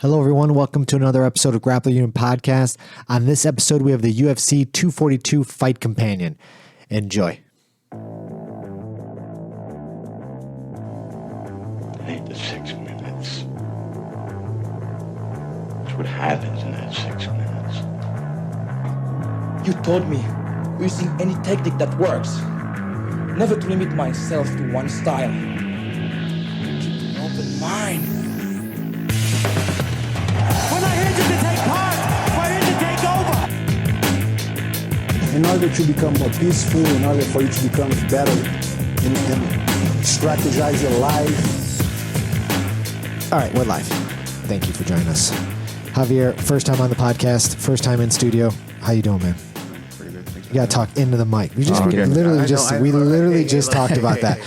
Hello, everyone. Welcome to another episode of Grappler Union podcast. On this episode, we have the UFC 242 Fight Companion. Enjoy. I need the 6 minutes. That's what happens in that 6 minutes. You told me using any technique that works. Never to limit myself to one style. Keep an open mind. We're not here just to take part. We're here to take over. In order to become more peaceful, in order for you to become better and strategize your life. All right, we're live. Thank you for joining us. Javier, first time on the podcast, first time in studio. How you doing, man? Pretty good. Thank you. You gotta talk into the mic. We just okay. literally I just know, we literally just talked about that.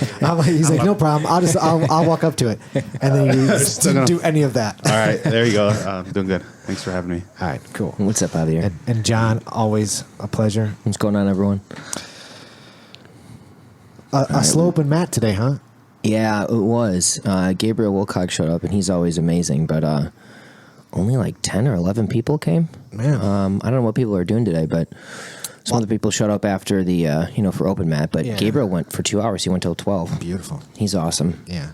He's like, no problem. I'll walk up to it, and then you just didn't do any of that. All right, there you go. Doing good. Thanks for having me. All right, cool. What's up, Javier? And John, always a pleasure. What's going on, everyone? A slow open mat today, huh? Yeah, it was. Gabriel Wilcox showed up, and he's always amazing, but only like 10 or 11 people came. Man. I don't know what people are doing today, but some of the people showed up after the, for open mat, but Yeah. Gabriel went for 2 hours. He went till 12. Beautiful. He's awesome. Yeah.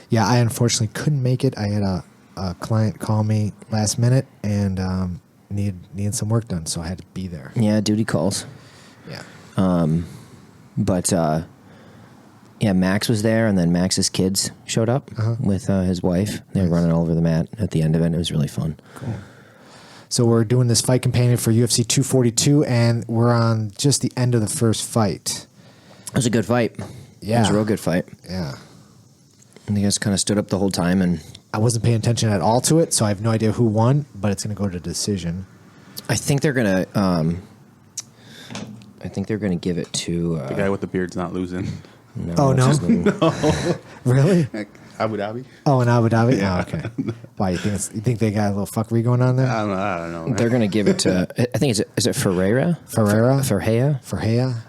Yeah, I unfortunately couldn't make it. I had a client call me last minute and needed some work done, so I had to be there. Yeah, duty calls. Yeah. But Max was there, and then Max's kids showed up with his wife. They were running all over the mat at the end of it. It was really fun. Cool. So we're doing this fight companion for UFC 242, and we're on just the end of the first fight. It was a good fight. Yeah. It was a real good fight. Yeah. And they just kind of stood up the whole time, and I wasn't paying attention at all to it, so I have no idea who won, but it's going to go to decision. I think they're gonna. Give it to The guy with the beard's not losing. No, Oh, what's no? his name? Really? Abu Dhabi? Oh, in Abu Dhabi? Yeah. Oh, okay. Why, you think they got a little fuckery going on there? I don't know. Man. They're gonna give it to. I think is it Ferreira? Ferreira? Ferreira? Ferreira?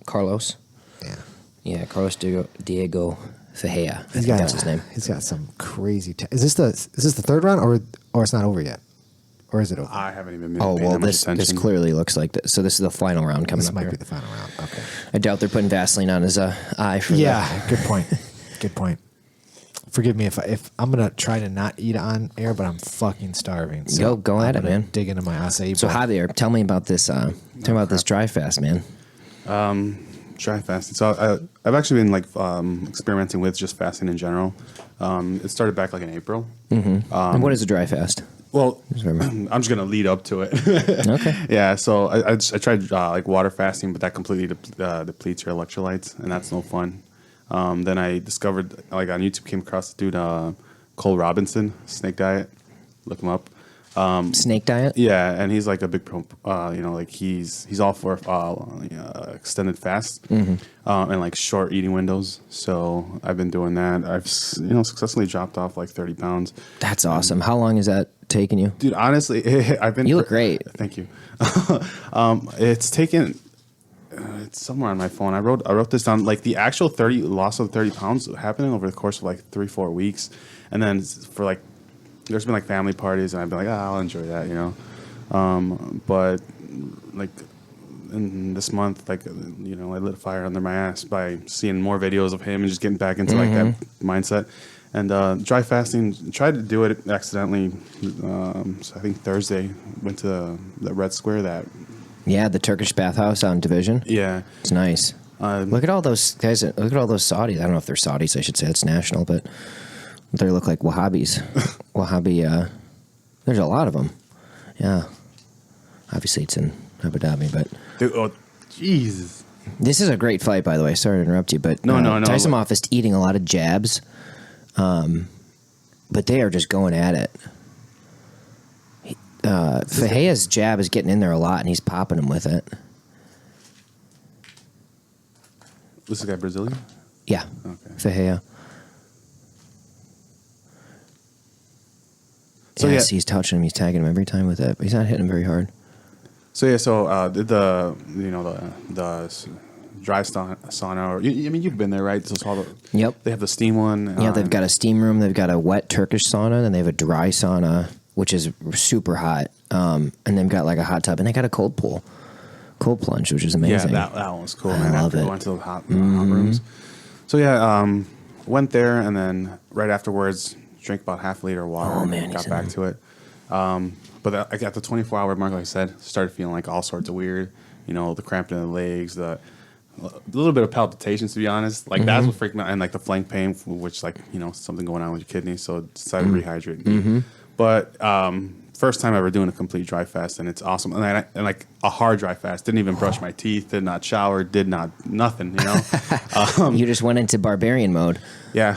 Carlos. Yeah. Yeah, Carlos Diego Ferreira. I think got, that's his name. He's got some crazy... Is this the third round, or it's not over yet? Or is it over? I haven't even been Oh paying well, that much this attention. clearly looks like this. So this is the final round coming This up might here. be the final round. Okay. I doubt they're putting Vaseline on his eye for Yeah, good point. Good point. Forgive me if I'm gonna try to not eat on air, but I'm fucking starving. So Go at I'm it, gonna man. Dig into my acai. So bowl. Javier, tell me about this. Tell me about this dry fast, man. Dry fasting. So I've actually been experimenting with just fasting in general. It started back in April. And what is a dry fast? Well, remember. I'm just gonna lead up to it. Okay. Yeah, so I tried water fasting, but that completely depletes your electrolytes, and that's no fun. Then I discovered on YouTube, came across the dude Cole Robinson Snake Diet. Look him up. Snake diet? Yeah, and he's like a big pro. He's all for extended fast and short eating windows. So I've been doing that. I've successfully dropped off 30 pounds. That's awesome. How long has that taken you? Dude, honestly, I've been. You look great. Thank you. It's taken. It's somewhere on my phone. I wrote this down. The actual loss of 30 pounds happening over the course of 3-4 weeks, and then for there's been family parties, and I've been I'll enjoy that, but in this month, I lit a fire under my ass by seeing more videos of him and just getting back into that mindset. And dry fasting, tried to do it accidentally. So I think Thursday went to the Red Square. Yeah, the Turkish bathhouse on Division. Yeah, It's nice. Look at all those guys. Look at all those Saudis. I don't know if they're Saudis. I should say it's national, but they look like Wahhabis. Wahhabi. There's a lot of them. Yeah. Obviously, it's in Abu Dhabi, but dude, oh Jesus. This is a great fight, by the way. Sorry to interrupt you, but No. Tyson is eating a lot of jabs, but they are just going at it. Fajea's jab is getting in there a lot, and he's popping him with it. This is the guy Brazilian? Yeah, Okay. Fajea. So Yes, he's touching him. He's tagging him every time with it, but he's not hitting him very hard. So did the dry sauna. Or, I mean, you've been there, right? So it's all Yep. They have the steam one. Yeah, they've got a steam room. They've got a wet Turkish sauna. Then they have a dry sauna, which is super hot. And they've got like a hot tub. And they got a cold plunge, which is amazing. Yeah, that one was cool. I man, love after it. Going to the hot rooms. So yeah, went there, and then right afterwards, drank about half a liter of water. Oh, man, and got he's back in- to it. But I got the 24-hour mark, like I said, started feeling like all sorts of weird. The cramping in the legs, a little bit of palpitations, to be honest. Like that's what freaked me out, and like the flank pain, which like something going on with your kidney. So decided to rehydrate me. But first time ever doing a complete dry fast, and it's awesome. And like a hard dry fast. Didn't even brush my teeth. Did not shower. Nothing. You just went into barbarian mode. Yeah.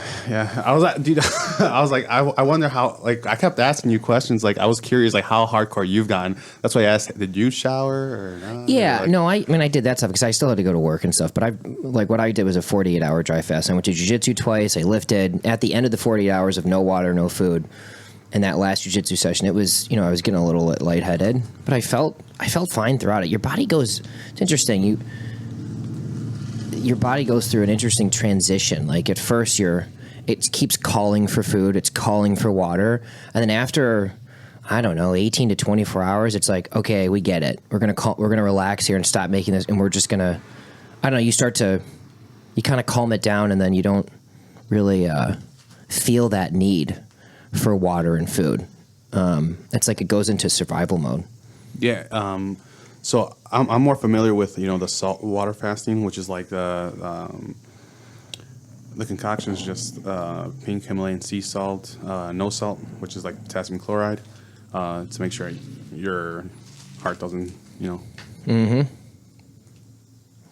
I was like, dude. I was like, I wonder how. Like, I kept asking you questions. Like, I was curious, like how hardcore you've gotten. That's why I asked. Did you shower or not? Yeah, Or, like, no, I mean, I did that stuff because I still had to go to work and stuff. But what I did was a 48-hour dry fast. I went to jiu-jitsu twice. I lifted. At the end of the 48 hours of no water, no food, and that last jiu-jitsu session, it was, I was getting a little lightheaded, but I felt fine throughout it. Your body goes. It's interesting. Your body goes through an interesting transition. Like at first, it keeps calling for food. It's calling for water, and then after, I don't know, 18 to 24 hours, it's like, okay, we get it. We're gonna relax here and stop making this, and we're just gonna, I don't know. You kind of calm it down, and then you don't really feel that need for water and food. It's like it goes into survival mode. Yeah. So I'm more familiar with the salt water fasting, which is like the concoction is just pink Himalayan sea salt, no salt, which is like potassium chloride, to make sure your heart doesn't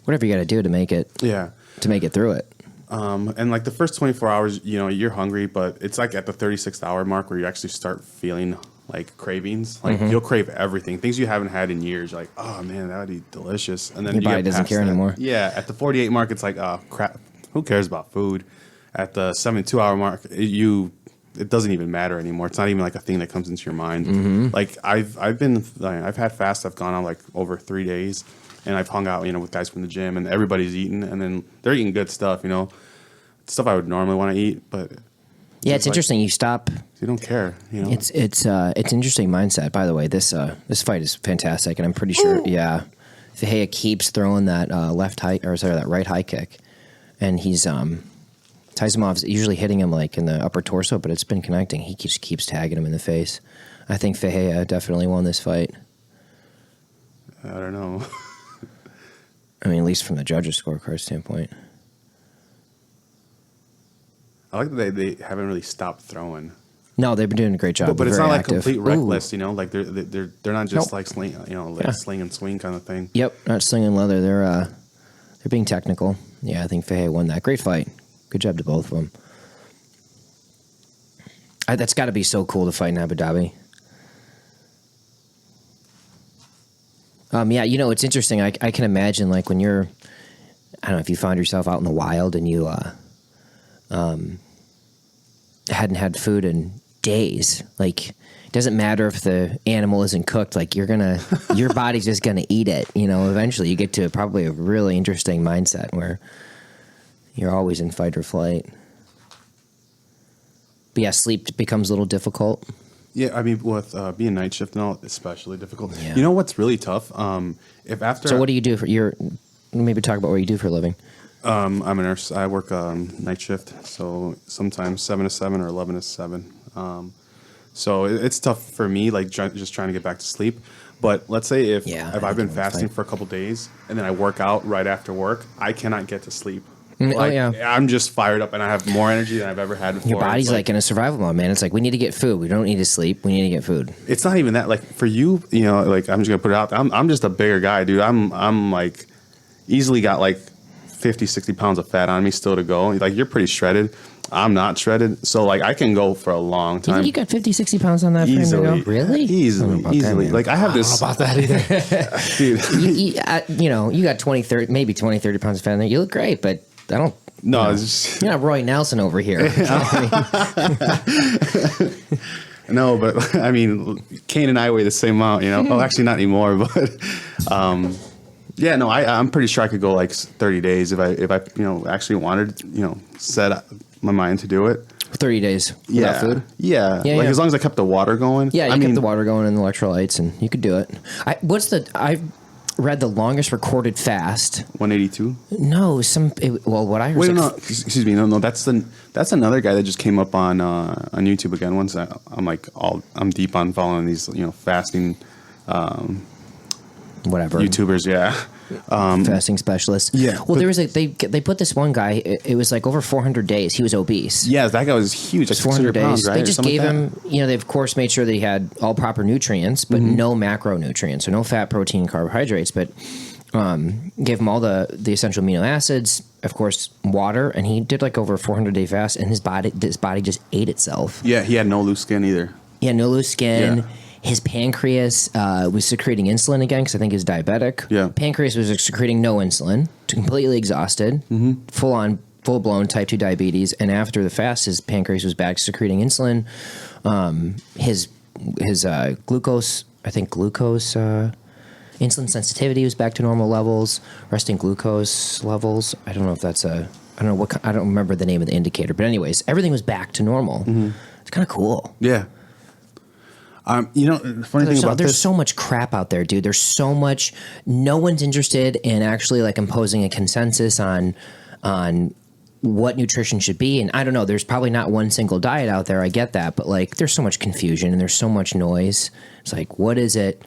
Whatever you got to do to make it through it. And like the first 24 hours, you're hungry, but it's like at the 36th hour mark where you actually start feeling like cravings. Like you'll crave everything, things you haven't had in years. You're like, oh man, that would be delicious. And then Your you body get doesn't past care that. anymore. Yeah, at the 48 mark, it's like, oh crap, who cares about food? At the 72-hour mark, it doesn't even matter anymore. It's not even like a thing that comes into your mind. Like I've had fasts I've gone on like over 3 days. And I've hung out, with guys from the gym, and everybody's eating, and then they're eating good stuff, stuff I would normally want to eat, but Yeah, it's interesting. You stop. You don't care, It's interesting mindset. By the way, this fight is fantastic, and I'm pretty sure. Yeah, Fahea keeps throwing that that right high kick, and he's Taizumov's usually hitting him like in the upper torso, but it's been connecting. He just keeps tagging him in the face. I think Fahea definitely won this fight. I don't know. I mean, at least from the judges' scorecard standpoint. I like that they haven't really stopped throwing. No, they've been doing a great job. But it's Very not like active. complete reckless, Ooh. Like they're not just Nope. like sling, sling and swing kind of thing. Yep, not slinging leather. They're being technical. Yeah, I think Fahey won that. Great fight. Good job to both of them. That's got to be so cool to fight in Abu Dhabi. Yeah, it's interesting. I can imagine like when you're, I don't know, if you find yourself out in the wild and you hadn't had food in days. Like, it doesn't matter if the animal isn't cooked. Like, your body's just gonna eat it. Eventually, you get to probably a really interesting mindset where you're always in fight or flight. But yeah, sleep becomes a little difficult. Yeah, I mean, with being night shift and all, especially difficult. Yeah. You know what's really tough? If after So what do you do for maybe talk about what you do for a living? I'm a nurse. I work night shift, so sometimes 7 to 7 or 11 to 7. So it's tough for me, like just trying to get back to sleep. But let's say if I've been fasting for a couple days and then I work out right after work, I cannot get to sleep. I'm just fired up and I have more energy than I've ever had before. Your body's like in a survival mode, man. It's like we need to get food. We don't need to sleep. We need to get food. It's not even that. Like for you, like I'm just gonna put it out there. I'm just a bigger guy, dude. I'm like easily got like 50, 60 pounds of fat on me still to go. Like you're pretty shredded. I'm not shredded. So like I can go for a long time. You think you got 50, 60 pounds on that frame to go? Really? Easily. That, like I have this. I don't know about that either. Dude. You got 20, 30, maybe 20, 30 pounds of fat in there. You look great, but I don't. No, it's just, you're not Roy Nelson over here. No, but I mean, Kane and I weigh the same amount, Oh, actually not anymore, but Yeah, no, I'm pretty sure I could go like 30 days if I actually wanted, set my mind to do it. 30 days without food? Yeah. Yeah, like yeah. as long as I kept the water going. Yeah, you kept the water going and the electrolytes, and you could do it. I've read the longest recorded fast. 182? No, what I heard Wait, was no, excuse me. No, that's another guy that just came up on YouTube again. Once I'm deep on following these, fasting whatever YouTubers, yeah. Fasting specialists. Yeah, well, there was they put this one guy. It was like over 400 days. He was obese. Yeah, that guy was huge. Like 400 days. pounds, right? They just gave him. They of course made sure that he had all proper nutrients, but no macronutrients, so no fat, protein, carbohydrates. But gave him all the essential amino acids. Of course, water, and he did like over a 400-day fast, and his body just ate itself. Yeah, he had no loose skin either. He had no loose skin. Yeah. His pancreas was secreting insulin again because I think he's diabetic. Yeah. Pancreas was secreting no insulin, completely exhausted, full-blown type 2 diabetes. And after the fast, his pancreas was back secreting insulin. His glucose insulin sensitivity was back to normal levels. Resting glucose levels. I don't know if that's I don't remember the name of the indicator. But anyways, everything was back to normal. It's kind of cool. Yeah. The funny thing about there's so much crap out there, dude. There's so much. No one's interested in actually like imposing a consensus on what nutrition should be. And I don't know. There's probably not one single diet out there. I get that, but like, there's so much confusion and there's so much noise. It's like, what is it?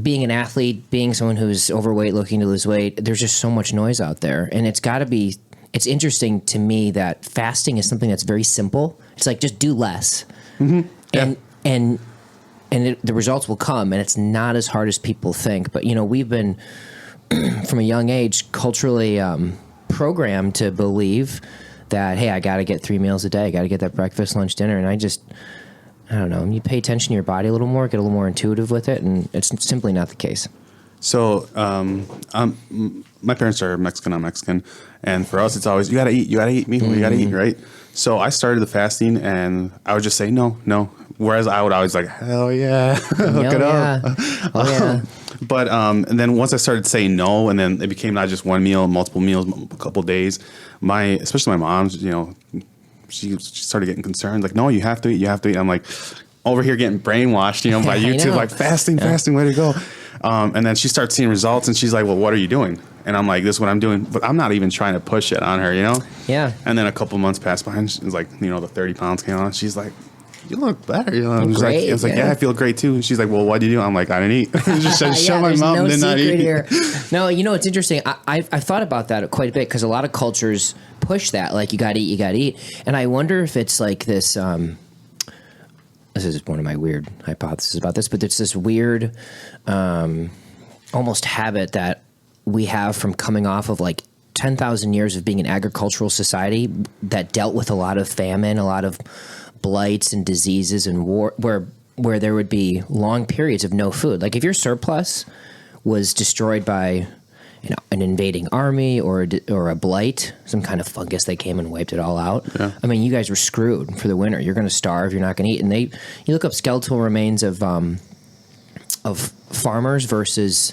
Being an athlete, being someone who's overweight, looking to lose weight. There's just so much noise out there, and it's got to be. It's interesting to me that fasting is something that's very simple. It's like just do less. Yeah. And the results will come, and it's not as hard as people think. But we've been from a young age culturally programmed to believe that, hey, I got to get 3 meals a day, I got to get that breakfast, lunch, dinner, and I don't know. You pay attention to your body a little more, get a little more intuitive with it, and it's simply not the case. So, my parents are Mexican. I'm Mexican, and for us, it's always you gotta eat, Mijo, you gotta eat, right? So I started the fasting, and I would just say no. Whereas I would always like, hell yeah, hook it up. Oh yeah. But and then once I started saying no, and then it became not just one meal, multiple meals, a couple days. Especially my mom, she started getting concerned. Like, no, you have to eat. I'm like, over here getting brainwashed, by YouTube, like fasting, way to go. And then she starts seeing results, and she's like, well, what are you doing? And I'm like, this is what I'm doing. But I'm not even trying to push it on her, Yeah. And then a couple months passed by, and she's like, the 30 pounds came on. She's like, you look better. I was great, like, yeah, I feel great too. And she's like, well, what do you do? I'm like, I didn't eat. Just shut my mouth and did not eat. Here. No, it's interesting. I've thought about that quite a bit because a lot of cultures push that, like, you got to eat. And I wonder if it's like this, this is one of my weird hypotheses about this, but it's this weird almost habit that we have from coming off of like 10,000 years of being an agricultural society that dealt with a lot of famine, a lot of blights and diseases and war, where there would be long periods of no food. Like if your surplus was destroyed by an invading army or a blight, some kind of fungus that came and wiped it all out. Yeah. I mean, you guys were screwed for the winter. You're going to starve. You're not going to eat. And you look up skeletal remains of farmers versus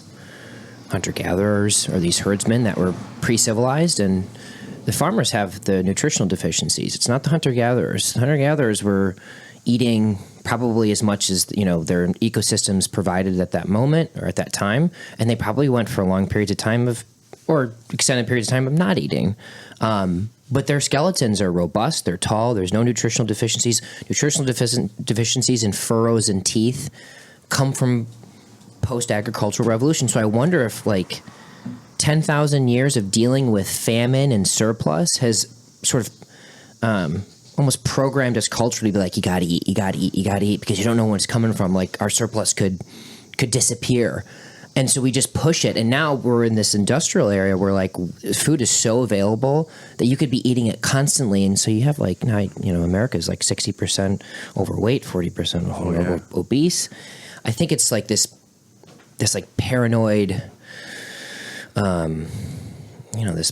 hunter-gatherers or these herdsmen that were pre-civilized, and the farmers have the nutritional deficiencies. It's not the hunter-gatherers. The hunter-gatherers were eating probably as much as their ecosystems provided at that moment or at that time, and they probably went for long periods of time or extended periods of time of not eating. But their skeletons are robust. They're tall. There's no nutritional deficiencies. Nutritional deficiencies in furrows and teeth come from post-agricultural revolution. So I wonder if 10,000 years of dealing with famine and surplus has sort of almost programmed us culturally to be like, you gotta eat, because you don't know where it's coming from. Like our surplus could disappear. And so we just push it. And now we're in this industrial area where food is so available that you could be eating it constantly. And so you have America's 60% overweight, 40% obese. I think it's this paranoid, this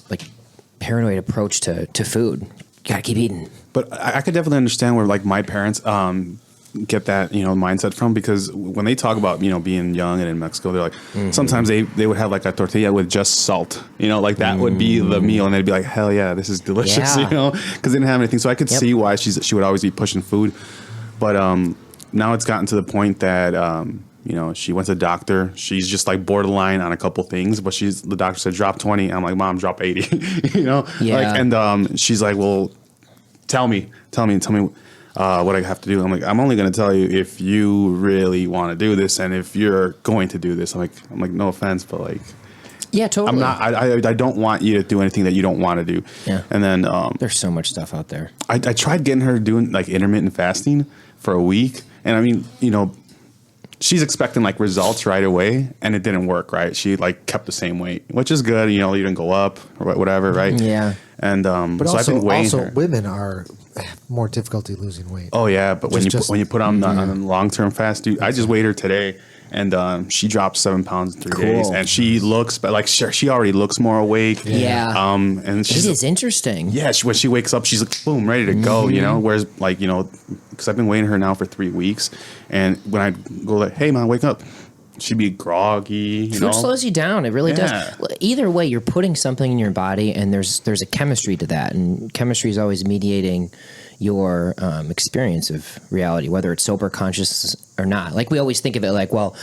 paranoid approach to food. You gotta keep eating. But I could definitely understand where my parents, get that mindset from, because when they talk about being young and in Mexico, they're like sometimes they would have like a tortilla with just salt, like that would be the meal, and they'd be like, hell yeah, this is delicious, Yeah. because they didn't have anything. So I could see why she would always be pushing food, but now it's gotten to the point that she went to the doctor. She's just like borderline on a couple things, but the doctor said drop 20. I'm like, Mom, drop 80. Yeah. And she's like, well, tell me what I have to do. I'm like, I'm only going to tell you if you really want to do this and if you're going to do this. I'm like, no offense, but like, Yeah, totally. I'm not. I don't want you to do anything that you don't want to do. Yeah. And then There's so much stuff out there. I tried getting her doing like intermittent fasting for a week, and I mean, she's expecting like results right away, and it didn't work. Right? She like kept the same weight, which is good. You didn't go up or whatever, right? Yeah. And But so I've been weighing also her. women have more difficulty losing weight. Oh yeah, but when you put on a long term fast, dude, I just weighed her today, and she dropped 7 pounds in 3 days, and she looks like she already looks more awake. Yeah. And she's It is interesting. yeah. When she wakes up, she's like boom, ready to go. Whereas like because I've been weighing her now for 3 weeks, and when I go like, hey man, wake up, she'd be groggy. Food slows you down. It really Yeah. does. Either way, you're putting something in your body, and there's a chemistry to that, and chemistry is always mediating your experience of reality, whether it's sober conscious or not. Like we always think of it like, well,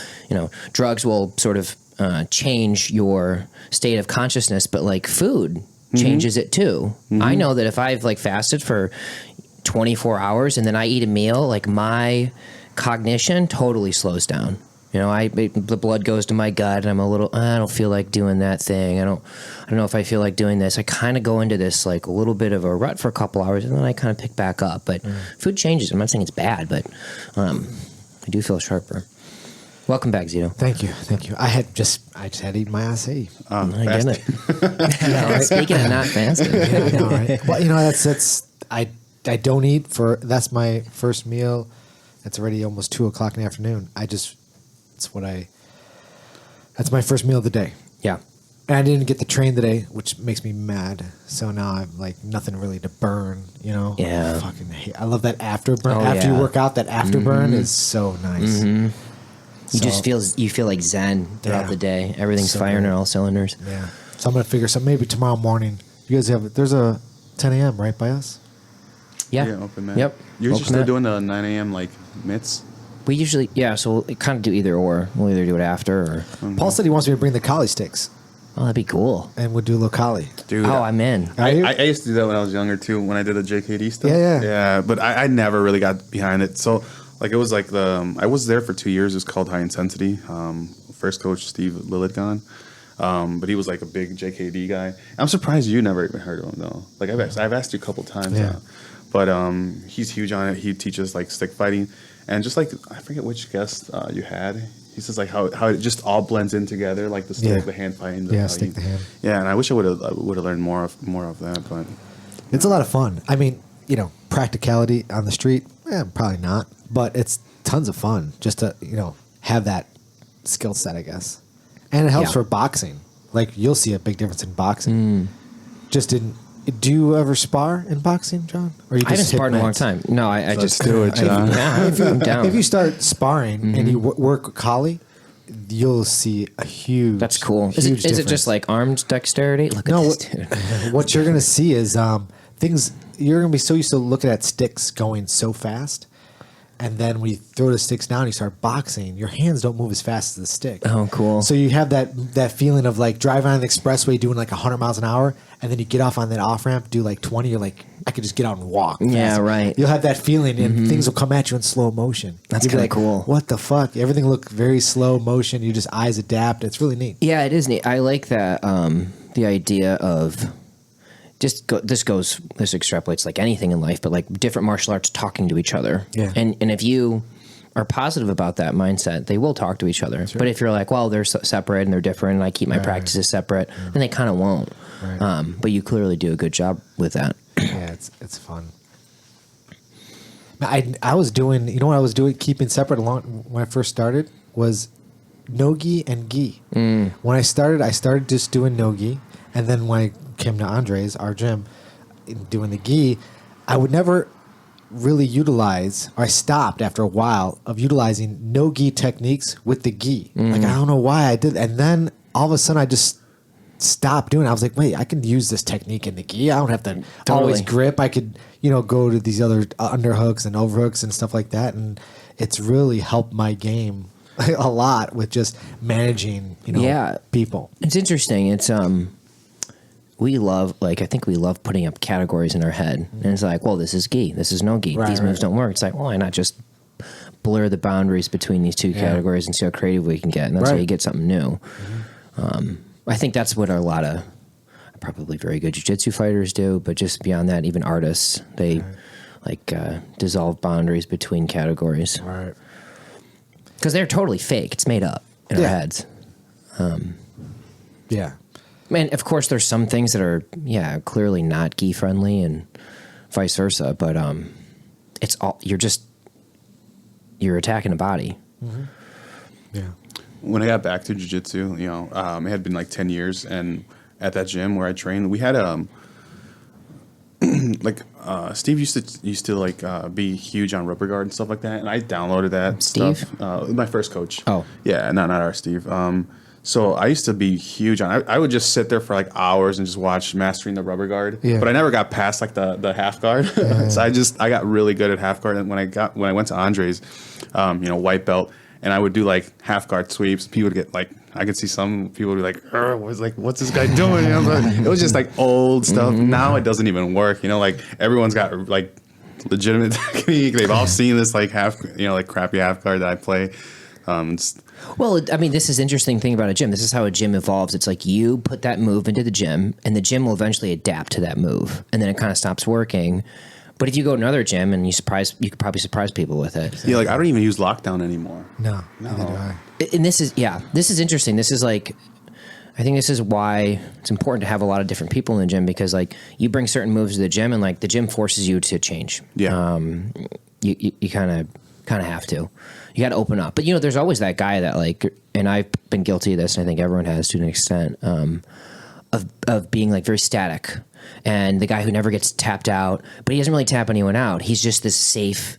drugs will sort of change your state of consciousness, but like food changes it too. I know that if I've like fasted for 24 hours and then I eat a meal, like my cognition totally slows down. The blood goes to my gut, and I'm I don't feel like doing that thing. I don't know if I feel like doing this. I kind of go into this like a little bit of a rut for a couple hours, and then I kind of pick back up. But food changes. I'm not saying it's bad, but I do feel sharper. Welcome back, Zito. Thank you. I just had eaten my acai. I get it. Speaking of not fasting, Yeah, I know, right? Well, that's I don't eat that's my first meal. It's already almost 2:00 in the afternoon. That's my first meal of the day. yeah. And I didn't get the train today, which makes me mad. So now I'm like nothing really to burn, Yeah. I fucking hate. I love that afterburn. Oh, after you yeah. work out, that afterburn is so nice. You just feel like zen throughout Yeah. the day. Everything's So firing good. on all cylinders. Yeah. So I'm gonna figure something. Maybe tomorrow morning. You guys there's a 10 a.m. right by us. Yeah. Yeah, open mat. Yep. You're Open just still mat. doing the 9 a.m. like mitts. We usually, so we'll kind of do either or. We'll either do it after or. Paul said he wants me to bring the collie sticks, Oh, that'd be cool. and we'll do a little collie. Dude, Oh, I'm in. Are you? I used to do that when I was younger too. When I did the JKD stuff. Yeah. Yeah, but I never really got behind it. So like it was like I was there for 2 years. It was called High Intensity. First coach Steve Lillighan. But he was like a big JKD guy. I'm surprised you never even heard of him though. Like I've asked you a couple times. Yeah. But he's huge on it. He teaches like stick fighting, and just like I forget which guest you had. He says like how it just all blends in together, like the stick, Yeah. the hand fighting. Yeah, stick the hand. Yeah, and I wish I would have learned more of that, but It's a lot of fun. I mean, practicality on the street, probably not, but it's tons of fun just to have that skill set, I guess, and it helps Yeah. for boxing. Like you'll see a big difference in boxing. Do you ever spar in boxing, John? Or you I haven't just hit sparred in a long meds? time. No, I Let's just do it, John. Yeah, I'm down. If you start sparring and you work collie, you'll see a huge. That's cool. Is huge it just difference. like armed dexterity? Look at No, this dude. what you're gonna see is things. You're gonna be so used to looking at sticks going so fast, and then when you throw the sticks down, you start boxing. Your hands don't move as fast as the stick. Oh, cool. So you have that feeling of like driving on the expressway doing like 100 miles an hour, and then you get off on that off ramp, do like 20. You're like, I could just get out and walk. Yeah, fast. right. You'll have that feeling, and things will come at you in slow motion. That's You'll be kinda cool. What the fuck? Everything look very slow motion. You just eyes adapt. It's really neat. Yeah, it is neat. I like that. The idea of this extrapolates like anything in life, but like different martial arts talking to each other. Yeah. And if you are positive about that mindset, they will talk to each other. But if you're like, well, they're separate and they're different, and I keep my practices separate, then they kind of won't. Right. But you clearly do a good job with that. Yeah, it's fun. I was doing, what I was doing, keeping separate when I first started was no-gi and gi. When I started just doing no-gi, and then when I came to Andre's, our gym, doing the gi, I would never really utilize, or I stopped after a while of utilizing no gi techniques with the gi. Like, I don't know why I did. And then all of a sudden I just stopped doing it. I was like, wait, I can use this technique in the gi. I don't have to always grip. I could, go to these other underhooks and overhooks and stuff like that. And it's really helped my game a lot with just managing, people. It's interesting. It's, we love, I think we love putting up categories in our head. And it's like, well, this is gi. This is no gi. Right, These moves don't work. It's like, well, why not just blur the boundaries between these two categories and see how creative we can get? And that's how you get something new. I think that's what a lot of probably very good jiu-jitsu fighters do. But just beyond that, even artists, they dissolve boundaries between categories. Right. Because they're totally fake. It's made up in our heads. Yeah. And of course, there's some things that are, clearly not gi friendly, and vice versa. But it's all you're attacking a body. Mm-hmm. Yeah. When I got back to jiu-jitsu, it had been like 10 years, and at that gym where I trained, we had Steve used to be huge on rubber guard and stuff like that, and I downloaded that. Steve? Stuff. My first coach. Oh, yeah, not our Steve. So I used to be huge on. I would just sit there for hours and just watch mastering the rubber guard. Yeah. But I never got past the half guard. So I got really good at half guard. And when I went to Andre's, white belt, and I would do half guard sweeps, people would get I could see some people would be what's this guy doing? It was just old stuff. Now it doesn't even work. Everyone's got legitimate technique. They've all seen this half crappy half guard that I play. Well, I mean, this is interesting thing about a gym. This is how a gym evolves. It's you put that move into the gym, and the gym will eventually adapt to that move, and then it kind of stops working. But if you go to another gym and you could probably surprise people with it. Yeah, I don't even use lockdown anymore. No, neither do I. And this is interesting. This is I think this is why it's important to have a lot of different people in the gym, because you bring certain moves to the gym, and the gym forces you to change. Yeah. You kind of have to. You got to open up. But, there's always that guy that and I've been guilty of this, and I think everyone has to an extent, of being very static. And the guy who never gets tapped out, but he doesn't really tap anyone out. He's just this safe,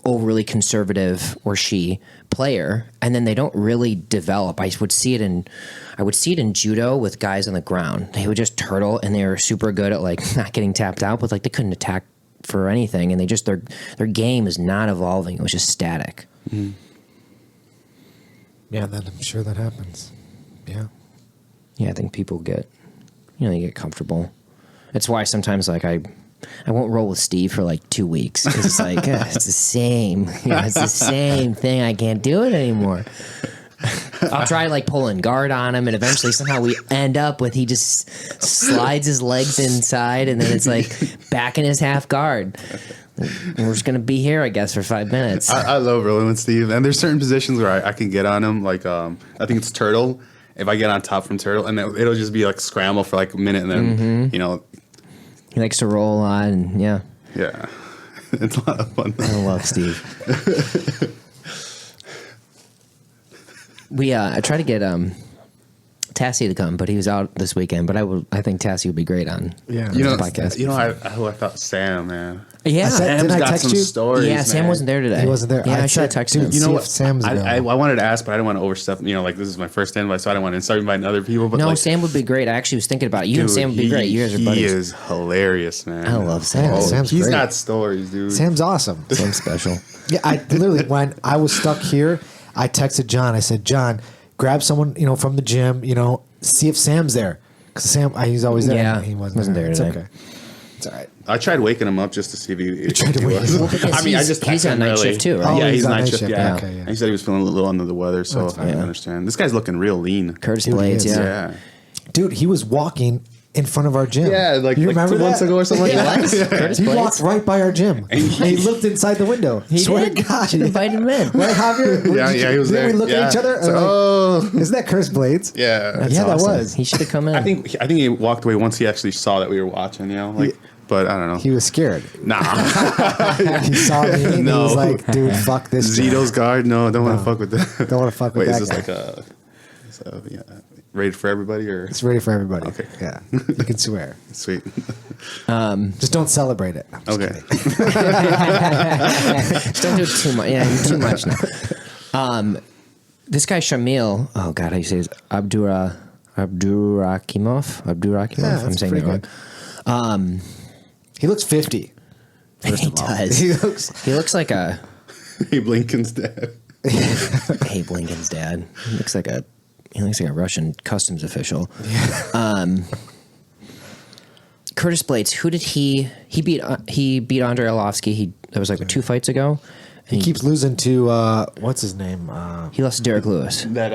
overly conservative, or she player, and then they don't really develop. I would see it in judo with guys on the ground. They would just turtle, and they were super good at not getting tapped out, but they couldn't attack for anything, and they just their game is not evolving. It was just static. Mm-hmm. Yeah, I'm sure that happens. Yeah. Yeah, I think people get, you get comfortable. That's why sometimes I won't roll with Steve for 2 weeks, because it's it's the same. It's the same thing. I can't do it anymore. I'll try pulling guard on him, and eventually somehow we end up with he just slides his legs inside, and then it's back in his half guard. We're just gonna be here, I guess, for 5 minutes. I love rolling with Steve, and there's certain positions where I can get on him. I think it's turtle. If I get on top from turtle, and it'll just be scramble for a minute, and then he likes to roll a lot, and yeah, it's a lot of fun. I love Steve. I tried to get Tassie to come, but he was out this weekend. But I think Tassie would be great on the podcast. I thought Sam, man. Yeah, Didn't I got text some you? stories. Yeah, Sam man. wasn't there today. He wasn't there. Yeah, I should have texted him. You know what? Sam's I wanted to ask, but I didn't want to overstep. This is my first standby, so I didn't want to start inviting other people. But No, Sam would be great. I actually was thinking about it. You and Sam would be great. You guys are He buddies. is hilarious, man. I love Sam. Yeah, Sam's He's great. got stories, dude. Sam's awesome. Sam's special. Yeah, I literally, when I was stuck here, I texted John. I said, John, grab someone, from the gym, see if Sam's there. Because Sam, he's always there. Yeah, He wasn't there today. It's okay. It's all right. I tried waking him up just to see if he tried to wake him up? I mean, I just he's texted on him night early. shift too, right? Oh, Yeah, he's he's on night night shift. shift. Yeah. Okay, yeah. And he said he was feeling a little under the weather, so That's I fine. can understand. This guy's looking real lean. Curtis Dude, he Blades, is. yeah. Dude, he was walking in front of our gym. Yeah, you remember 2 months that? ago or something Yeah, like that. Curtis He Blades. walked right by our gym. And he looked inside the window. He Swear did. to God. Should invite him in. Right, Javier? Yeah, he was Didn't there. we look at each other? It's like, and oh. Isn't that Curtis Blades? Yeah. That's Yeah, that awesome. was. He should have come in. I think he walked away once he actually saw that we were watching, but I don't know. He was scared. Nah. He saw me and he No. was like, dude, fuck this. Zito's guard? No, don't want to fuck with that. Don't want to fuck with Wait, that is guy. this so, yeah. rated for everybody, or It's ready for everybody. Okay. Yeah. You can swear. sweet? Just don't celebrate it. I'm just Okay. kidding. Just don't do it too much. Yeah, too much now. This guy Shamil. Oh God, how do you say his Abdurakimov? Yeah, I'm that's saying that pretty wrong. He looks 50. First He of all. does. He looks like a Abe Lincoln's dad. Abe Lincoln's dad. He looks like a Russian customs official. Curtis Blades. Who did he beat? He beat Andrei Arlovsky. That was like 2 fights ago. He keeps losing to what's his name? He lost to Derek Lewis. That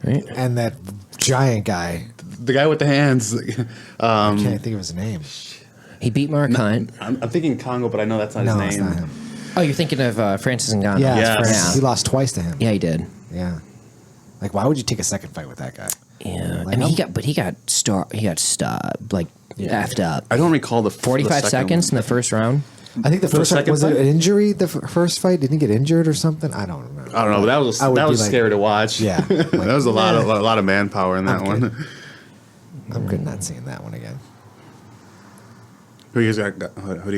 Right? And that giant guy. the guy with the hands. I can't think of his name. He beat Mark Hunt. I'm thinking Congo, but I know that's not No, his it's name. not him. Oh, you're thinking of Francis Ngannou. Yeah, Yes. it's Yeah. He lost twice to him. Yeah, he did. Yeah. Like, why would you take a second fight with that guy? Yeah, Like, I mean, I'm- he got stubbed, like effed up. I don't recall the 45 the second seconds in one. the first round. I think the For the first fight, second was it fight? an injury? The first fight? Didn't he get injured or something? I don't remember. I don't know, but that was I would that be was like- scary to watch. Yeah. that was a lot of manpower in that I'm one. good. I'm good not seeing that one again. Who do you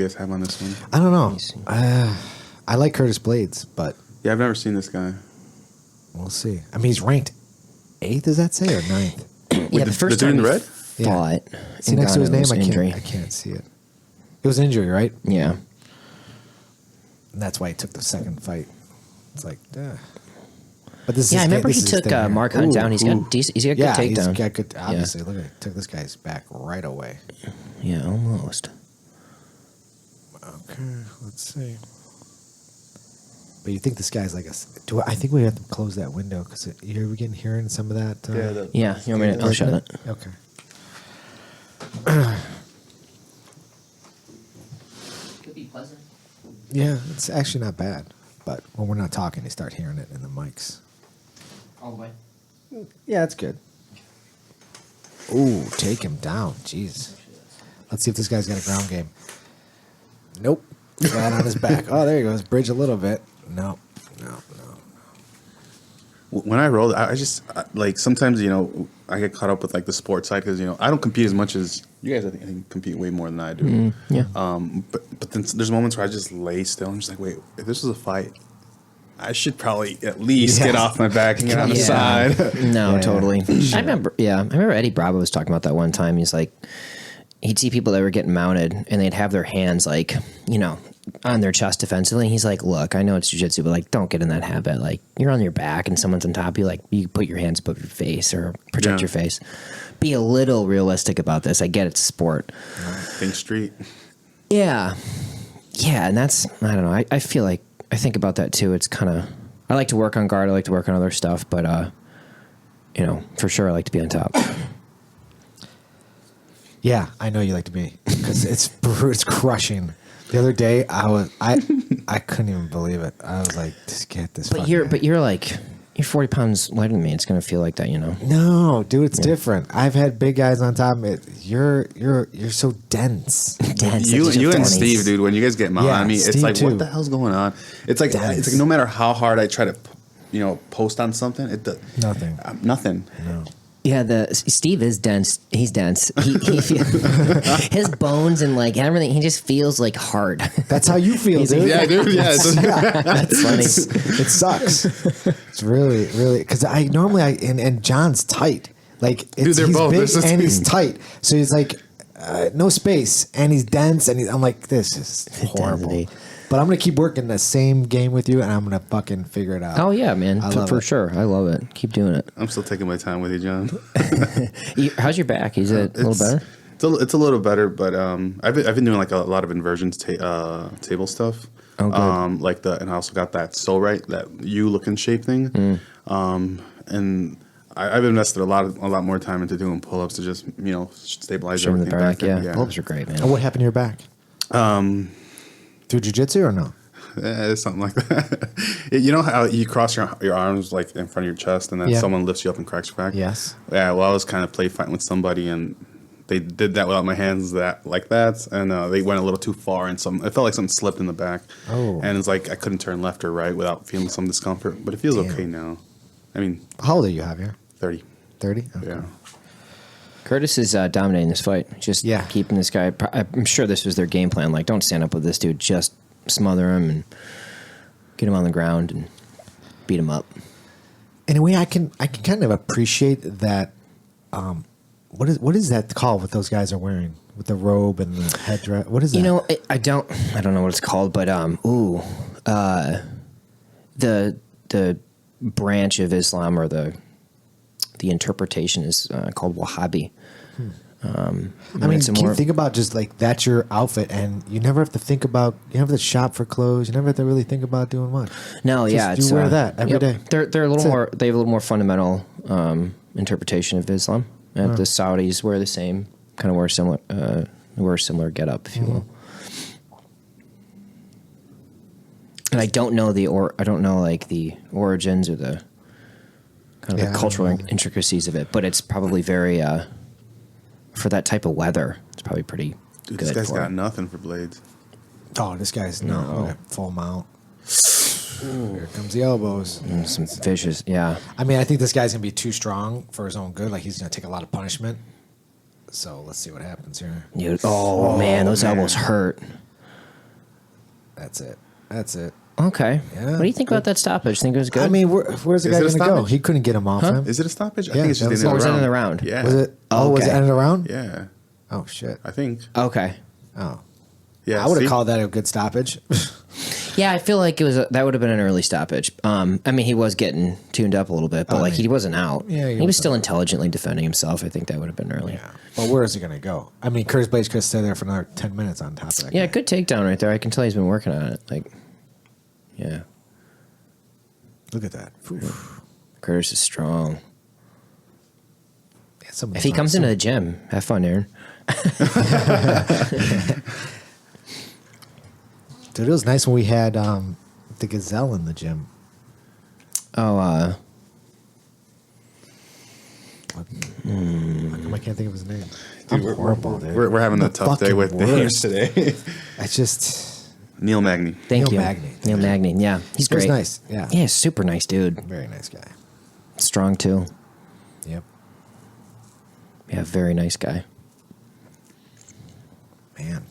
guys have on this one? I don't know. I like Curtis Blades, but Yeah, I've never seen this guy. we'll see. I mean, he's ranked 8th, does that say, or 9th? Yeah, the first dude in time the he red? fought. See next to his Ngannou name? was injury. I can't see it. It was an injury, right? Yeah. And that's why he took the second fight. It's like, but this Yeah, is I remember this he is took thing here. Mark Hunt Ooh, down. He's ooh. got decent. He's got good Yeah, takedown. he's got good. Obviously, look at it. Took this guy's back right away. Yeah, almost. Okay, let's see. But you think this guy's like a? I think we have to close that window because you're hearing some of that. Yeah, you want me to? I'll shut it. Okay. Could be pleasant. Yeah, it's actually not bad. But when we're not talking, you start hearing it in the mics. All the way. Yeah, it's good. Ooh, take him down. Jeez. Let's see if this guy's got a ground game. Nope. Flat on his back. Oh, there he goes. Bridge a little bit. No. When I roll, I just like sometimes I get caught up with like the sports side because I don't compete as much as you guys. I think compete way more than I do. Yeah. But then there's moments where I just lay still. I'm just like, wait, if this was a fight, I should probably at least get off my back and get on the side. No, Yeah. totally. I remember Eddie Bravo was talking about that one time. He's like, he'd see people that were getting mounted and they'd have their hands like, on their chest defensively. And he's like, look, I know it's jiu-jitsu, but like, don't get in that habit. Like, you're on your back and someone's on top of you, like, you put your hands above your face or protect your face. Be a little realistic about this. I get it's a sport. Think street. Yeah. Yeah, and that's, I don't know. I feel like, I think about that too. It's kind of, I like to work on guard. I like to work on other stuff, but, for sure I like to be on top. Yeah, I know you like to be because it's crushing. The other day, I couldn't even believe it. I was like, just get this. But you're 40 pounds lighter than me. It's going to feel like that, No, dude, it's different. I've had big guys on top of it. You're so dense. Dense. You It's just and funny. Steve, dude, when you guys get mounted Yeah, on me, it's Steve like, too. what the hell's going on? It's like Dense. no matter how hard I try to, post on something, it does Nothing. nothing. No. Yeah, Steve is dense. He's dense. He his bones and like everything. He just feels like hard. That's how you feel, dude. Yeah, dude. Yeah, That's funny. It sucks. It's really, really because I normally and John's tight. Like Dude, they're he's both. big This is- and he's tight. So he's like no space and he's dense and I'm like, this is horrible. Intensity. But I'm gonna keep working the same game with you and I'm gonna fucking figure it out. Oh yeah, man, I love for it. sure. I love it. Keep doing it. I'm still taking my time with you, John. How's your back? Is it a little better? It's a little better, but I've been doing like a lot of inversions table stuff. Oh, good. And I also got that So Right, that U looking shape thing. And I've invested a lot more time into doing pull ups to just stabilize Showing the everything back. back. Yeah, pull-ups are great, man. And what happened to your back? Through jiu-jitsu or no? It's something like that. You know how you cross your arms like in front of your chest, and then Yeah. someone lifts you up and cracks your back. Yes. Yeah. Well, I was kind of play fighting with somebody, and they did that without my hands like that, and they went a little too far, and I felt like something slipped in the back. Oh. And it's like I couldn't turn left or right without feeling some discomfort, but it feels Damn. okay now. I mean, How old are you, Javier? 30. 30? Yeah. Curtis is dominating this fight. Just keeping this guy. I'm sure this was their game plan. Like, don't stand up with this dude. Just smother him and get him on the ground and beat him up. In a way, I can kind of appreciate that. What is that called? What those guys are wearing with the robe and the headdress? What is that? You know, I don't know what it's called, but the branch of Islam or the interpretation is called Wahhabi. I mean, can you think about just like that's your outfit, and you never have to think about, you never have to shop for clothes, you never have to really think about doing much. No, just you wear that every day. They're a little more. They have a little more fundamental interpretation of Islam. The Saudis wear the same, kind of wear a similar getup, if you will. And I don't know the origins or the kind of the cultural intricacies of it, but it's probably very for that type of weather. It's probably pretty good. This guy's got him. nothing for blades. Oh, this guy's full mount. Here comes the elbows. Some vicious, yeah. I mean, I think this guy's gonna be too strong for his own good. Like he's gonna take a lot of punishment. So let's see what happens here. Dude, man, those elbows hurt. That's it. That's it. Okay. Yeah, what do you think about that stoppage? Think it was good? I mean, where's the guy going to go? He couldn't get him off him. Is it a stoppage? I Yeah, think it's just that the was end it of the was round. end of the round. Yeah. Was it? Oh, was it Okay. end of the round? Yeah. Oh shit. I think. Okay. Oh. Yeah. I would see? have called that a good stoppage. Yeah, I feel like that would have been an early stoppage. I mean, he was getting tuned up a little bit, but he wasn't out. Yeah, he was still intelligently defending himself. I think that would have been early. Yeah. Well, where is he going to go? I mean, Curtis Blades could stay there for another 10 minutes on top of that. Yeah, guy. good takedown right there. I can tell he's been working on it. Like, yeah. Look at that. Curtis is strong. Yeah, some of If the he comes times- into the gym, have fun, Aaron. Dude, it was nice when we had the gazelle in the gym. Oh, How come I can't think of his name? I'm horrible, dude. We're having a tough day fucking with the names worst. today. I just... Neil Magny. thank Neil you. Magny. Neil Magny. Yeah, he's He was great. nice. Yeah. Yeah, super nice dude. Very nice guy. Strong too. Yep. Yeah, very nice guy. Man.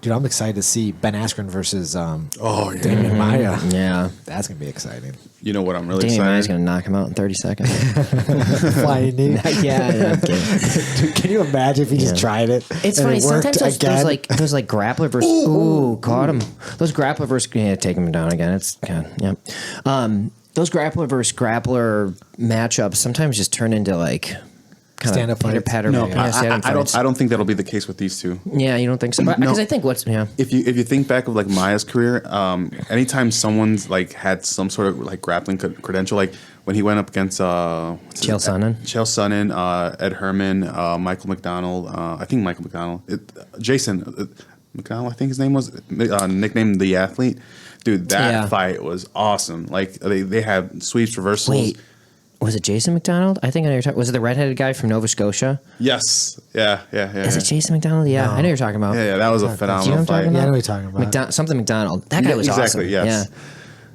Dude, I'm excited to see Ben Askren versus Damian Maia. Yeah. That's going to be exciting. You know what I'm really Danny Maia's excited? going to knock him out in 30 seconds. Flying knee. yeah, I'm kidding. Dude, can you imagine if he just tried it? It's and funny. it worked Sometimes those like grappler versus caught him. Those grappler versus take him down again. It's kind of, those grappler versus grappler matchups sometimes just turn into like kind Stand-up of pitter fights. patter. No, stand-up I fights. don't think that'll be the case with these two. Yeah, you don't think so? Because I think If you think back of like Maya's career, anytime someone's like had some sort of like grappling credential, like when he went up against Chael Sonnen, Ed Herman, Michael McDonald, I think Michael McDonald, Jason McDonald, I think his name was, nicknamed the Athlete. Dude, that fight was awesome. Like they had sweeps, reversals. Wait, was it Jason McDonald? I think I know you're talking. Was it the redheaded guy from Nova Scotia? Yes. Yeah. Is it Jason McDonald? Yeah, I know you're talking about. Yeah, that was a phenomenal what I'm fight. talking Yeah, I know about? what you're talking about. Something McDonald. That guy was exactly, awesome. yes. Yeah.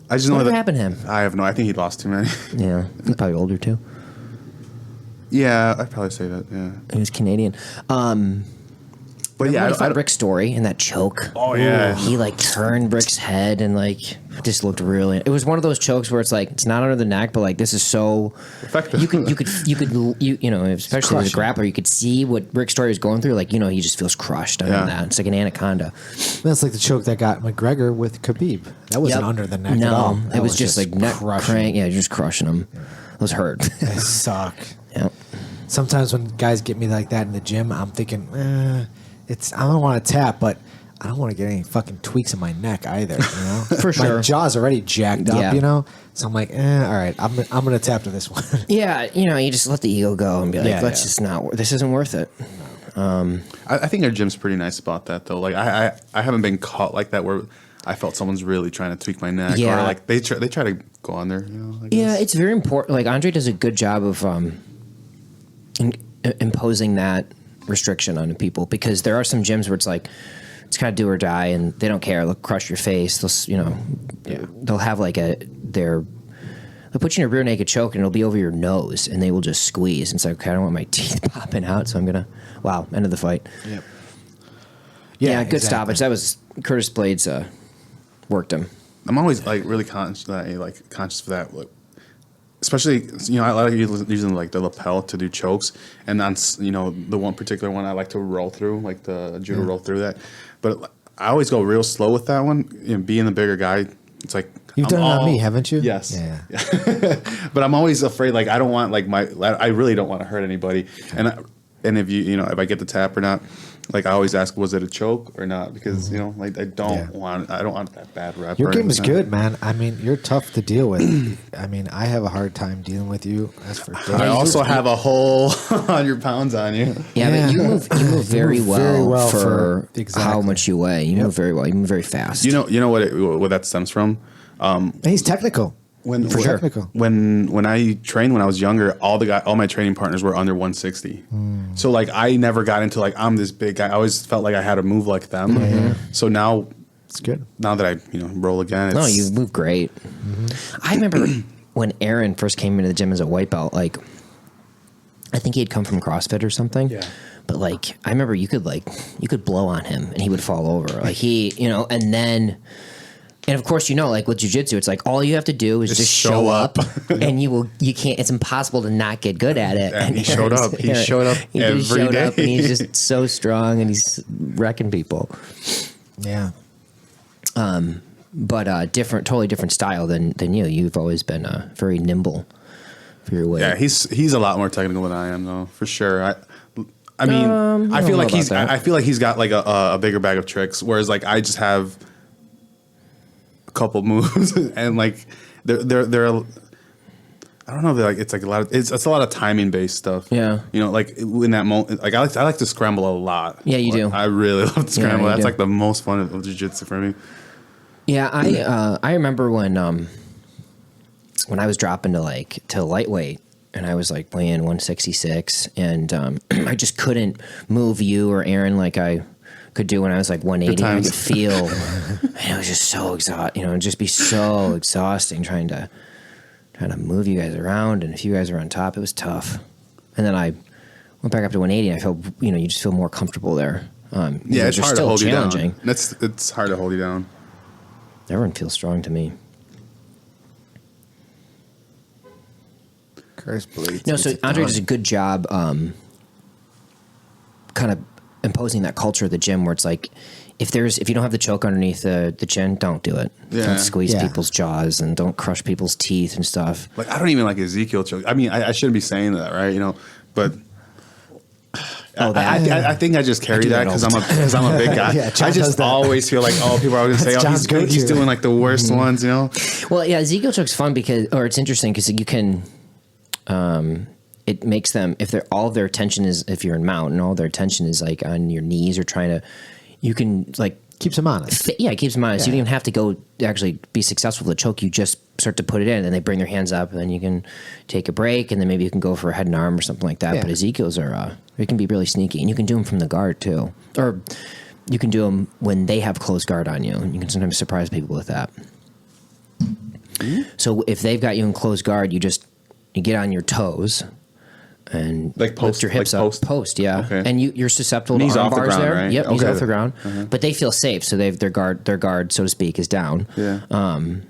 I just know Whatever that happened to him? I have no. I think he lost too many. Yeah, he's probably older too. Yeah, I'd probably say that. Yeah, He was Canadian. but yeah, I fought Rick's story in that choke. Oh, yeah. He like turned Rick's head and like just looked really. It was one of those chokes where it's like it's not under the neck, but like this is so effective. You know, especially as a grappler, you could see what Rick's story was going through. Like he just feels crushed under that. It's like an anaconda. That's like the choke that got McGregor with Khabib. That wasn't under the neck at all. No, That it was just like neck crank. Yeah, just crushing him. Those hurt. They suck. Yeah. Sometimes when guys get me like that in the gym, I'm thinking, I don't want to tap, but I don't want to get any fucking tweaks in my neck either. You know, For sure. My jaw's already jacked up. Yeah. You know, so I'm like, all right, I'm gonna tap to this one. Yeah, you just let the ego go and be like, Yeah, let's just not. This isn't worth it. I think our gym's pretty nice about that though. Like I haven't been caught like that where I felt someone's really trying to tweak my neck or like they try to go on there. I guess. Yeah, it's very important. Like Andre does a good job of imposing that restriction on people because there are some gyms where it's like it's kind of do or die and they don't care. They'll crush your face. They'll they'll have like their they'll put you in a rear naked choke and it'll be over your nose and they will just squeeze. And it's like, okay, I don't want my teeth popping out, so I'm gonna. Wow, end of the fight. Yep. Yeah, good stoppage. That was Curtis Blades worked him. I'm always like really conscious for that. Like, especially, I like using like the lapel to do chokes, and that's the one particular one I like to roll through, like the judo roll through that. But I always go real slow with that one. Being the bigger guy, it's like you've done it on me, haven't you? Yes. Yeah. But I'm always afraid. Like I don't want I really don't want to hurt anybody. And if if I get the tap or not. Like I always ask, was it a choke or not? Because like I don't want that bad rep. Your game is good, man. I mean, you're tough to deal with. I mean, I have a hard time dealing with you. That's for sure. I also have a whole 100 pounds on you. Yeah, but you move very well for exactly. how much you weigh. You move very well. You move very fast. You know what that stems from? And he's technical. When I trained when I was younger, all my training partners were under 160. So like I never got into like I'm this big guy. I always felt like I had to move like them. So now it's good. Now that I roll again, no, you move great. I remember when Aaron first came into the gym as a white belt. Like I think he had come from CrossFit or something. Yeah. But like I remember you could blow on him and he would fall over. Like and then. And of course, like with jiu-jitsu, it's like all you have to do is just show up and you can't, it's impossible to not get good at it. And he showed up. He showed up every day. And he's just so strong and he's wrecking people. Yeah. But totally different style than you. You've always been very nimble for your weight. Yeah, he's a lot more technical than I am, though, for sure. I mean, I feel like he's got like a bigger bag of tricks, whereas like I just have couple moves and like they're I don't know, they're like it's like it's a lot of timing based stuff. Yeah, like in that moment, like I like to scramble a lot. Yeah, you do. I really love to scramble. Yeah, that's like the most fun of jiu-jitsu for me. Yeah, I remember when I was dropping to lightweight and I was like weighing 166 and I just couldn't move you or Aaron like I could do when I was like 180. I could feel, and it was just so it'd just be so exhausting trying to move you guys around. And if you guys were on top, it was tough. And then I went back up to 180. And I felt, you just feel more comfortable there. Yeah, it's hard to hold you down. It's hard to hold you down. Everyone feels strong to me. No, so Andre does a good job, kind of imposing that culture of the gym where it's like if you don't have the choke underneath the chin, don't do it. Yeah. Don't squeeze people's jaws and don't crush people's teeth and stuff. Like I don't even like Ezekiel choke. I mean, I shouldn't be saying that, right? But I think I just carry that because I'm a big guy. I just always feel like people are going to say, he's doing like the worst ones, Well, yeah, Ezekiel choke's fun it's interesting because you can. It makes them all of their attention is if you're in mount and all their attention is like on your knees or you can like keeps them honest. It keeps them honest. Yeah. You don't even have to go actually be successful with the choke. You just start to put it in and they bring their hands up and then you can take a break and then maybe you can go for a head and arm or something like that. Yeah. But Ezekiel's they can be really sneaky and you can do them from the guard too. Or you can do them when they have close guard on you and you can sometimes surprise people with that. Mm-hmm. So if they've got you in close guard, you get on your toes and like lift your hips up. Post, yeah. Okay. And you're susceptible to arm bars there. Right? Yep, knees off the ground. Uh-huh. But they feel safe, so their guard, so to speak, is down. Yeah. And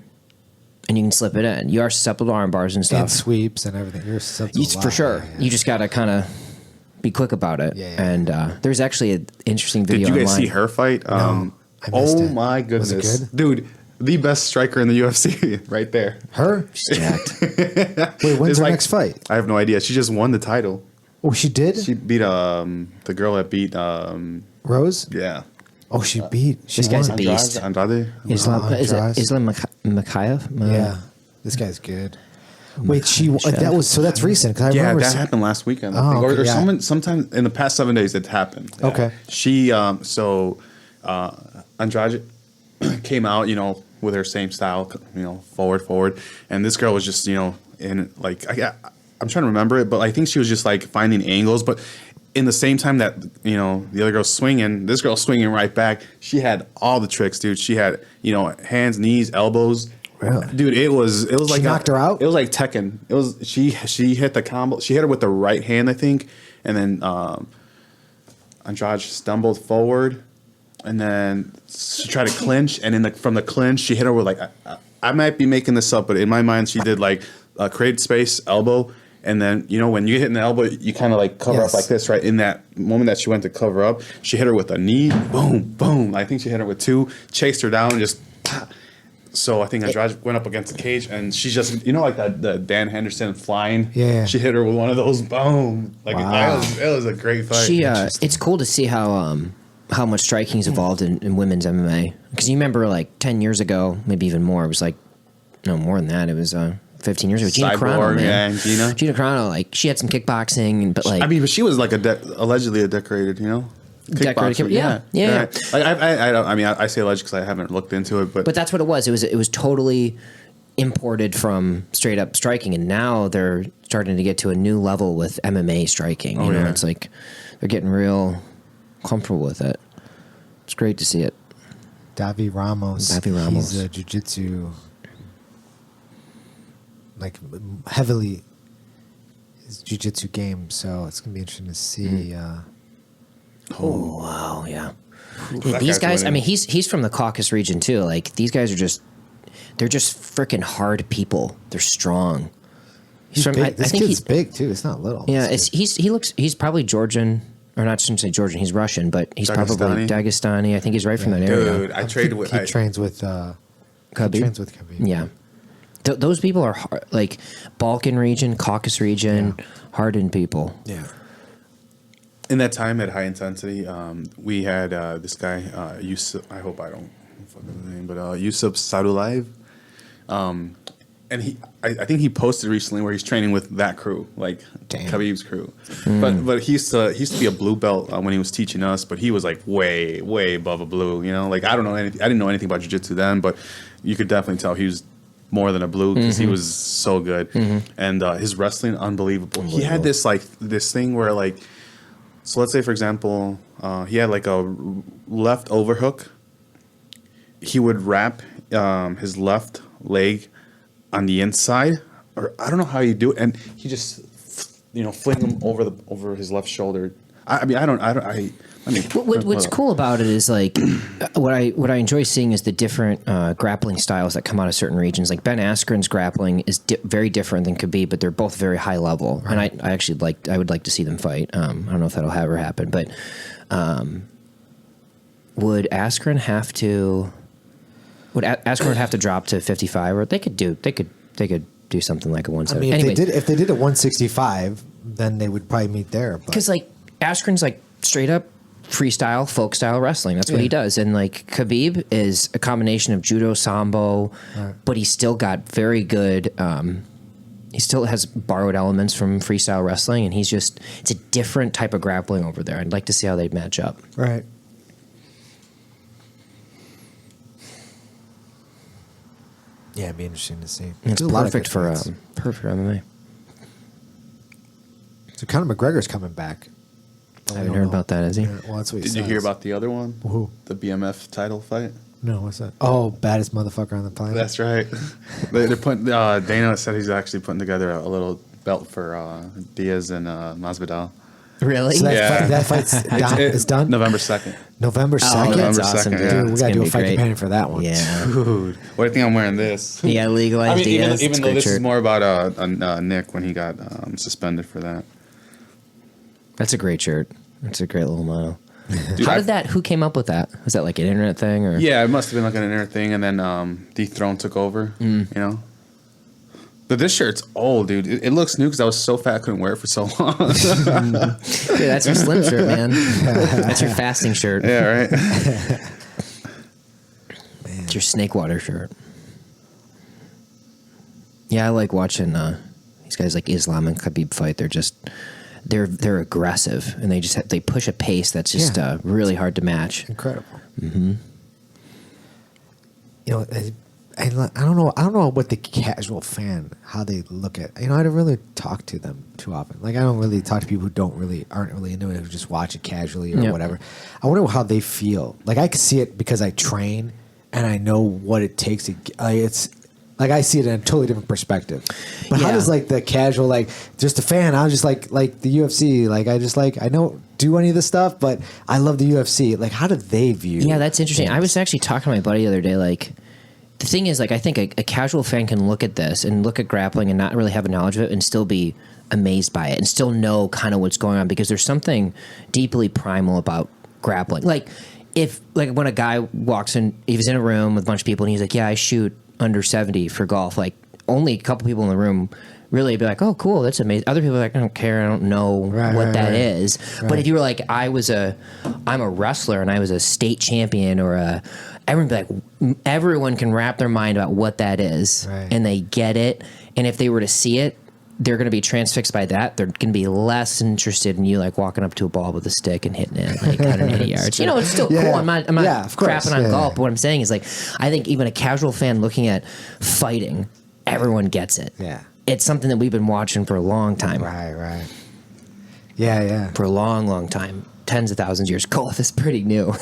you can slip it in. You are susceptible to arm bars and stuff. And sweeps and everything. You're susceptible for sure. Yeah. You just got to kind of be quick about it. Yeah. And there's actually an interesting video online. Did you guys see her fight? No, I missed it. My goodness. Was it good? Dude. The best striker in the UFC, right there. Her? She's jacked. Wait, when's her next fight? I have no idea. She just won the title. Oh, she did? She beat the girl that beat Rose? Yeah. Oh, she beat. This guy's a beast. Andrade. Islam Makhayev? Yeah, this guy's good. Wait, that's recent. Cause I remember that happened last weekend. I think. Or sometime in the past 7 days it happened. Yeah. Okay. She Andrade came out, with her same style, forward, and this girl was just, in like I'm trying to remember it, but I think she was just like finding angles, but in the same time that the other girl's swinging, this girl's swinging right back. She had all the tricks, dude. She had hands, knees, elbows, Really? Dude, it was like knocked her out? It was like Tekken. It was she hit the combo. She hit her with the right hand, I think, and then Andrade stumbled forward, and then she tried to clinch, and from the clinch, she hit her with like I might be making this up, but in my mind, she did like create space, elbow, and then when you hit in the elbow, you kind of like cover up like this, right? In that moment that she went to cover up, she hit her with a knee, boom, boom. I think she hit her with two, chased her down, just. So I think Andrade went up against the cage, and she just, like the Dan Henderson flying. Yeah. She hit her with one of those, boom. Like Wow. it was a great fight. It's cool to see how much striking's evolved in women's MMA. Because you remember like 10 years ago, maybe even more. It was like no more than that. It was 15 years ago. Gina Carano, man. Yeah, Gina Carano, like she had some kickboxing, but like but she was like allegedly a decorated, decorated. Yeah. Right. Like I say alleged because I haven't looked into it, but that's what it was. It was totally imported from straight up striking, and now they're starting to get to a new level with MMA striking. It's like they're getting real comfortable with it. It's great to see it. Davi Ramos. He's a jiu-jitsu, like heavily his jiu-jitsu game. So it's gonna be interesting to see. Oh wow, yeah. That These guy's guys. winning. I mean, he's from the Caucasus region too. Like these guys are they're just freaking hard people. They're strong. He's from, big. This think kid's big too. It's not little. Yeah, This kid. he's probably Georgian, or not shouldn't say Georgian. He's Russian, but he's probably Dagestani. I think he's right from that area. dude, I traded with. He trains with Khabib? He trains with Khabib. Yeah, those people are hard, like Balkan region, Caucasus region, hardened people. Yeah. In that time at high intensity, we had this guy, Yusuf. I hope I don't fuck his name, but Yusuf Sadulaev. And I think he posted recently where he's training with that crew, like Khabib's crew. But he used to be a blue belt when he was teaching us, but he was like way above a blue. Like I didn't know anything about jiu-jitsu then, but you could definitely tell he was more than a blue because he was so good, and his wrestling unbelievable. He had this thing where like. So let's say, for example, he had like a left overhook. He would wrap his left leg on the inside, or I don't know how you do it, and he just fling him over his left shoulder. What's cool about it is like what I enjoy seeing is the different grappling styles that come out of certain regions. Like Ben Askren's grappling is very different than Khabib, but they're both very high level. Right. And I actually would like to see them fight. I don't know if that'll ever happen, but would Askren have to? Would Askren have to drop to 55, or they could do something like a 170? I mean, if they did a 165, then they would probably meet there. Because like Askren's like straight up freestyle, folk style wrestling. That's what he does. And like Khabib is a combination of judo, sambo, but he's still got very good. He still has borrowed elements from freestyle wrestling, and it's a different type of grappling over there. I'd like to see how they match up. Right. Yeah, it'd be interesting to see. It's There's a lot of perfect good for fights. MMA. So Conor McGregor's coming back. I haven't heard about that, has he? Yeah, well, that's what he Did says. you hear about the other one? Who? The BMF title fight. No, what's that? Oh, baddest motherfucker on the planet. That's right. They're putting. Dana said he's actually putting together a little belt for Diaz and Masvidal. Really? So that fight's done. It's done. November 2nd. November 2nd. November That's awesome, 2nd, dude. yeah. Dude, we It's gotta gonna do a be fight great. companion for that one. Yeah. Dude, what do you think I'm wearing this? Yeah, legalized Diaz. Even It's a though great this is shirt. more about Nick when he got suspended for that. That's a great shirt. That's a great little motto. Dude, Who came up with that? Was that like an internet thing or? Yeah, it must have been like an internet thing, and then Dethrone took over. But this shirt's old, dude. It looks new because I was so fat I couldn't wear it for so long. Dude, that's your slim shirt, man. That's your fasting shirt. Yeah, right. It's your snake water shirt. Yeah, I like watching these guys like Islam and Khabib fight. They're aggressive, and they push a pace that's just really hard to match. Incredible. Mm-hmm. I don't know what the casual fan, how they look at. I don't really talk to them too often. Like I don't really talk to people who aren't really into it, who just watch it casually or whatever. I wonder how they feel. Like I can see it because I train and I know what it takes to. It's Like I see it in a totally different perspective. But how Yeah. does like the casual, like just a fan? I was just like the UFC. Like I don't do any of this stuff, but I love the UFC. Like how do they view? Yeah, that's interesting. I things? was actually talking to my buddy the other day. Like, the thing is, like, I think a casual fan can look at this and look at grappling and not really have a knowledge of it and still be amazed by it and still know kind of what's going on, because there's something deeply primal about grappling. Like, when a guy walks in, he was in a room with a bunch of people and he's like, yeah, I shoot under 70 for golf. Like, only a couple people in the room really be like, oh, cool, that's amazing. Other people are like, I don't care, I don't know what that is. But if you were like, I'm a wrestler and I was a state champion or everyone be like, everyone can wrap their mind about what that is, and they get it. And if they were to see it, they're going to be transfixed by that. They're going to be less interested in you like walking up to a ball with a stick and hitting it like 180 yards. You know, it's still cool. I'm not of course. crapping on golf. But what I'm saying is, like, I think even a casual fan looking at fighting, everyone gets it. Yeah. It's something that we've been watching for a long time. Right. Yeah. For a long, long time. Tens of thousands of years. Golf is pretty new.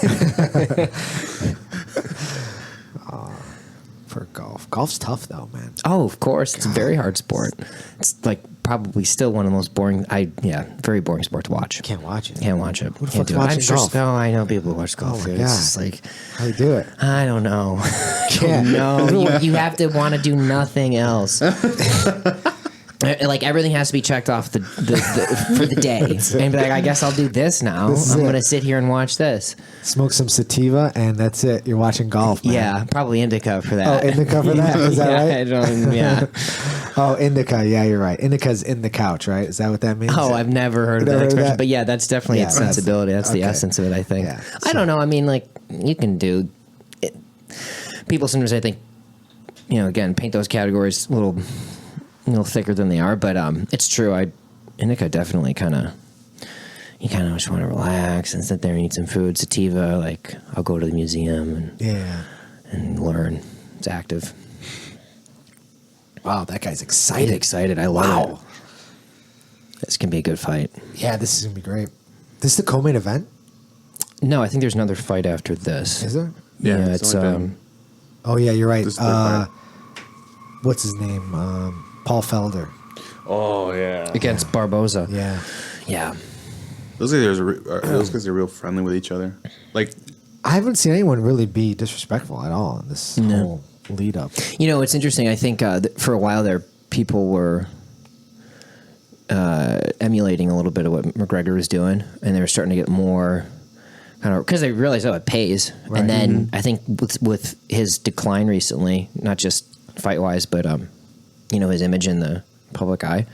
For golf's tough though, man. Oh, of course. It's a very hard sport. It's like probably still one of the most boring, very boring sport to watch. Can't watch it. Can't watch it. Who the Can't fuck's do it. watching I'm sure. golf? No, I know people who watch golf. Oh my It's God. just like, How you do it? I don't know. Yeah. No, you have to want to do nothing else. Like everything has to be checked off the for the day, and be like, I guess I'll do this now. This is I'm it. going to sit here and watch this. Smoke some sativa and that's it. You're watching golf, man. Yeah, probably indica for that. Oh, indica for that? Is that yeah, right? I don't, yeah. Oh, indica. Yeah, you're right. Indica's in the couch, right? Is that what that means? Oh, I've never heard of Never that heard of expression, that? but yeah, that's definitely its that's- sensibility. That's the okay. essence of it, I think. Yeah, I don't know. I mean, like, you can do it. People sometimes, I think, again, paint those categories a little thicker than they are, but it's true. Indica definitely you kind of just want to relax and sit there and eat some food. Sativa, like, I'll go to the museum and learn. It's active. Wow, that guy's I'm excited. excited. I love it. This can be a good fight. Yeah, this is gonna be great. This is the co-main event, No, I think there's another fight after this. is there? Yeah, it's it's only been- Oh yeah, you're right. This is the third What's his name? Paul Felder. Oh yeah. against Barboza. Yeah. Yeah. Those guys are real friendly with each other. Like, I haven't seen anyone really be disrespectful at all in this whole lead up. It's interesting. I think for a while there, people were emulating a little bit of what McGregor was doing, and they were starting to get more kind of because they realized, it pays. Right. And then I think with his decline recently, not just fight wise, but his image in the public eye,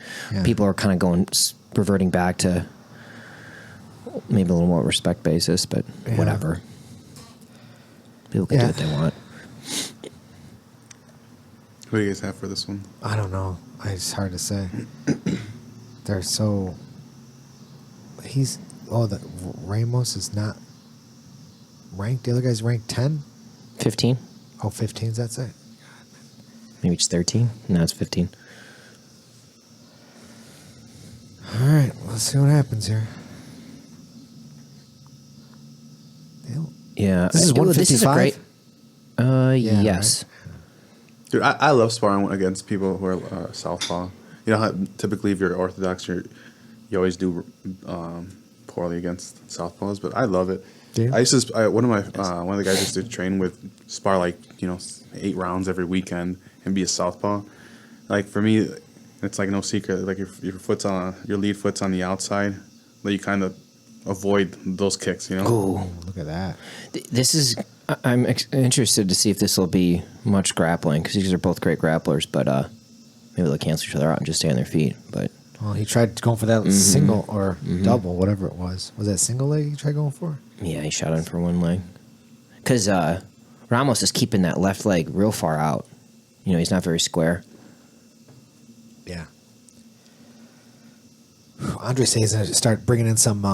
people are kind of reverting back to maybe a little more respect basis, but whatever. People can do what they want. who do you guys have for this one? I don't know. It's hard to say. They're so. Ramos is not ranked. The other guy's ranked 10. 15? Oh, 15. That's it. Maybe it's 13? No, it's 15. All right, let's see what happens here. Yeah. This is This is a 155? great. Yeah, yes. Dude, I love sparring against people who are southpaw. You know how typically if you're orthodox, you always do poorly against southpaws, but I love it. Yeah. I used to one of the guys I used to train with spar 8 rounds every weekend and be a southpaw. Like for me, it's like no secret. Like your lead foot's on the outside, that you kind of avoid those kicks. Oh, look at that. This is. I'm interested to see if this will be much grappling because these are both great grapplers, but maybe they'll cancel each other out and just stay on their feet. But Well, he tried going for that single or double, whatever it was. Was that single leg he tried going for? yeah, he shot in for one leg because Ramos is keeping that left leg real far out. He's not very square. Yeah. Andre says he's going to start bringing in some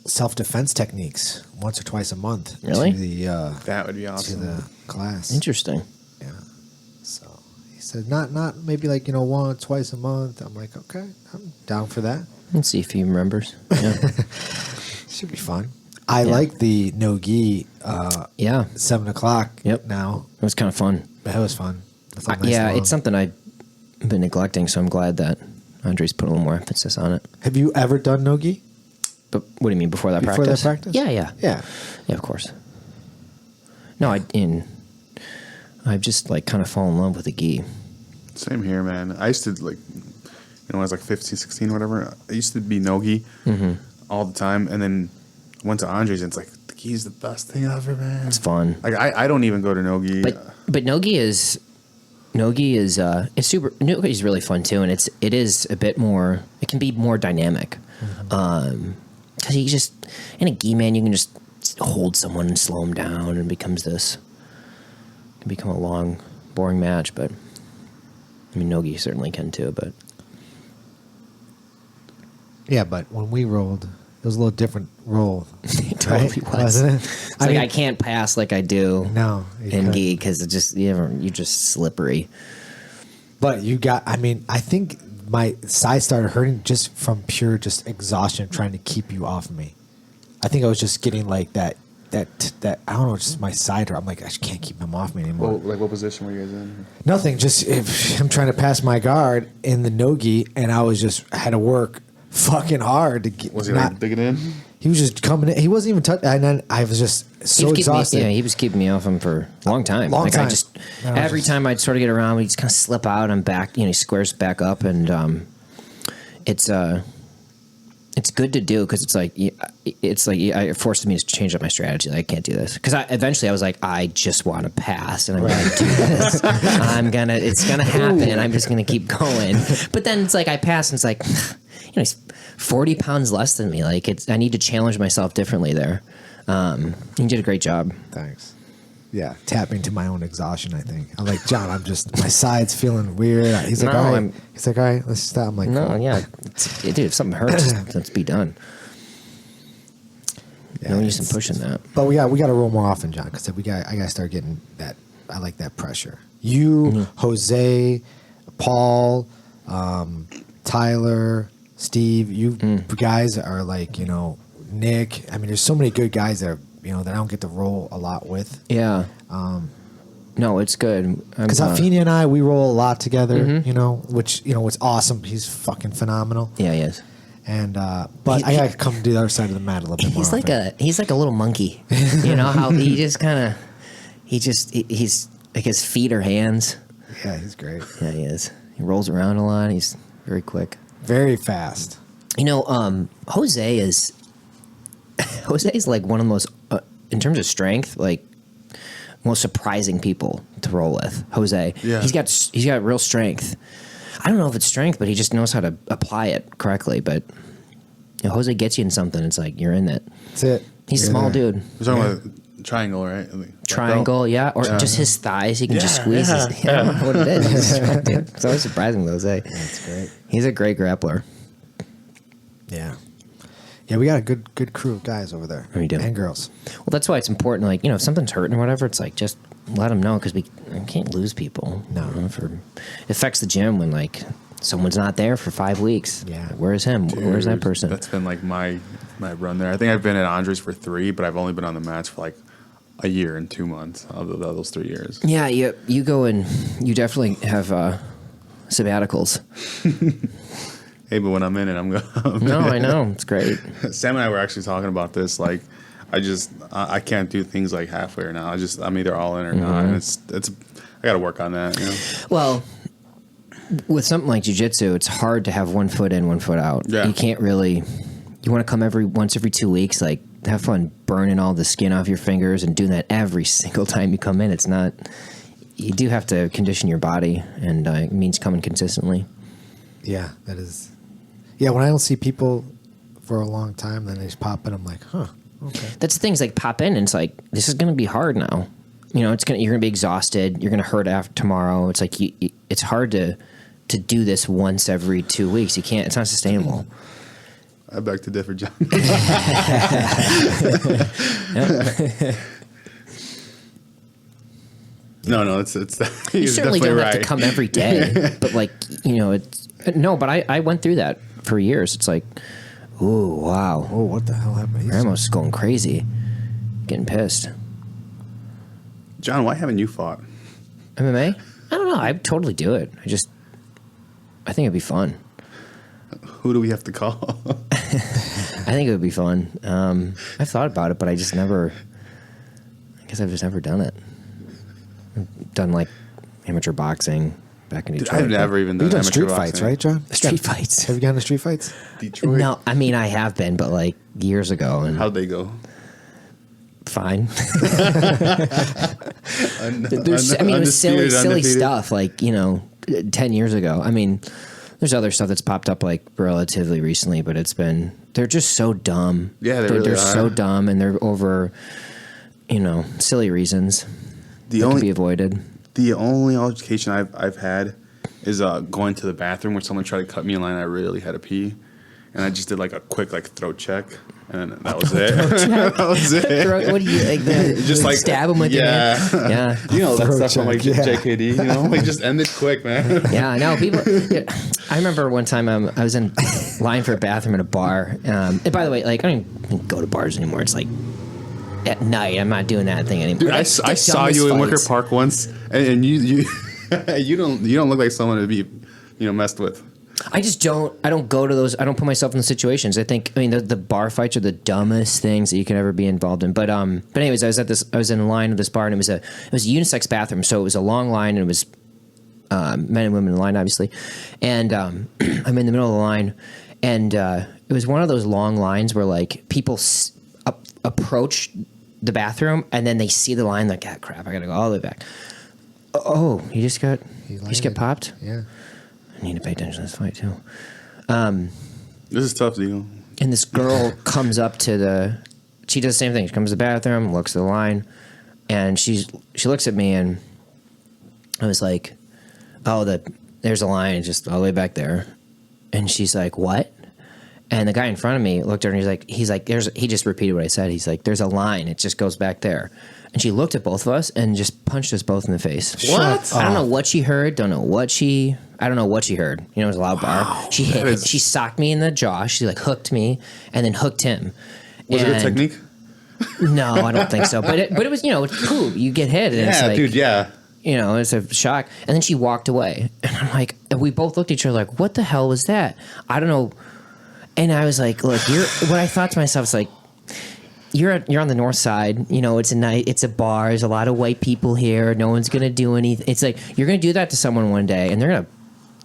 self-defense techniques once or twice a month. Really? To the That would be to awesome. the class. Interesting. Yeah. So he said not maybe once, twice a month. I'm like, okay, I'm down for that. Let's see if he remembers. Yeah. Should be fun. I like the no gi. Yeah. 7 o'clock. Yep. Now. It was kind of fun. That was fun. That's a nice Yeah, long- it's something I've been neglecting, so I'm glad that Andre's put a little more emphasis on it. Have you ever done no-gi? But what do you mean before that Before practice? that practice? Yeah, yeah, Yeah. yeah. Of course. No, I've just like kind of fallen in love with the gi. Same here, man. I used to like, when I was like 15, 16, whatever. I used to be no-gi all the time, and then went to Andre's, and it's like the gi's the best thing ever, man. It's fun. Like I don't even go to no-gi. But nogi is it's super. Nogi is really fun too, and it is a bit more. It can be more dynamic, because you just in a gi, man, you can just hold someone and slow them down, and it becomes this. It can become a long, boring match, but I mean, nogi certainly can too. But Yeah, but when we rolled, it was a little different roll. it totally right? was. Wasn't it? It's like I can't pass like I do No, you in couldn't. gi because it just you're just slippery. But you got, I mean, I think my side started hurting just from pure just exhaustion trying to keep you off me. I think I was just getting like that I don't know, just my side hurt. I'm like, I just can't keep him off me anymore. Well, like what position were you guys in? Nothing, just if I'm trying to pass my guard in the no-gi, and I had to work fucking hard to get. Was he like digging in? He was just coming in. He wasn't even touching. And then I was just so exhausted. He was keeping me off him for a long time. Long like time. I just And I was every just- time I'd sort of get around, he'd just kind of slip out. I'm back. He squares back up, and it's good to do because it forced me to change up my strategy. Like, I can't do this because eventually I was like, I just want to pass, and I'm going to do this. It's gonna happen. I'm just gonna keep going. But then it's like I pass, and it's like, he's 40 pounds less than me. Like I need to challenge myself differently there. You did a great job. Thanks. Yeah, tapping to my own exhaustion. I think I'm like, John, my side's feeling weird. He's like, No, all right. I'm- He's like, all right, let's stop. I'm like, No, cool. yeah, dude. If something hurts, let's be done. Yeah, No use in it's- pushing that. But we got to roll more often, John, because I got to start getting that. I like that pressure. You, Jose, Paul, Tyler, Steve, you guys are like, Nick. I mean, there's so many good guys that are, that I don't get to roll a lot with. Yeah. No, it's good. Because Alfina and I, we roll a lot together, which, what's awesome. He's fucking phenomenal. Yeah, he is. And, but I got to come to the other side of the mat a little bit more. He's like a little monkey. You know how he just kind of, he's like his feet are hands. Yeah, he's great. Yeah, he is. He rolls around a lot. He's very quick. Very fast. Jose is like one of the most, in terms of strength, like most surprising people to roll with. Jose, Yeah. he's got real strength. I don't know if it's strength, but he just knows how to apply it correctly. But Jose gets you in something, it's like you're in it. That's it. He's a You're small there. dude. We're talking about triangle, right? Like, Triangle, yeah, or just his thighs. He can just squeeze his. I don't know what it is. Dude, it's always surprising, Jose. That's great. He's a great grappler. Yeah. Yeah, we got a good crew of guys over there. We do. And girls. Well, that's why it's important. Like, if something's hurting or whatever, it's like just let them know because we can't lose people. No. It affects the gym when like someone's not there for 5 weeks. Yeah. Where's him? Where's that person? That's been like my run there. I think I've been at Andre's for 3, but I've only been on the mats for like a year and 2 months of those 3 years. Yeah, you go and you definitely have sabbaticals. Hey, but when I'm in it, I'm going. No, I know. It's great. Sam and I were actually talking about this. Like, I can't do things like halfway or now. I'm either all in or not. And it's I got to work on that. Well, with something like jiu-jitsu, it's hard to have 1 foot in, 1 foot out. Yeah. You can't really. You want to come once every 2 weeks, like have fun burning all the skin off your fingers and doing that every single time you come in. It's not. You do have to condition your body, and it means coming consistently. Yeah, that is. Yeah, when I don't see people for a long time, then they just pop in. I'm like, huh, okay. That's the things like pop in, and it's like this is going to be hard now. You're going to be exhausted. You're going to hurt after tomorrow. It's like it's hard to do this once every 2 weeks. You can't. It's not sustainable. I beg to differ, John. No, it's You certainly don't have to come every day, but like it's no. But I went through that for years. It's like, ooh, wow, Oh, what the hell happened? Ramos is going crazy, getting pissed. John, why haven't you fought? MMA? I don't know. I'd totally do it. I think it'd be fun. Who do we have to call? I think it would be fun. I've thought about it, but I guess I've just never done it. I've done like amateur boxing back in Detroit. I've never even You've done done amateur street boxing. fights, right, John? Street fights. Have you gone to street fights? Detroit. No, I mean I have been, but like years ago, and How'd they go? fine. There's, I mean, it was silly Undefeated. stuff. Like 10 years ago. I mean, there's other stuff that's popped up like relatively recently, but they're just so dumb. Yeah, they really they're are. so dumb, and they're over, silly reasons that can be avoided. The only altercation I've had is going to the bathroom where someone tried to cut me in line. I really had to pee, and I just did like a quick like throat check, and then that was it. That was it. What do you like? Just like stab him with your hand? Yeah. that Throat stuff from like check, yeah. JKD. Like just end it quick, man. Yeah, I know. People. Yeah, I remember one time I was in line for a bathroom at a bar. And by the way, like I don't even go to bars anymore. It's like at night. I'm not doing that thing anymore. Dude, Like, I saw you in Wicker Park once, and you you don't look like someone to be messed with. I just don't. I don't go to those. I don't put myself in the situations. I mean, the bar fights are the dumbest things that you can ever be involved in. But anyways, I was in line of this bar, and it was a unisex bathroom, so it was a long line, and it was men and women in line, obviously. And I'm in the middle of the line, and it was one of those long lines where like people approach the bathroom, and then they see the line, like, ah, crap, I gotta go all the way back. Oh, you just got popped? Yeah. I need to pay attention to this fight too. This is tough, Zeno. And this girl comes up to she does the same thing. She comes to the bathroom, looks at the line, and she looks at me, and I was like, oh, there's a line just all the way back there. And she's like, what? And the guy in front of me looked at her, and he's like, he just repeated what I said. He's like, there's a line. It just goes back there. And she looked at both of us and just punched us both in the face. What? I don't know what she heard. I don't know what she heard. It was a loud bar. She she socked me in the jaw. She like hooked me and then hooked him. Was it a technique? No, I don't think so. But it was, it's poop. You get hit, and it's like, dude, yeah. It's a shock. And then she walked away, and I'm like, and we both looked at each other like, what the hell was that? I don't know. And I was like, look, what I thought to myself is like, you're on the north side. It's a bar. There's a lot of white people here. No one's gonna do anything. It's like you're gonna do that to someone one day, and they're gonna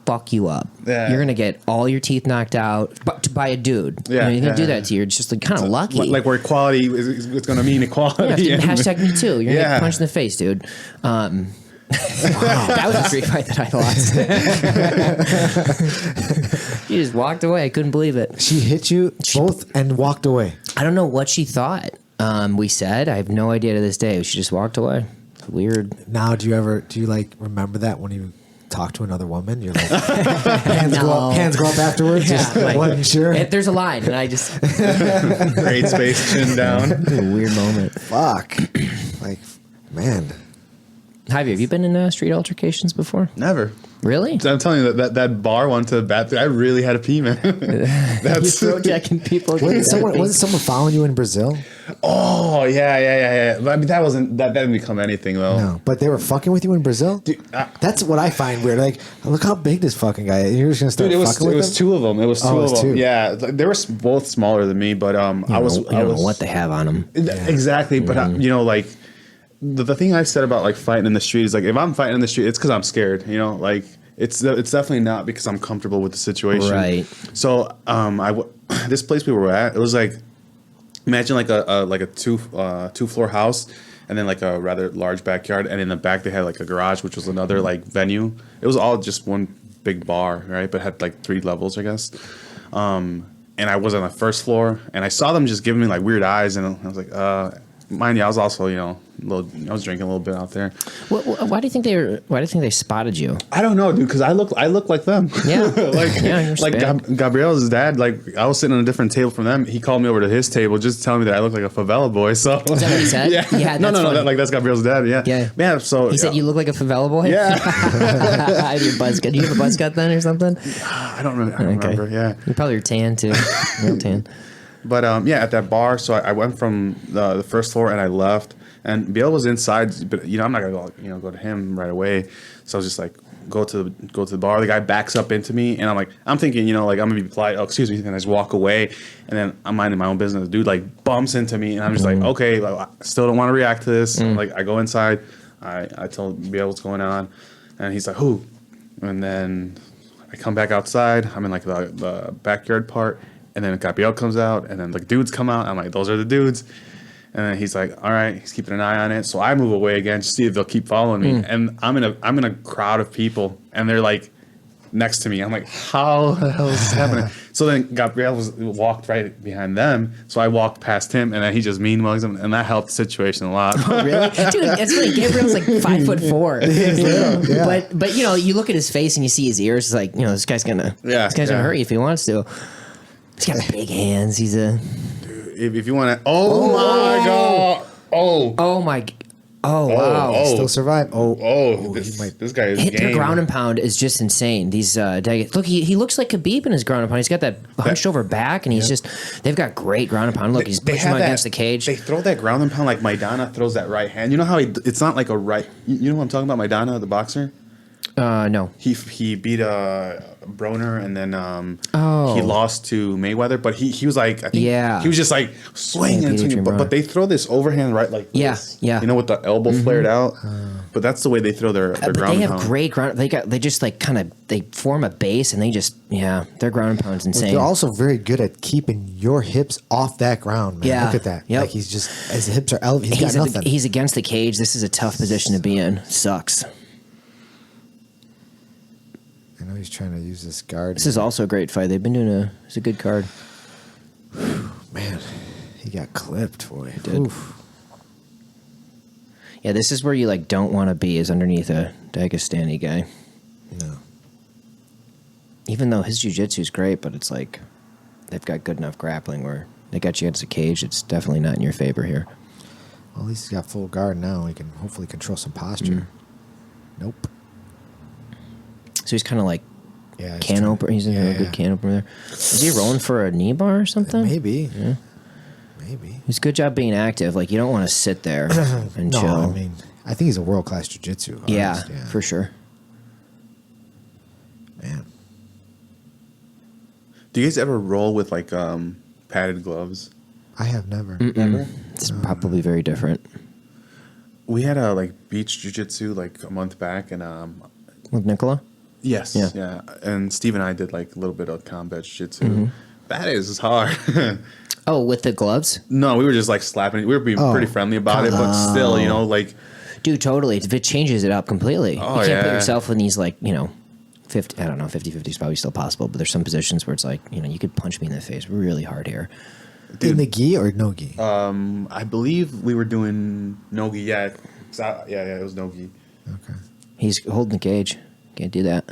fuck you up. Yeah. You're gonna get all your teeth knocked out by a dude. Yeah, you're gonna do yeah. that to you. You're just like kind of lucky. Like where equality is going to mean equality. Yeah, hashtag me too. You're gonna Yeah. get punched in the face, dude. Wow, that was a street fight that I lost. She just walked away. I couldn't believe it. She hit you both and walked away. I don't know what she thought. We said, I have no idea to this day. She just walked away. It's weird. Now, do you like remember that when you talk to another woman? You're like, hands go up afterwards. Yeah, Just like, wasn't sure. There's a line, and I just Great space, chin down. a weird moment. Fuck. Like, man. Javier, have you been in street altercations before? Never. Really? I'm telling you that bar went to the bathroom. I really had to pee, man. You That's throw checking people. Wasn't someone following you in Brazil? Oh yeah. I mean, that didn't become anything though. No, but they were fucking with you in Brazil. Dude, That's what I find weird. Like, look how big this fucking guy is. You're just gonna start Dude, fucking it with was him? two of them. It was two Oh, it of was them. two. Yeah, they were both smaller than me, but I was I don't know what they have on them. Exactly, but like the thing I said about like fighting in the street is like if I'm fighting in the street, it's because I'm scared. Like it's definitely not because I'm comfortable with the situation. Right. So this place we were at, it was like imagine like a two floor house. And then like a rather large backyard, and in the back they had like a garage, which was another like venue. It was all just one big bar, right? But had like 3 levels, I guess. And I was on the first floor, and I saw them just giving me like weird eyes, and I was like, mind you, I was also I was drinking a little bit out there. Why do you think they spotted you? I don't know, dude, because I look like them. Yeah. like Yeah, you're Gabriel's dad. Like I was sitting on a different table from them. He called me over to his table, just telling me that I look like a favela boy. So Is that what he said? yeah, Yeah, no, that's funny. that's Gabriel's dad. Yeah, Yeah. So He said you look like a favela boy? Yeah, I have your buzz cut. Do you have a buzz cut then or something? I don't remember. Yeah. You probably are tan too. Real tan. But at that bar, so I went from the first floor and I left, And Biel was inside, but I'm not gonna go to him right away. So I was just like, go to the bar. The guy backs up into me, and I'm thinking, I'm gonna be polite. Oh, excuse me, and I just walk away. And then I'm minding my own business. The dude like bumps into me, and I'm just like, okay, I still don't want to react to this. Like I go inside, I tell Biel what's going on, and he's like, who? And then I come back outside. I'm in like the backyard part, and then Gabriel comes out, and then the dudes come out. I'm like, those are the dudes. And then he's like, all right, he's keeping an eye on it. So I move away again to see if they'll keep following me. And I'm in a crowd of people, and they're like next to me. I'm like, how the hell is this happening? So then Gabriel walked right behind them. So I walked past him, and then he just mean mugs him, and that helped the situation a lot. Oh, really? Dude, it's funny. Gabriel's like 5'4". But you look at his face and you see his ears. It's like, this guy's gonna hurt you if he wants to. He's got big hands. He's a. If you want to, my god! Oh my! Oh wow! Still survive. This guy is Their ground and pound is just insane. These look, he looks like Khabib in his ground and pound. He's got that hunched over back, and they've got great ground and pound. Look, he's pushing him against the cage. They throw that ground and pound like Maidana throws that right hand. You know how it's not like a right. You know what I'm talking about? Maidana, the boxer. No. He beat Broner, and then he lost to Mayweather. But he was like, I think he was just like swinging and swinging. But they throw this overhand right like this. Yeah. With the elbow flared out. But that's the way they throw their ground. They have and pound. great ground. They just like they form a base, and they just their ground and pound's insane. They're also very good at keeping your hips off that ground, man. Yeah. Look at that. Yep. Like his hips are elevated. He's got nothing. He's against the cage. This is a tough position to be in. Sucks. I know he's trying to use this guard. This is also a great fight. They've been doing it's a good card. Man, he got clipped, boy. He did. Yeah, this is where you don't want to be, is underneath a Dagestani guy. No. Even though his jiu-jitsu is great, but it's like they've got good enough grappling where they got you against a cage. It's definitely not in your favor here. Well, at least he's got full guard now. He can hopefully control some posture. Nope. So he's kind of like can opener. He's in a good can opener there. Is he rolling for a knee bar or something? Maybe. Yeah. Maybe. It's a good job being active. Like, you don't want to sit there and chill. I mean, I think he's a world-class jiu-jitsu artist. Yeah, for sure. Man. Do you guys ever roll with padded gloves? I have never. Never? It's probably very different. We had a beach jiu-jitsu a month back, and With Nicola? yes, yeah, and Steve and I did a little bit of combat jiu-jitsu. That is hard. Oh, with the gloves? No, we were just slapping. We were being pretty friendly about it, but still, Dude, totally. It changes it up completely. Oh, you can't put yeah. yourself in these 50, I don't know, 50-50 is probably still possible, but there's some positions where it's you could punch me in the face really hard here. In the gi or no gi? I believe we were doing no-gi. Yeah, it was no-gi. Okay. He's holding the cage. Can't do that.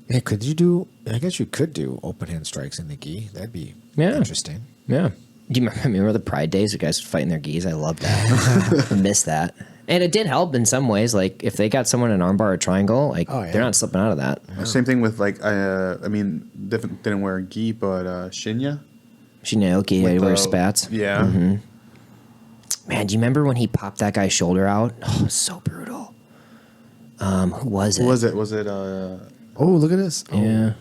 Yeah, I guess you could do open hand strikes in the gi. That'd be interesting. Yeah. Do you remember the Pride days? The guys fighting their gis? I love that. I miss that. And it did help in some ways. If they got someone an armbar or triangle, they're not slipping out of that. Same thing with didn't wear a gi, but Shinya. Shinaoki, he wears spats. Yeah. Mm-hmm. Man, do you remember when he popped that guy's shoulder out? Oh, so brutal. Who was it? Who was it? Was it? Oh, look at this. Oh. Yeah.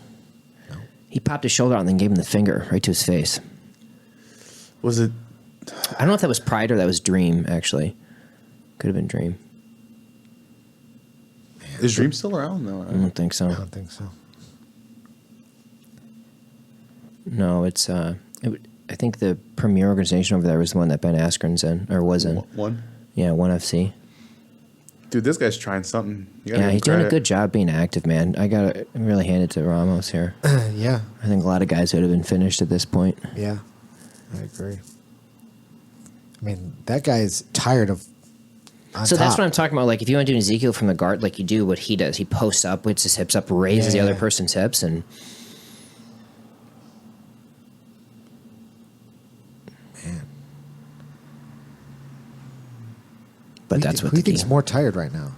No. He popped his shoulder out and then gave him the finger right to his face. Was it? I don't know if that was Pride or that was Dream, actually. Could have been Dream. Is Dream still around? No, I don't think so. I don't think so. No, it's I think the premier organization over there was the one that Ben Askren's in, or was in. One? Yeah, One FC. Dude, this guy's trying something. Yeah, he's doing a good job being active, man. I gotta really hand it to Ramos here. Yeah. I think a lot of guys would have been finished at this point. Yeah, I agree. I mean, that guy is tired of. So that's what I'm talking about. If you want to do Ezekiel from the guard, you do what he does. He posts up, puts his hips up, raises the other person's hips, and. Man. But that's what who do you think's more tired right now?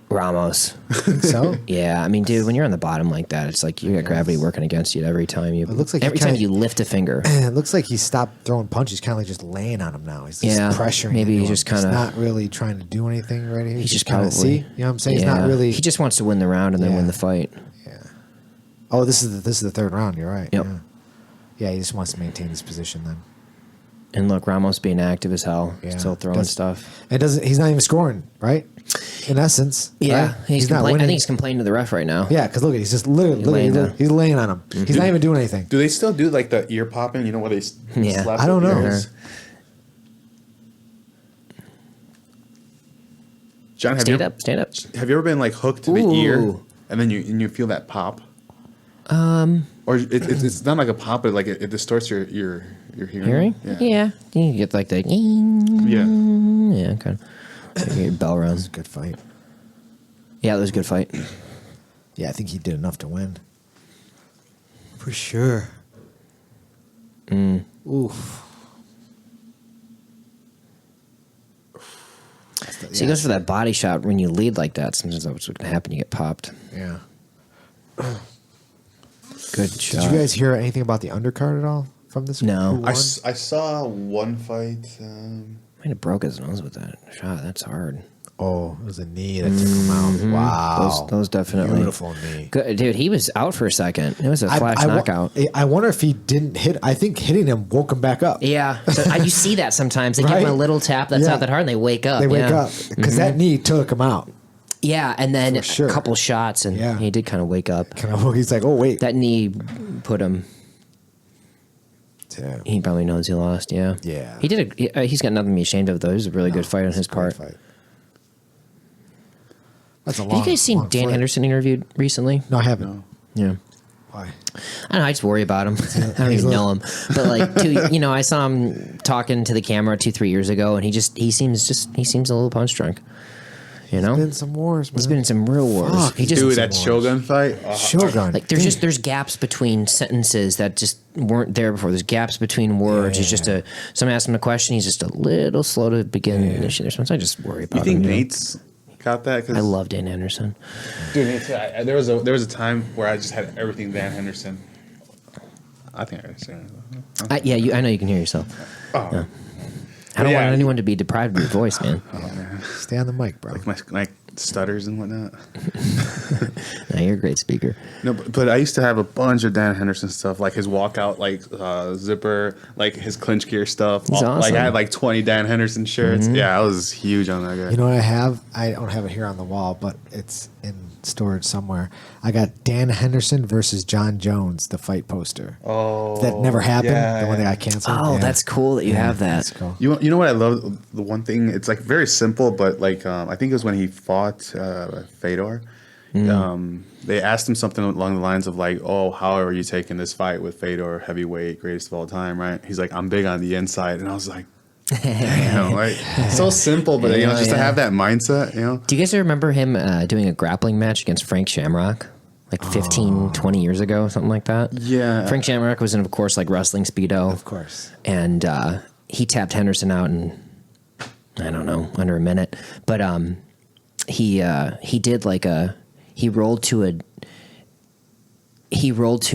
Ramos. So Yeah, I mean, dude, when you're on the bottom like that, it's like you got gravity working against you every time you. It looks like every he time kinda- you lift a finger. it looks like he stopped throwing punches, kind of like just laying on him now. He's just Yeah, pressuring. maybe into he's him. just kinda- He's not really trying to do anything right here. He's just kind of probably see. You know what I'm saying? He's not really. He just wants to win the round and then Yeah. win the fight. Oh, this is the third round. You're right. Yep. Yeah, he just wants to maintain his position then. And look, Ramos being active as hell, Yeah. still throwing stuff. It doesn't. He's not even scoring, right? In essence. Yeah, right? he's not complaining. I winning. think he's complaining to the ref right now. Yeah, because look, he's just literally laying down. he's laying on him. He's not even doing anything. Do they still do like the ear popping? You know where they Yeah. slap I don't the know. ears? John, have Stand you up, stand up. have you ever been like hooked to the ear and then you feel that pop? Or it's not like a pop, but like it distorts your hearing. Hearing? Yeah. You get like the Yeah. yeah, kind of. Like your bell runs. Good fight. Yeah, that was a good fight. Yeah, I think he did enough to win. For sure. Oof. So he goes for that body shot when you lead like that. Sometimes that's what's going to happen. You get popped. Yeah. Good shot. Did you guys hear anything about the undercard at all from this? No. Who I won? saw one fight. Might have broke his nose with that shot. That's hard. Oh, it was a knee that took him out. Wow. Those definitely. Beautiful knee. Good. Dude, he was out for a second. It was a flash knockout. I wonder if he didn't hit. I think hitting him woke him back up. Yeah. So, you see that sometimes. They give Right? him a little tap that's Yeah. not that hard and they wake up. They wake yeah. up because that knee took him out. Yeah, and then For sure. a couple shots and Yeah. he did kind of wake up. He's like, oh wait. That knee put him. Damn. He probably knows he lost. Yeah. Yeah. He did. He's got nothing to be ashamed of though. It was a really good fight on his part. Fight. That's a long. Have you guys seen long Dan fight. Henderson interviewed recently? No, I haven't. Yeah. Why? I don't know. I just worry about him. I don't He's even a- know him, but like, I saw him talking to the camera 2-3 years ago, and he seems a little punch drunk. You know, Been some wars, man. he's been in some real wars. Fuck, He just Dude, that Shogun fight. Shogun. like there's gaps between sentences that just weren't there before. There's gaps between words. He's just someone asks him a question, he's just a little slow to begin the issue. There's sometimes I just worry about You think him. Nate's got that? 'Cause I love Dan Anderson. Dude, there was a time where I just had everything Dan Henderson. I think I understand. I know you can hear yourself. Oh, Yeah. I don't Yeah. want anyone to be deprived of your voice, man. Stay on the mic, bro. my stutters and whatnot. No, you're a great speaker. No, but I used to have a bunch of Dan Henderson stuff, like his walkout, like zipper, like his clinch gear stuff. He's Like awesome. I had like 20 Dan Henderson shirts. Yeah, I was huge on that guy. You know what I have? I don't have it here on the wall, but it's in storage somewhere. I got Dan Henderson versus John Jones, the fight poster. Oh, That never happened. yeah, the one that yeah. got canceled. Oh, Yeah. that's cool that you have that. That's cool. You know what I love? The one thing, it's like very simple, but like I think it was when he fought Fedor. They asked him something along the lines of like, "Oh, how are you taking this fight with Fedor, heavyweight, greatest of all time?" Right? He's like, "I'm big on the inside," and I was like, "Damn!" Like so simple, but just to have that mindset, Do you guys remember him doing a grappling match against Frank Shamrock? Like 15, 20 years ago, something like that? Yeah. Frank Shamrock was in, of course, like wrestling Speedo. Of course. And he tapped Henderson out in, I don't know, under a minute. But he did like he rolled to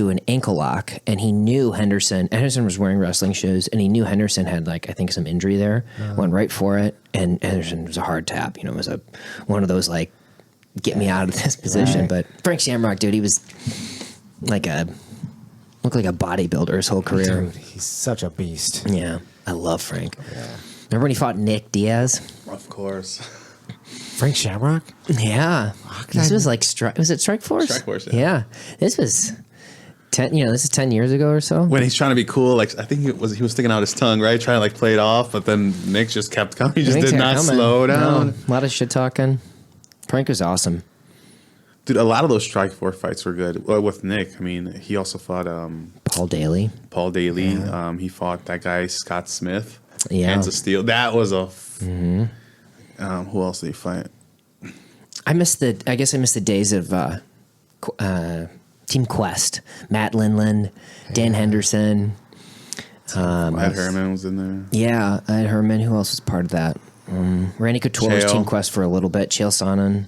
an ankle lock, and he knew Henderson was wearing wrestling shoes, and he knew Henderson had like, I think, some injury there, went right for it, and Henderson was a hard tap, it was one of those like, get me out of this position. Right. But Frank Shamrock, dude, he was looked like a bodybuilder his whole career. Dude, he's such a beast. Yeah, I love Frank. Remember when he fought Nick Diaz? Of course. Frank Shamrock? Yeah, this was like was it Strike Force? Strike Force, Yeah, yeah. this was 10. This is 10 years ago or so. When he's trying to be cool, like I think he was sticking out his tongue, right, trying to like play it off, but then Nick just kept coming. He just Nick's did not coming. slow down. No, a lot of shit talking. Frank was awesome. Dude, a lot of those Strike Force fights were good. Well, with Nick, I mean, he also fought Paul Daly. Paul Daly. He fought that guy Scott Smith. Yeah. Hands of Steel. That was a. Who else did he fight? I miss the days of Team Quest. Matt Lindland, Dan Henderson. Ed Herman was in there. Yeah, Ed Herman. Who else was part of that? Randy Couture was Chael. Team Quest for a little bit. Chael Sonnen.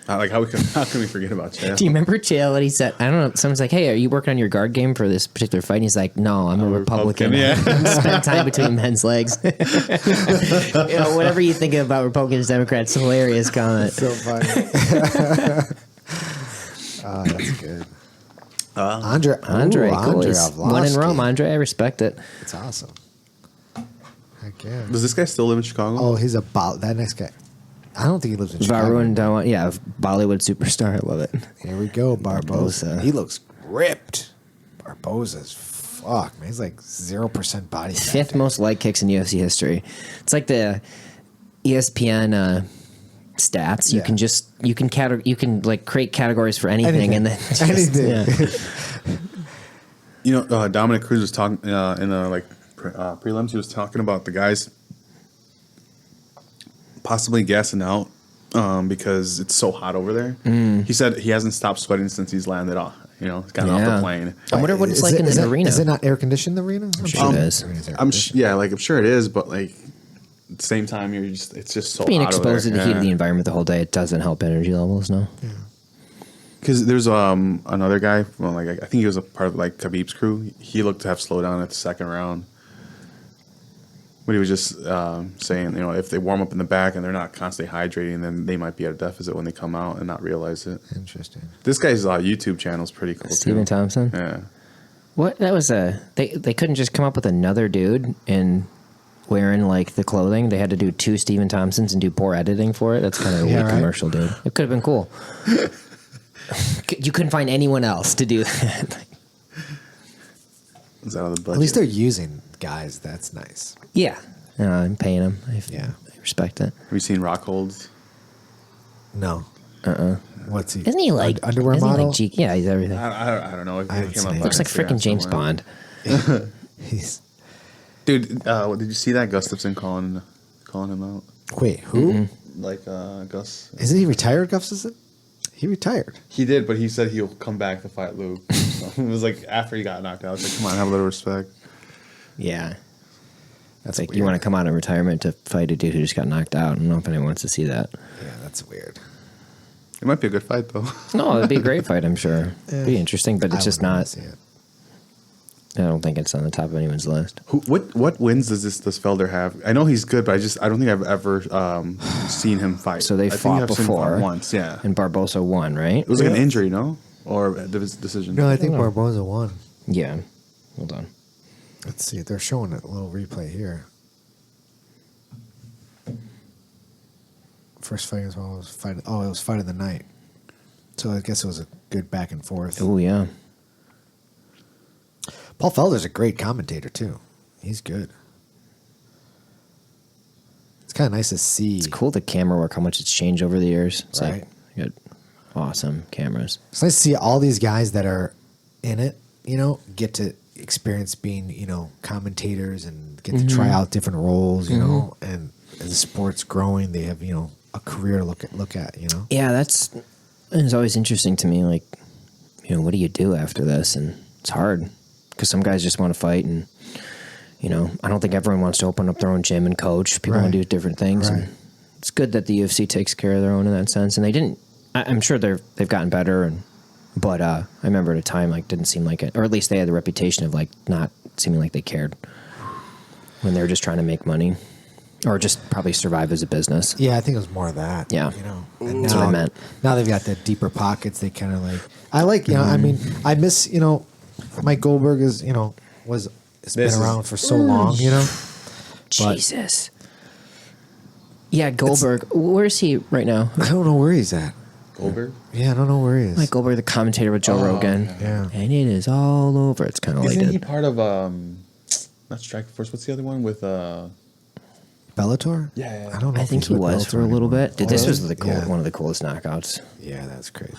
Like how can we forget about Chael? Do you remember Chael? What he said? I don't know. Someone's like, "Hey, are you working on your guard game for this particular fight?" And he's like, "No, I'm a Republican. Yeah. Spend time between men's legs." Whatever you think about Republicans, Democrats, hilarious comment. So funny. Oh, that's good. Andre, cool. He's one in Rome. Andre, I respect it. It's awesome. Heck yeah. Does this guy still live in Chicago? Oh, he's that next guy. I don't think he lives in Chicago. Varun Dhawan, yeah, Bollywood superstar. I love it. Here we go, Barboza. He looks ripped. Barboza's fuck, man. He's like 0% body fat. Fifth most leg kicks in UFC history. It's like the ESPN stats. Yeah. You can like create categories for anything. And then just, anything. Yeah. Dominic Cruz was talking in the prelims. He was talking about the guys possibly gassing out because it's so hot over there. He said he hasn't stopped sweating since he's landed off. He's gotten off the plane. I wonder what it's like in the arena. Is it not air conditioned, the arena? I'm sure it is. I'm sure it is, but like at the same time, it's just so being hot exposed to over the there. heat of the environment the whole day. It doesn't help energy levels. No. Yeah. Because there's another guy, I think he was a part of Khabib's crew. He looked to have slowed down at the second round. But he was just saying, if they warm up in the back and they're not constantly hydrating, then they might be at a deficit when they come out and not realize it. Interesting. This guy's YouTube channel is pretty cool Stephen too. Thompson. Yeah. What that was they couldn't just come up with another dude and wearing like the clothing. They had to do 2 Stephen Thompsons and do poor editing for it. That's kind of a weak commercial, dude. It could have been cool. You couldn't find anyone else to do that. It's out of the budget. At least they're using guys. That's nice. Yeah, I'm paying him. I respect it. Have you seen Rockholds? No. What's he? Isn't he like underwear isn't model? He like he's everything. I don't know. If I haven't seen it. Looks like freaking James Bond. He's Dude, did you see that Gustafsson calling him out? wait, who? Gus. Isn't he retired, Gustafsson? He retired. He did, but he said he'll come back to fight Luke. So it was like after he got knocked out. I was like, come on, have a little respect. Yeah. That's like weird. you want to come out of retirement to fight a dude who just got knocked out. I don't know if anyone wants to see that. Yeah, that's weird. It might be a good fight though. No, it'd be a great fight, I'm sure. It'd be interesting, but it's just wouldn't wanna not. see it. I don't think it's on the top of anyone's list. What wins does this Felder have? I know he's good, but I don't think I've ever seen him fight. So they I think fought I've seen him before. fight once, yeah. And Barbosa won, right? It was like an injury, no? Or a decision? No, I think Barboza won. Yeah. Hold on. Let's see. They're showing a little replay here. First fight as well was fight. Oh, it was fight of the night. So I guess it was a good back and forth. Oh, yeah. Paul Felder's a great commentator too. He's good. It's kind of nice to see. It's cool the camera work, how much it's changed over the years. It's Right. like you got awesome cameras. It's nice to see all these guys that are in it, get to experience being, commentators and get to try out different roles, and as the sport's growing, they have, a career to look at, Yeah, it's always interesting to me. Like, what do you do after this? And it's hard because some guys just want to fight, and I don't think everyone wants to open up their own gym and coach. People want to do different things. Right. And it's good that the UFC takes care of their own in that sense. And they didn't. I'm sure they've gotten better, but I remember at a time didn't seem like it, or at least they had the reputation of not seeming like they cared when they were just trying to make money. Or just probably survive as a business. Yeah, I think it was more of that. Yeah. And That's what I meant. Now they've got the deeper pockets. They kind of I mean, I miss, Mike Goldberg has been around for so long, But Jesus. Yeah, Goldberg. Where is he right now? I don't know where he's at. Goldberg? Yeah, I don't know where he is. Mike Goldberg, the commentator with Joe Rogan. Yeah. And it is all over. It's kind of like Isn't he it. part of not Strike Force? What's the other one with Bellator? Yeah. I don't know. I if think he's he with was Bellator for a little anymore. bit. Dude, this was Yeah. one of the coolest knockouts. Yeah, that's crazy.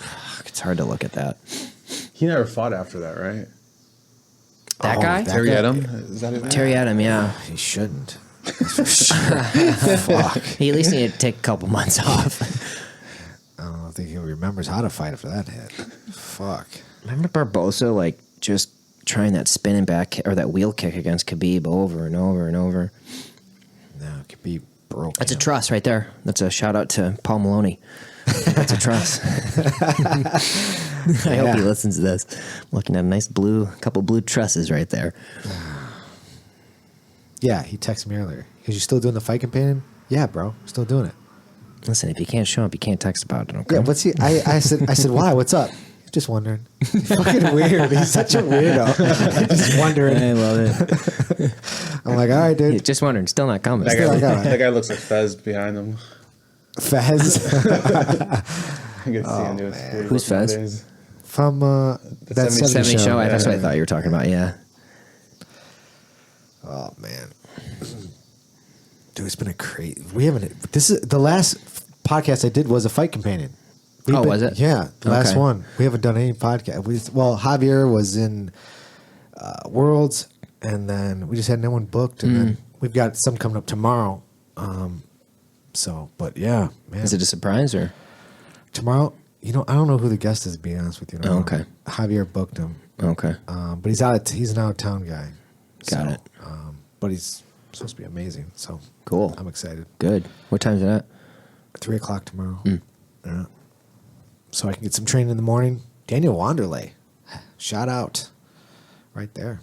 It's hard to look at that. He never fought after that, right? That guy? that Terry guy- Adam? Is that his name? Terry Adam, yeah. He shouldn't. That's for sure. Fuck. He at least needed to take a couple months off. I don't think he remembers how to fight after that hit. Fuck. Remember Barbosa, just trying that spinning back or that wheel kick against Khabib over and over and over. No, it could be broke. That's a trust right there. That's a shout out to Paul Maloney. That's a truss. I hope he listens to this. I'm looking at a nice couple blue trusses right there. Yeah, he texted me earlier. Because you still doing the Fight Companion? Yeah, bro. Still doing it. Listen, if you can't show up, you can't text about it, okay? Yeah, what's he? I said, why? What's up? Just wondering. Fucking weird. He's such a weirdo. Just wondering. I love it. I'm like, all right, dude. Just wondering, still not coming. That guy looks like Fez behind him. Fez. I get to see him do it. Who's Fez? From that 70 show. Yeah. That's what I thought you were talking about, yeah. Oh, man. Dude, it's been a crazy. We haven't. This is the last podcast I did was a Fight Companion. Was it? Yeah, the last Okay. one. We haven't done any podcast. Javier was in Worlds, and then we just had no one booked, and then we've got some coming up tomorrow. But yeah, man. Is it a surprise or? Tomorrow? I don't know who the guest is. To be honest with you. Oh, okay. Javier booked him. Okay. But he's an out of town guy. Got it. But he's supposed to be amazing. So Cool. I'm excited. Good. What time's it at? 3:00 tomorrow. Yeah. So I can get some training in the morning. Daniel Wanderlei, shout out, right there.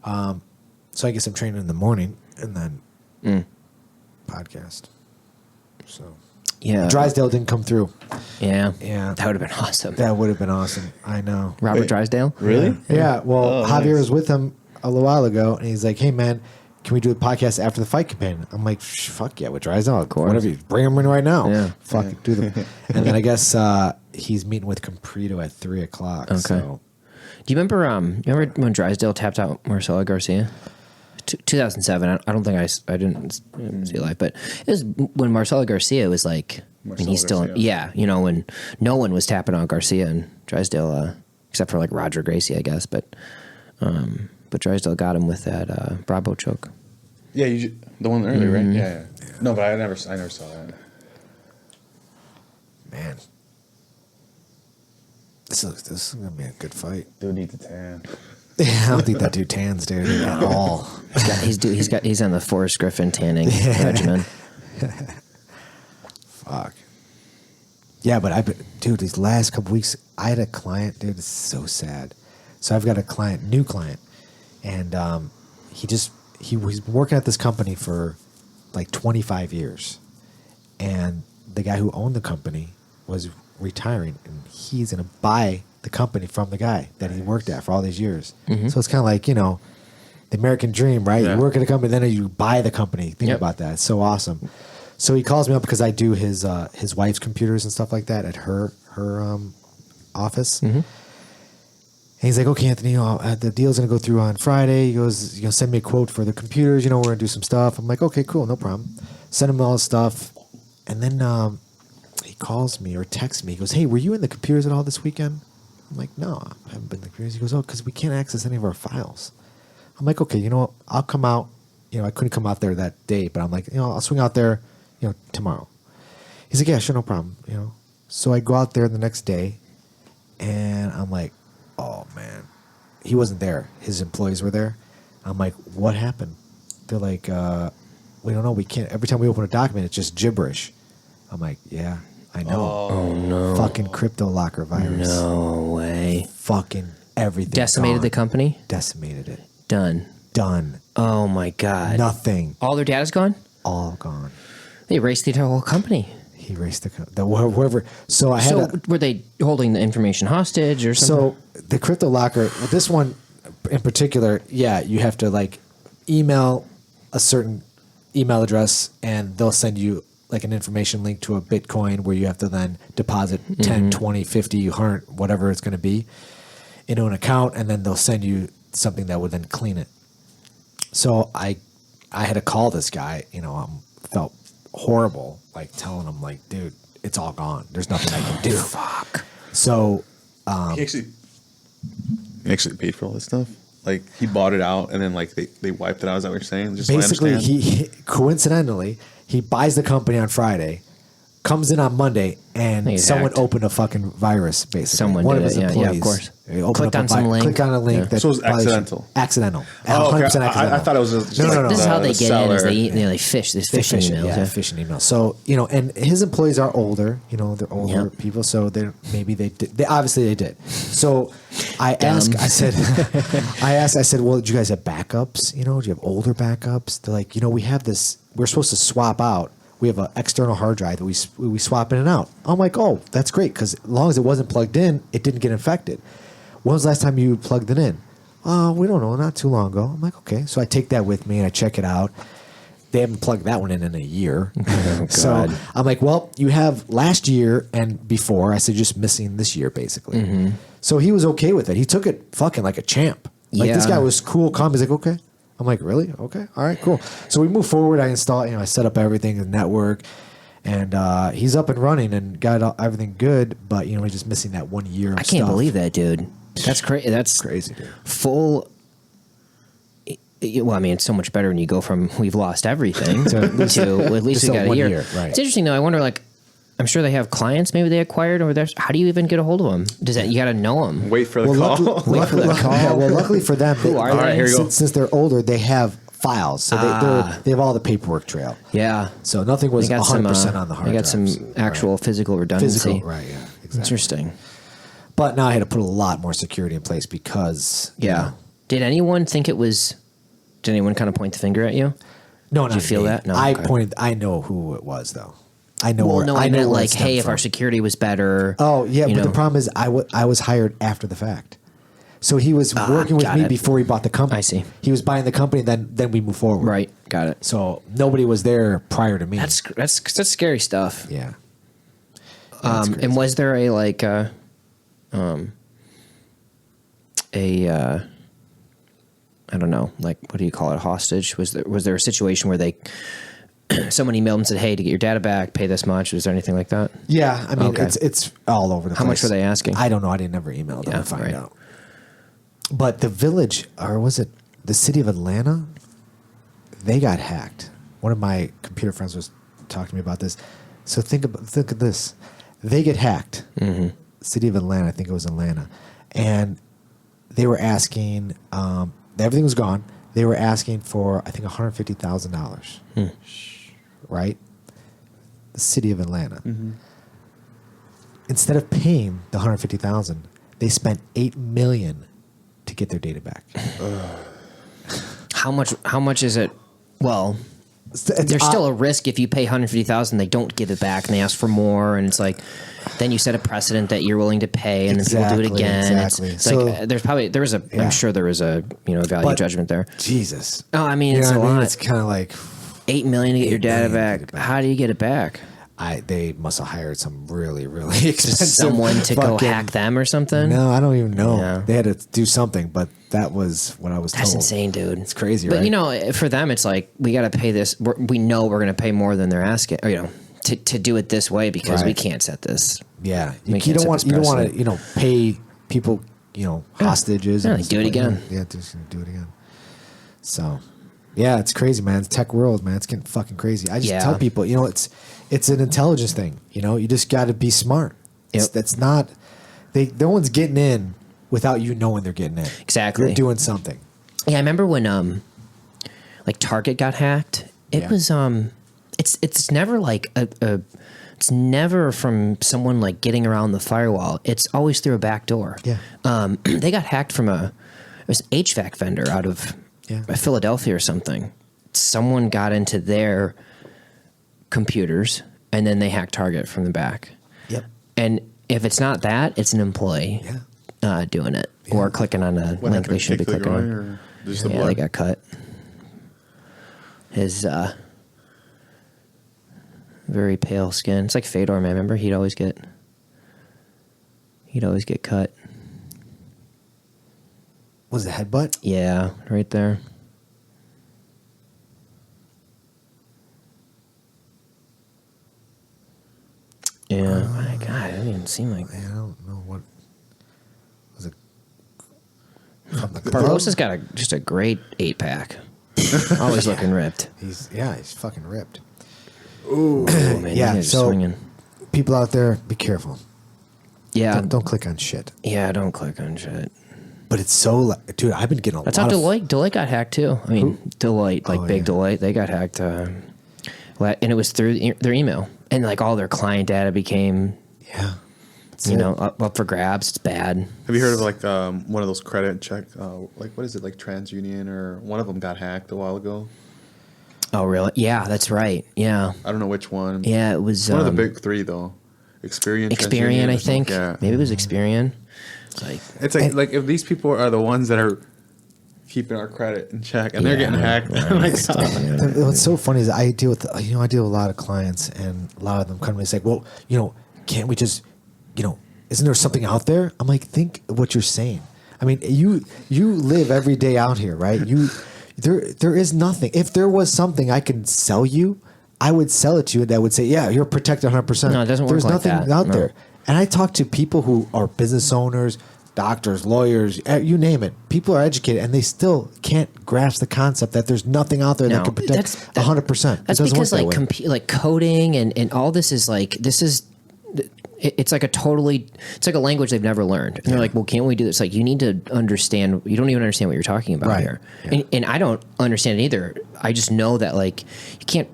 So I get some training in the morning and then podcast. So Yeah. Drysdale didn't come through. Yeah. Yeah. That would have been awesome. That would have been awesome. I know. Robert Drysdale? Really? Yeah. Well, Oh, Javier nice. was with him a little while ago, and he's like, "Hey, man, can we do a podcast after the Fight Companion?" I'm like, "Fuck yeah, with Drysdale, of course. whatever. You bring him in right now. Yeah. Fuck, do the." And then I guess he's meeting with Comprito at 3:00. Okay. So. Do you remember when Drysdale tapped out Marcelo Garcia? 2007. I don't think I didn't see it live, but it was when Marcelo Garcia was like, he's still, Garcia. yeah, when no one was tapping on Garcia and Drysdale, except for like Roger Gracie, I guess, but Drysdale got him with that Bravo choke. Yeah, the one earlier, right? Yeah. No, but I never saw that. Man, this is gonna be a good fight. Dude needs a tan. Yeah, I don't think that dude tans, dude, at all. He's on the Forrest Griffin tanning regimen. Fuck. Yeah, but dude, these last couple weeks, I had a client, dude. It's so sad. So I've got a new client, and he's been working at this company for like 25 years, and the guy who owned the company was retiring, and he's gonna buy the company from the guy that he worked at for all these years. So it's kind of like, the American dream, right? Yeah. You work at a company, then you buy the company. Think about that. It's so awesome. So he calls me up because I do his wife's computers and stuff like that at her office. And he's like, "Okay, Anthony, the deal's gonna go through on Friday." He goes, "Send me a quote for the computers. We're gonna do some stuff." I'm like, "Okay, cool, no problem." Send him all the stuff, and then he calls me or texts me. He goes, "Hey, were you in the computers at all this weekend?" I'm like, "No, I haven't been in the computers." He goes, "Oh, because we can't access any of our files." I'm like, "Okay, I'll come out." I couldn't come out there that day, but I'm like, I'll swing out there, tomorrow. He's like, "Yeah, sure, no problem." So I go out there the next day, and I'm like, "Oh man," he wasn't there. His employees were there. I'm like, "What happened?" They're like, "We don't know. We can't." Every time we open a document, it's just gibberish. I'm like, "Yeah, I know." Oh no! Fucking crypto locker virus. No way! Fucking everything. Decimated gone. the company. Decimated it. Done. Oh my god! Nothing. All their data's gone. All gone. They erased the entire whole company. He erased whoever. So I had. So were they holding the information hostage or something? So the crypto locker, this one in particular, yeah, you have to email a certain email address, and they'll send you an information link to a Bitcoin where you have to then deposit 10, 20, 50, 100, whatever it's going to be into an account, and then they'll send you something that would then clean it. So I had to call this guy, felt horrible, telling him dude, it's all gone. There's nothing I can do. Fuck. So He actually paid for all this stuff. He bought it out and then they wiped it out. Is that what you're saying? Just so I basically understand? he coincidentally he buys the company on Friday. Comes in on Monday, and He's someone hacked. opened a fucking virus, basically. Someone One did of his it, yeah, employees of course. opened Clicked up on some link. Clicked on a link. Yeah. That So it was probably should- accidental? Accidental. Oh, 100% okay. accidental. I thought it was just No, like no, no. This is how they the get in. Is seller. they fish. There's They phishing phishing, emails. yeah, phishing emails. So and his employees are older. They're older Yeah. people. So maybe they did. Obviously they did. So I asked. I said, I said, well, do you guys have backups? Do you have older backups? They're like, we have this. We're supposed to swap out. We have an external hard drive that we swap in and out. I'm like, oh, that's great because as long as it wasn't plugged in, it didn't get infected. When was the last time you plugged it in? We don't know, not too long ago. I'm like, okay. So I take that with me and I check it out. They haven't plugged that one in a year. Oh, So God. I'm like, well, you have last year and before. I said, just missing this year, basically. Mm-hmm. So he was okay with it. He took it fucking like a champ. Like this Yeah. guy was cool, calm. He's like, okay. I'm like, really? Okay. All right, cool. So we move forward. I install, I set up everything, the network. And he's up and running and got everything good. But, he's just missing that 1 year of I can't stuff. believe that, dude. That's crazy. That's Crazy, dude. full. Well, I mean, it's so much better when you go from we've lost everything to at least we Just got a 1 year. year, right. It's interesting though. I wonder, I'm sure they have clients maybe they acquired over there. How do you even get a hold of them? Does that you got to know them? Wait for the call. Wait for that call. Yeah, well, luckily for them, Who are they? Here you go. Since they're older, they have files, so they have all the paperwork trail. Yeah. So nothing was They got 100% on the hard They got drives. some actual physical redundancy. physical, right? Yeah, exactly. Interesting. But now I had to put a lot more security in place because Yeah. Did anyone think it was? Did anyone kind of point the finger at you? No, Did you feel that? No, I okay. pointed. I know who it was though. I know. Well, where, no, I know meant where it like, stemmed hey, if from. our security was better. Oh yeah, you but know. the problem is I was hired after the fact. So he was working with got me it. before he bought the company. I see. He was buying the company, then we move forward. Right. Got it. So nobody was there prior to me. That's scary stuff. yeah. And was there a I don't know, like what do you call it, a hostage? Was there a situation where someone emailed and said, hey, to get your data back, pay this much? Was there anything like that? Yeah, I mean Okay. it's all over the place. How much were they asking? I don't know. I didn't ever email them Yeah, to find right. out. But the village, or was it the city of Atlanta? They got hacked. One of my computer friends was talking to me about this. So think of this. They get hacked. Mm-hmm. City of Atlanta, I think it was Atlanta, and they were asking. Everything was gone. They were asking for I think $150,000. Right. The city of Atlanta. Instead of paying the $150,000, they spent $8 million to get their data back. How much is it? Well, there's still a risk if you pay $150,000, they don't give it back and they ask for more, and it's like then you set a precedent that you're willing to pay, and then people do it again. Exactly. It's like I'm sure there was a value But- judgment there. Jesus. Oh, I mean, You it's know a what I mean? lot. It's kind of like $8 million to get your $8 data million to back. get it back. How do you get it back? they must have hired some really, really expensive Someone to go fucking- hack them or something? No, I don't even know. Yeah. They had to do something, but that was what I was That's told. insane, dude. It's crazy, But right? for them, it's like we got to pay this. We know we're going to pay more than they're asking, or to do it this way because we Right. can't set this. Yeah, We you can't don't set want this precedent. to pay people hostages. Yeah, and like, do it stuff like again. that. Yeah, just do it again. So, yeah, it's crazy, man. It's tech world, man. It's getting fucking crazy. I just Yeah. tell people, it's an intelligence thing. You just got to be smart. Yep. That's not no one's getting in without you knowing they're getting in. Exactly. You're doing something. Yeah, I remember when like Target got hacked. It Yeah. was it's never like it's never from someone like getting around the firewall. It's always through a back door. Yeah. They got hacked from it was an HVAC vendor out of Philadelphia or something. Someone got into their computers and then they hacked Target from the back. Yep. And if it's not that, it's an employee doing it or clicking on a What link they happened? should be Kick the clicking guy on. or just the Yeah, blood? they got cut. His very pale skin. It's like Fedor, man. Remember, he'd always get cut. Was it headbutt? Yeah, right there. Yeah, my God, it didn't even seem like. Man, I don't know what was it. From the Barbosa's got just a great 8-pack. Always looking ripped. He's fucking ripped. Oh man, Yeah, he's so swinging. people out there, be careful. Yeah. Don't click on shit. Yeah, don't click on shit. But it's so, dude, I've been getting a That's lot how of... Deloitte got hacked too. I mean, Deloitte, like big Deloitte, they got hacked. And it was through their email. And like all their client data became, up for grabs. It's bad. Have you heard of like one of those credit check, like what is it, like TransUnion or one of them got hacked a while ago? Oh, really? Yeah, that's right. Yeah. I don't know which one. Yeah, it was... one of the big three, though. Experian, I think. Yeah. Maybe it was Experian. It's like if these people are the ones that are keeping our credit in check and they're getting hacked. Like, What's so funny is I deal with a lot of clients, and a lot of them come to me and say, well, can't we just, isn't there something out there? I'm like, think what you're saying. I mean, you live every day out here, right? There is nothing. If there was something I could sell you, I would sell it to you that would say, yeah, you're protected 100%. No, it doesn't work There's like nothing that. out No. there. And I talk to people who are business owners, doctors, lawyers, you name it. People are educated, and they still can't grasp the concept that there's nothing out there that can protect 100%. That's because like coding and all this is like, it's like it's like a language they've never learned. And they're like, well, can't we do this? Like, you need to understand, you don't even understand what you're talking about here. Yeah. And I don't understand it either. I just know that like, you can't,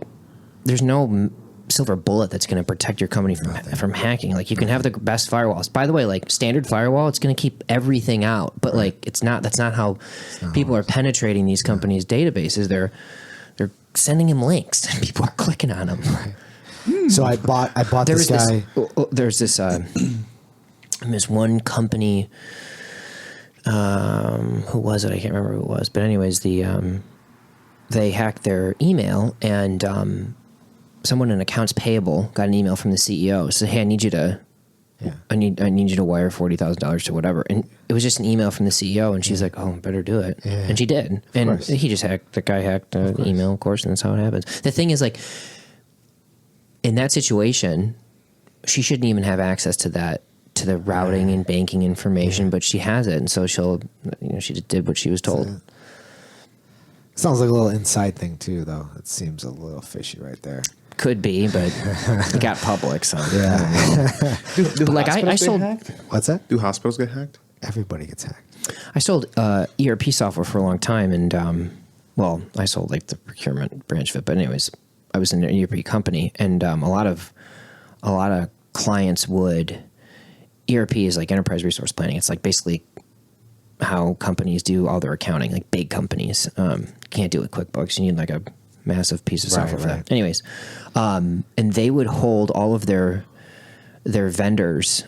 there's no silver bullet that's going to protect your company from hacking. Like, you can have the best firewalls. By the way, like standard firewall, it's going to keep everything out, but like, that's not how people are penetrating these companies' databases. They're sending them links and people are clicking on them. Right. So I bought this guy. There's this one company. Who was it? I can't remember who it was. But anyways, they hacked their email, and someone in accounts payable got an email from the CEO. Said, "Hey, I need you to wire $40,000 to whatever." And it was just an email from the CEO, and she's like, "Oh, better do it." Yeah. And she did. And the guy hacked an email, of course, and that's how it happens. The thing is, like, in that situation, she shouldn't even have access to the routing and banking information, but she has it, and so she did what she was told. Sounds like a little inside thing too, though. It seems a little fishy right there. Could be, but it got public, so Yeah. do like I hospitals sold. get hacked? What's that? Do hospitals get hacked? Everybody gets hacked. I sold ERP software for a long time, and I sold like the procurement branch of it. But anyways, I was in an ERP company, and a lot of clients would. ERP is like enterprise resource planning. It's like basically how companies do all their accounting, like big companies. Can't do it with QuickBooks. You need like a massive piece of software for that. Anyways, and they would hold all of their vendors'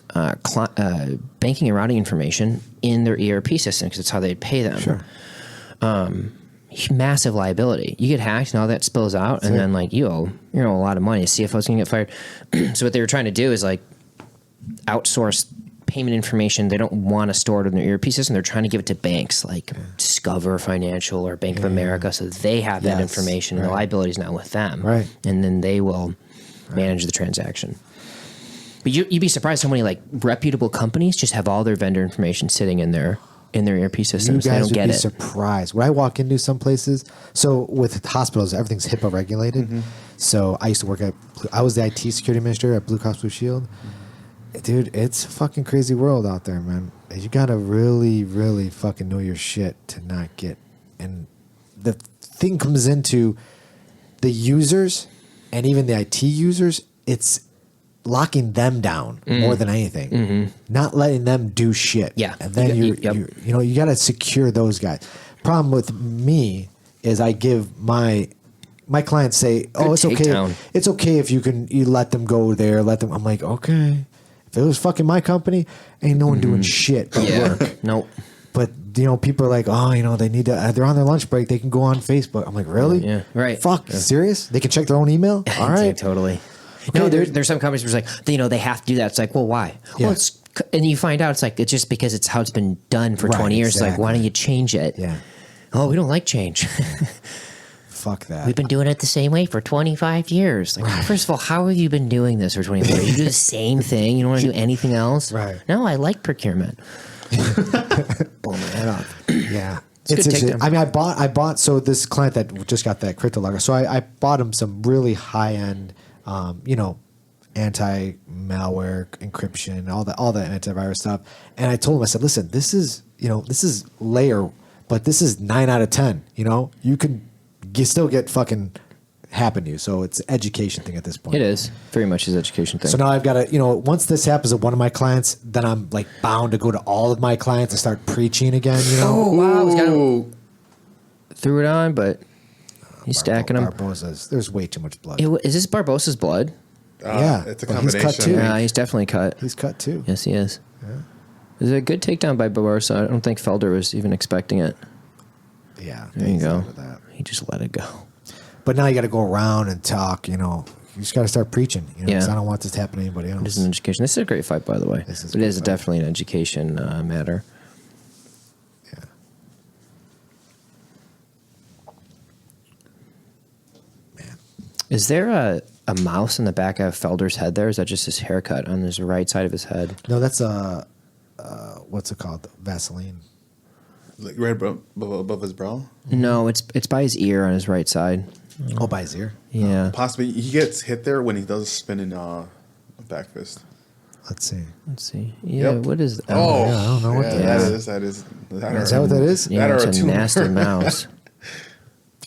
banking and routing information in their ERP system because it's how they pay them. Sure. Massive liability. You get hacked and all that spills out, and then like you owe a lot of money. The CFO's gonna get fired. So what they were trying to do is like outsource payment information. They don't want to store it in their ERP system. They're trying to give it to banks like Discover Financial or Bank of America, so they have that information. And the liability is now with them, right? And then they will manage the transaction. But you'd be surprised how many like reputable companies just have all their vendor information sitting in their ERP systems. You guys they don't would get be surprised. When I walk into some places, so with hospitals, everything's HIPAA regulated. Mm-hmm. So I used to work I was the IT security administrator at Blue Cross Blue Shield. Dude, it's a fucking crazy world out there, man. You gotta really, really fucking know your shit to not get. And the thing comes into the users and even the IT users, it's locking them down more than anything. Not letting them do shit. Yeah. And then you gotta secure those guys. Problem with me is I give my clients say, "Oh, it's okay. takedown. It's okay if you let them go there, I'm like, "Okay. If it was fucking my company, ain't no one doing shit but work." Nope. But people are like, "Oh, they need to. They're on their lunch break. They can go on Facebook." I'm like, "Really? Yeah. Right. Fuck. Serious? They can check their own email? All right. Yeah, totally. Okay, No, there's some companies where it's like, they have to do that. It's like, well, why? Yeah. Well, and you find out it's like, it's just because it's how it's been done for 20 years. It's like, why don't you change it? Yeah. Oh, we don't like change. Fuck that. We've been doing it the same way for 25 years. Like, first of all, how have you been doing this for 25 years? You do the same thing. You don't want to do anything else? Right. No, I like procurement. Blow my head off. Yeah. It's good I mean, I bought, so this client that just got that crypto logger, so I bought him some really high end, anti-malware encryption, all the antivirus stuff. And I told him, I said, listen, this is layer, but this is 9 out of 10. You still get fucking happen to you. So it's an education thing at this point. It is very much his education thing. So now I've got to, once this happens with one of my clients, then I'm like bound to go to all of my clients and start preaching again. Oh wow, he's got him. Threw it on, but he's stacking them. Barbosa's. There's way too much blood. Is this Barbosa's blood? Yeah, it's a well, he's combination. cut too. Yeah, he's definitely cut. He's cut too. Yes, he is. Yeah. It was a good takedown by Barbosa. I don't think Felder was even expecting it. Yeah, There you go. that. He just let it go. But now you got to go around and talk. You just got to start preaching. Yeah. 'Cause I don't want this to happen to anybody else. It is an education. This is a great fight, by the way. This is It a is great fight. definitely an education matter. Yeah. Man. Is there a mouse in the back of Felder's head there? Is that just his haircut on his right side of his head? No, that's what's it called? Vaseline. Like right above his brow. No, it's by his ear on his right side. Oh, by his ear. Yeah. Possibly he gets hit there when he does a spinning back fist. Let's see. Let's see. Yeah, Yep. what is that? Oh, yeah, I don't know what that that is. is. That is. Is that what that is? Yeah, that it's or a a tumor. nasty mouse.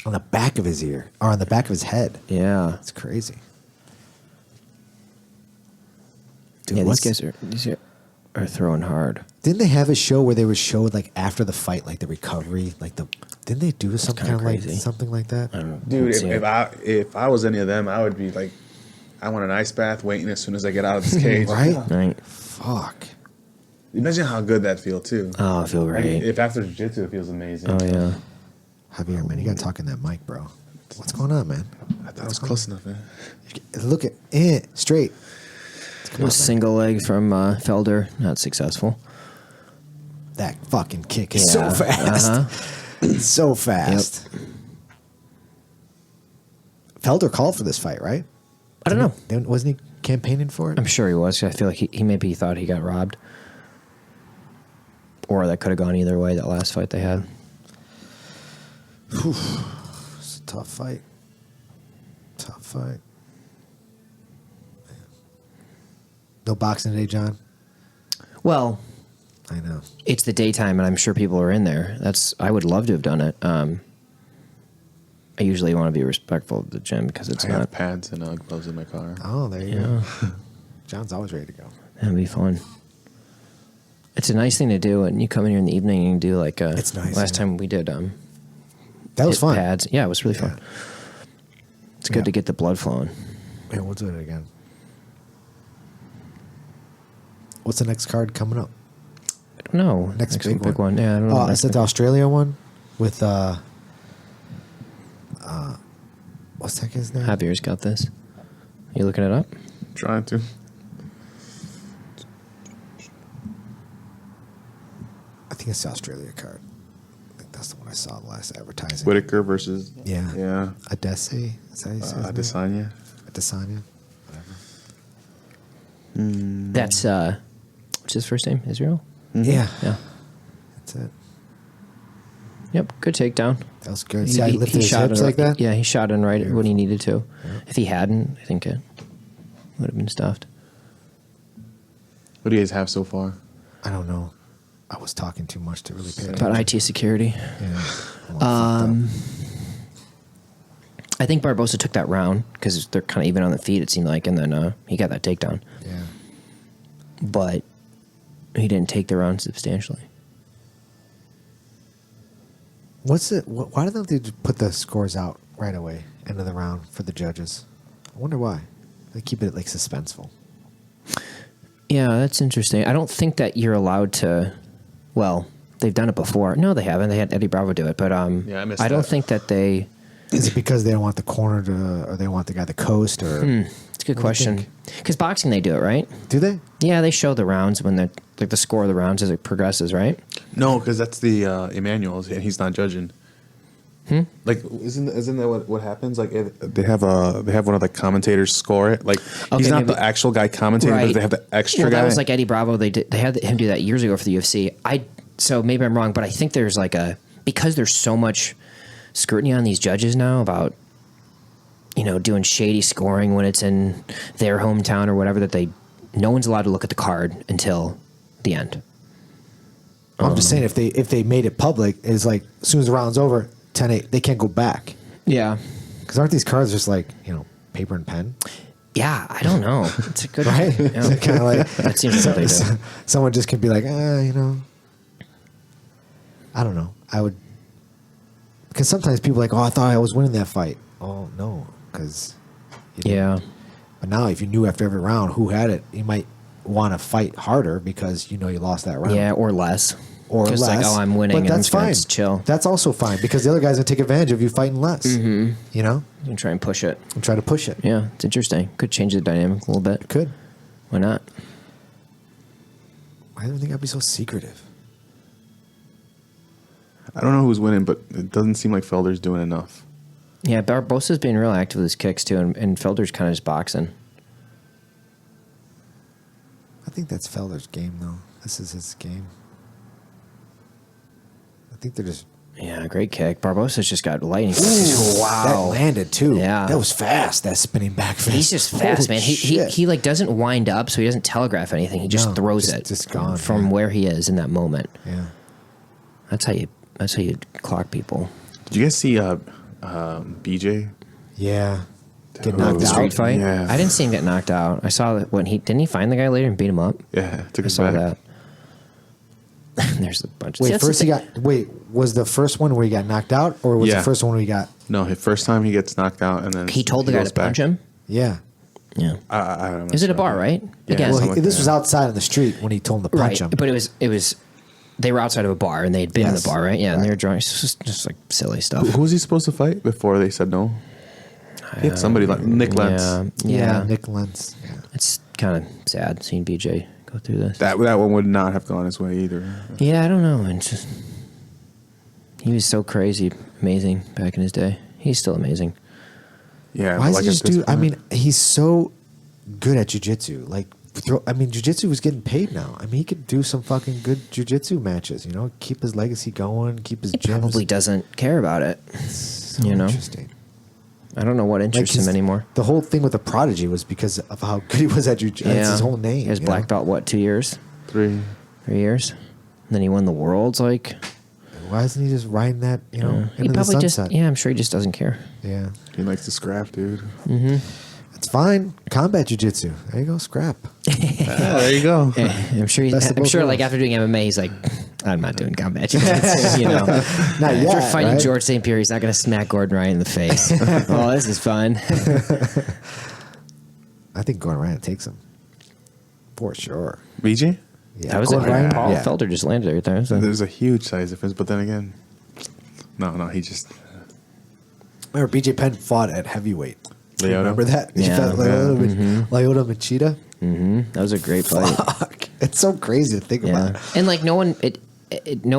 On the back of his ear, or on the back of his head. Yeah. It's crazy. Dude, Yeah, what's- these guys are throwing hard. Didn't they have a show where they would show like after the fight, like the recovery, didn't they do something kinda like crazy. something like that? I don't know. Dude, Let's see it. if I was any of them, I would be like, I want an ice bath waiting as soon as I get out of this cage. Right? Right. Fuck. Imagine how good that feel too. Oh, I feel Like, great. if after jiu-jitsu it feels amazing. Oh, yeah. Javier, man, you gotta talk in that mic, bro. What's going on, man? I thought it was close enough, man. Look at it straight. It was single leg from Felder. Not successful. That fucking kick is so Yeah. fast. So fast. Felder called for this fight, right? I don't know. Wasn't he campaigning for it? I'm sure he was. I feel like he maybe thought he got robbed. Or that could have gone either way, that last fight they had. It's a tough fight. Tough fight. No boxing today, John? Well, I know. it's the daytime, and I'm sure people are in there. I would love to have done it. I usually want to be respectful of the gym because it's I not. have pads and gloves in my car. Oh, there you go. John's always ready to go. That'd be fun. It's a nice thing to do, and you come in here in the evening and do like a. It's nice, Last yeah. time we did That was hit fun. pads. Yeah, it was really fun. It's good Yeah. to get the blood flowing. Yeah, we'll do it again. What's the next card coming up? I don't know. Next big one. Yeah, I don't know. Oh, is that the Australia one with what's that guy's name? Javier's got this. You looking it up? Trying to. I think it's the Australia card. I think that's the one I saw the last advertising. Whitaker versus. Yeah. Yeah. Adesanya. Is that how you say his name? Adesanya. Adesanya. That's what's his first name? Israel? Yeah. Yeah. That's it. Yep. Good takedown. That was good. See how he lifted his hips it like that? Yeah, he shot in right when he needed to. Yeah. If he hadn't, I think it would have been stuffed. What do you guys have so far? I don't know. I was talking too much to really pay attention. About IT security. Yeah. I'm all fucked I think Barbosa took that round because they're kind of even on the feet, it seemed like, and then he got that takedown. up. Yeah. But he didn't take the round substantially. What's it? Why don't they just put the scores out right away, end of the round for the judges? I wonder why. They keep it like suspenseful. Yeah, that's interesting. I don't think that you're allowed to. Well, they've done it before. No, they haven't. They had Eddie Bravo do it, but Yeah, I missed I don't that. think that they. Is it because they don't want the corner to, or they want the guy to coast, or It's a good What do you question. think? Because boxing, they do it, right? do they? Yeah, they show the rounds when they're like the score of the rounds as it progresses, right? No, because that's the Emmanuel's, and he's not judging. Like, isn't that what happens? Like, they have one of the commentators score it. Like, Okay, he's not maybe- the actual guy commentating, Right. but they have the extra Well, guy. that was like Eddie Bravo. They had him do that years ago for the UFC. So maybe I'm wrong, but I think there's like because there's so much scrutiny on these judges now about doing shady scoring when it's in their hometown or whatever, that no one's allowed to look at the card until the end. I'm just saying, if they made it public, it's like as soon as the round's over, 10-8, they can't go back. Yeah. Because aren't these cards just like, paper and pen? Yeah, I don't know. It's a good Right? Yeah. Kind of like That seems what they do. someone just could be like, I don't know. I would, because sometimes people are like, I thought I was winning that fight. Oh no, because Yeah. But now, if you knew after every round who had it, you might want to fight harder because you lost that round. Yeah, or less. Or just less. like, I'm winning, But and that's I'm fine. just chill. That's also fine because the other guy's gonna take advantage of you fighting less. Mm-hmm. And try and push it. try to push it. Yeah, it's interesting. Could change the dynamic a little bit. Could. Why not? Why do you think I'd be so secretive? I don't know who's winning, but it doesn't seem like Felder's doing enough. Yeah, Barbosa's being real active with his kicks too, and Felder's kind of just boxing. I think that's Felder's game, though. This is his game. I think they're just. Yeah, great kick. Barbosa's just got lightning. Wow. That landed, too. Yeah. That was fast, that spinning back fist. He's just fast, Holy man. He shit. like doesn't wind up, so he doesn't telegraph anything. He just No, throws just- it just gone, from yeah. where he is in that moment. Yeah. That's how you clock people. Did you guys see BJ? Yeah. Get Dude. knocked The out. street fight. Yeah. I didn't see him get knocked out. I saw that when didn't he find the guy later and beat him up? Yeah, took I his saw back. that. There's a bunch. See, Wait, that's the first he thing. got. Was the first one where he got knocked out, or was Yeah. the first one where he got? No, his first time he gets knocked out, and then He told the guy goes to punch back. him. Yeah. Yeah. I don't know. Is it a bar, right? Yeah. Again, Well, something like this that. was outside on the street when he told him to punch right. him. But it was. They were outside of a bar and they had been in Yes. the bar, right? Yeah, and Right. they were drawing. It's just like silly stuff. Who was he supposed to fight before they said no? He had somebody like Nick Lentz. Yeah. Nick Lentz. Yeah. It's kind of sad seeing BJ go through this. That one would not have gone his way either. Yeah, I don't know. It's just, he was so crazy, amazing back in his day. He's still amazing. Yeah. Why but does he at just this do? I point- mean, he's so good at jujitsu. Like, jujitsu was getting paid now. I mean, he could do some fucking good jujitsu matches. Keep his legacy going, keep his He gyms. probably doesn't care about it. So you know? interesting. I don't know what interests him anymore. The whole thing with the Prodigy was because of how good he was at jujitsu. That's his whole name. He was you black know? belt, what, 2 years? 3. 3 years? And then he won the Worlds, like... Why isn't he just riding that, he into the probably just... sunset? Yeah, I'm sure he just doesn't care. Yeah. He likes to scrap, dude. It's fine. Combat jujitsu. There you go. Scrap. There you go. I'm sure. Best of I'm both sure. Like worlds. after doing MMA, he's like, I'm not doing combat jiu-jitsu, Not After yet, fighting right? George St. Pierre, he's not going to smack Gordon Ryan in the face. Oh, this is fun. I think Gordon Ryan takes him. For sure. BJ? Yeah, That was it. Gordon Ryan, Paul yeah. Felder just landed right there. So. There's a huge size difference, but then again, no, he just Remember, BJ Penn fought at heavyweight. Lyoto? Remember that? He Yeah. fought Lyoto Machida. That was a great fight. Fuck. It's so crazy to think Yeah, about. and like no one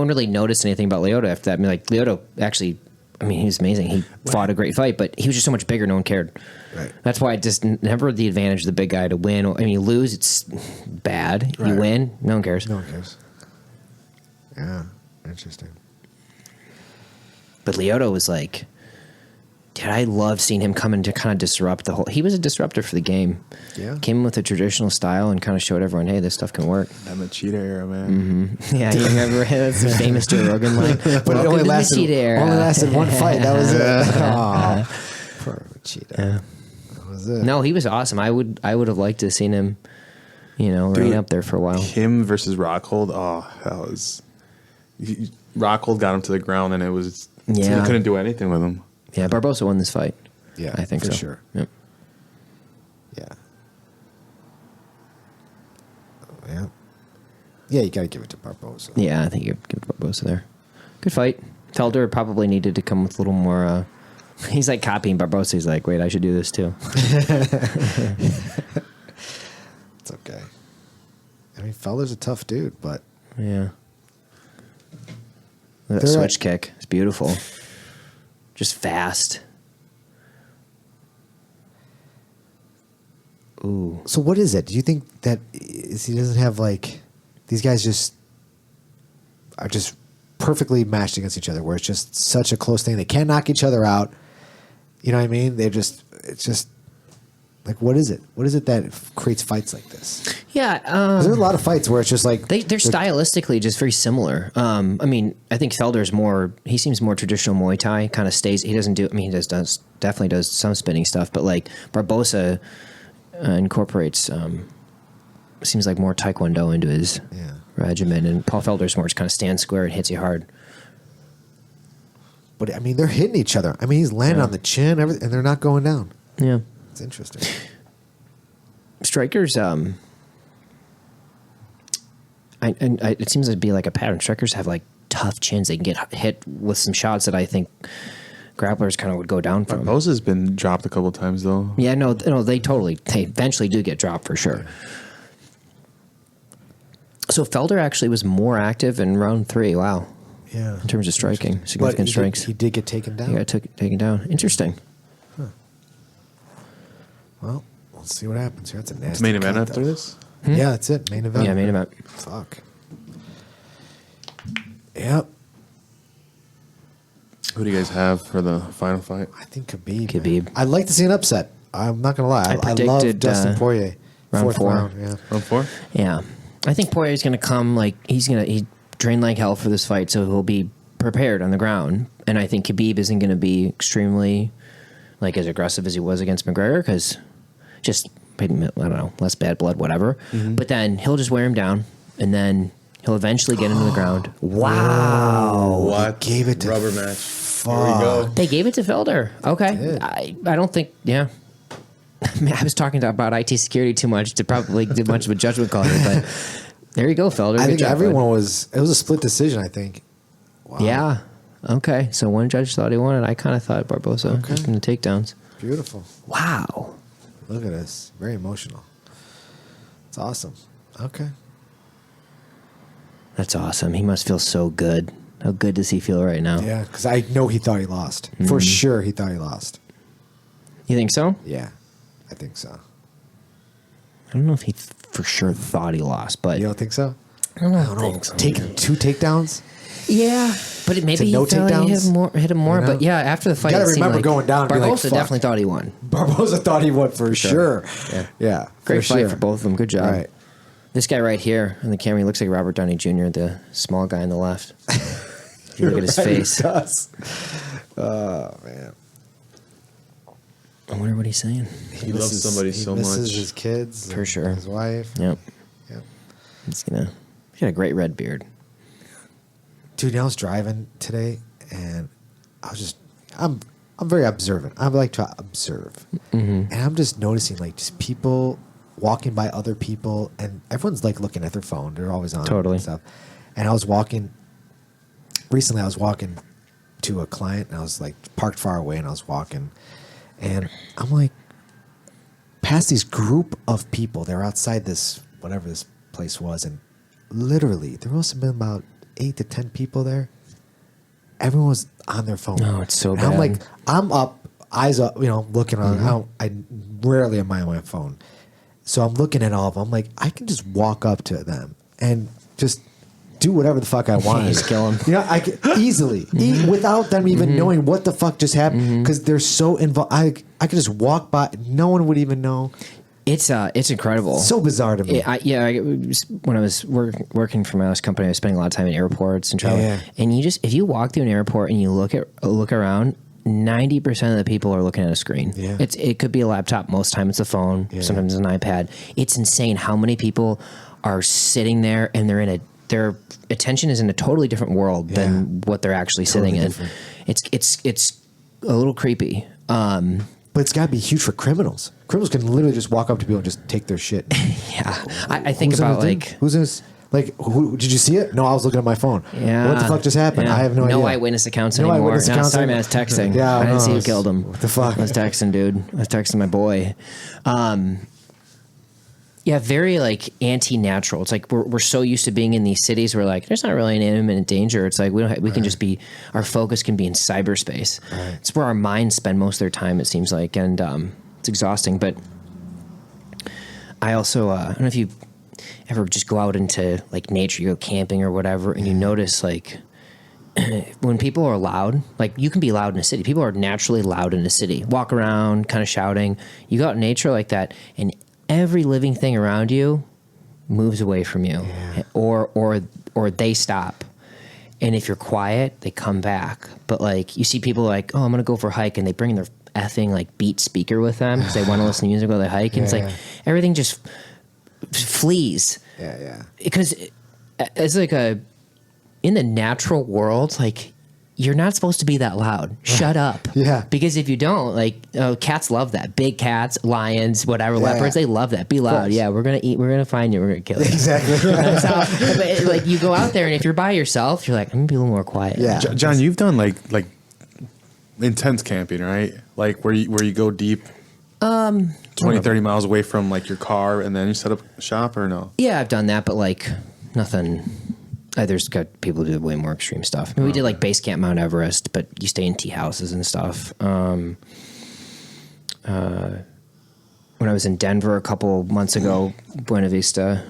really noticed anything about Lyoto after that. I mean, like Lyoto actually, he was amazing. He fought a great fight, but he was just so much bigger. No one cared. Right. That's why I just never the advantage of the big guy to win. I mean, you lose, it's bad. Right. You win, no one cares. No one cares. Yeah. Interesting. But Lyoto was like, dude, I love seeing him come in to kind of disrupt the whole. He was a disruptor for the game. Yeah. Came in with a traditional style and kind of showed everyone, hey, this stuff can work. that Machida era, man. Yeah, you remember that's a famous Joe Rogan line. But it Welcome only to the lasted, Machida era. only lasted one fight. That was it. Aw. Poor Machida. Yeah. That was it. No, he was awesome. I would have liked to have seen him, reign up there for a while. Him versus Rockhold. Oh, that was. Rockhold got him to the ground, and it was. Yeah. He couldn't do anything with him. Yeah, Barbosa won this fight. Yeah, I think for so. sure. Yep. Yeah. Yeah. Yeah, you got to give it to Barbosa. Yeah, I think you give it to Barbosa there. Good fight. Felder probably needed to come with a little more. He's like copying Barbosa. He's like, wait, I should do this too. It's okay. I mean, Felder's a tough dude, but Yeah. That They're switch kick. It's beautiful. Just fast. Ooh. so what is it? Do you think that he doesn't have like these guys just are just perfectly matched against each other, where it's just such a close thing? They can't knock each other out. You know what I mean? They're just it's just like, what is it? What is it that creates fights like this? Yeah, 'Cause there's a lot of fights where it's just like they're stylistically just very similar. I mean, I think Felder's more. He seems more traditional Muay Thai. Kind of stays. He doesn't do. I mean, he definitely does some spinning stuff. But like Barbosa incorporates. Seems like more Taekwondo into his regimen, and Paul Felder's more just kind of stands square and hits you hard. But I mean, they're hitting each other. I mean, he's landing on the chin, everything, and they're not going down. Yeah, it's interesting. Strikers, it seems to be like a pattern. Strikers have like tough chins. They can get hit with some shots that I think grapplers kind of would go down from. Barbosa's been dropped a couple times though. Yeah, no, they eventually do get dropped for sure. So Felder actually was more active in round 3. Wow. Yeah. In terms of striking, significant strikes. He did get taken down. He got taken down. Interesting. Well, we'll see what happens here. That's a nasty. It's main event cut, after though. this. Yeah, that's it. Main event. Yeah, main event. Fuck. Yep. Who do you guys have for the final fight? I think Khabib. Khabib. I'd like to see an upset. I'm not gonna lie. I love predicted, Dustin Poirier. round Fourth 4. round. Yeah. Round 4. Yeah, I think Poirier's going to come like he trained like hell for this fight, so he'll be prepared on the ground. And I think Khabib isn't going to be extremely like as aggressive as he was against McGregor because just I don't know, less bad blood, whatever. But then he'll just wear him down, and then he'll eventually get into the ground. Wow! What? Gave it to rubber match. Fuck. Here we go. They gave it to Felder. Okay, Did. I don't think. Yeah. I mean, I was talking about IT security too much to probably do much of a judgment call here, but there you go, Felder. I Good think job, everyone bud. was. It was a split decision. I think. Wow. Yeah. Okay. So one judge thought he won it. I kind of thought Barbosa in the takedowns. Beautiful. Wow. Look at this. Very emotional. It's awesome. Okay. That's awesome. He must feel so good. How good does he feel right now? Yeah, because I know he thought he lost. For sure, he thought he lost. You think so? Yeah, I think so. I don't know if he for sure thought he lost, but You don't think so? I don't think so. Taking 2 takedowns. Yeah, but maybe he no thought he takedowns? hit him more. You know? But yeah, after the fight, gotta it seemed remember like going down and be like, Barbosa fuck. definitely thought he won. Barbosa thought he won for sure. Yeah. Great for fight sure. for both of them. Good job. Right. This guy right here on the camera, he looks like Robert Downey Jr., the small guy on the left. If you look at his Right, he face. does. Oh man. I wonder what he's saying. He loves somebody so misses much. his kids. For and sure. His wife. Yep. Yep. He's got a great red beard. Dude, I was driving today, and I'm very observant. I like to observe, and I'm just noticing like just people walking by other people, and everyone's like looking at their phone. They're always on Totally. and stuff. And I was walking recently. I was walking to a client, and I was like parked far away, and I was walking, and I'm like past these group of people. They're outside this whatever this place was, and literally there must have been about 8 to 10 people there. Everyone was on their phone. Oh, it's so And I'm bad. like, I'm up, eyes up, looking on. I rarely am I on my phone, so I'm looking at all of them. I'm like, I can just walk up to them and just do whatever the fuck I want. Just kill 'em. I can easily without them even knowing what the fuck just happened because they're so involved. I could just walk by. No one would even know. It's incredible. So bizarre to me. When I was working for my last company, I was spending a lot of time in airports and traveling. Yeah. And if you walk through an airport and you look around, 90% of the people are looking at a screen. Yeah. It could be a laptop. Most time it's a phone. Yeah. Sometimes it's an iPad. It's insane how many people are sitting there and their attention is in a totally different world than what they're actually Totally sitting different. in. It's a little creepy. But it's got to be huge for criminals. Criminals can literally just walk up to people and just take their shit. Yeah, I think Who's in about the thing? like. Who's in this? Like, who did you see it? No, I was looking at my phone. Yeah. What the fuck just happened? Yeah. I have no idea. No eyewitness accounts No anymore. eyewitness No, accounts sorry, man. I anymore. was texting. Yeah, I didn't no, see who it's- killed him. what the fuck? I was texting, dude. I was texting my boy. Yeah, very like anti-natural. It's like we're so used to being in these cities where like there's not really an imminent danger. It's like we can just be, our focus can be in cyberspace. Right. It's where our minds spend most of their time, it seems like, and it's exhausting. But I also I don't know if you ever just go out into like nature, you go camping or whatever, and you notice like when people are loud, like you can be loud in a city. People are naturally loud in a city. Walk around, kind of shouting. You go out in nature like that, and every living thing around you moves away from you, or they stop. And if you're quiet, they come back. But like you see people like, oh, I'm gonna go for a hike, and they bring their effing like Beat speaker with them because they want to listen to music while they hike, and it's like everything just flees. Yeah. Because it's like in the natural world, like you're not supposed to be that loud. Shut up. Yeah. Because if you don't, like, cats love that. Big cats, lions, whatever, leopards, they love that. Be loud. Yeah, we're gonna eat. We're gonna find you. We're gonna kill you. Exactly. But like you go out there, and if you're by yourself, you're like, I'm gonna be a little more quiet. Yeah. John, you've done like intense camping, right? Like where you go deep, 20, 30 miles away from like your car, and then you set up shop, or no? Yeah, I've done that, but like nothing. There's got people who do way more extreme stuff. I mean, we did like base camp Mount Everest, but you stay in tea houses and stuff. When I was in Denver a couple months ago, Buena Vista,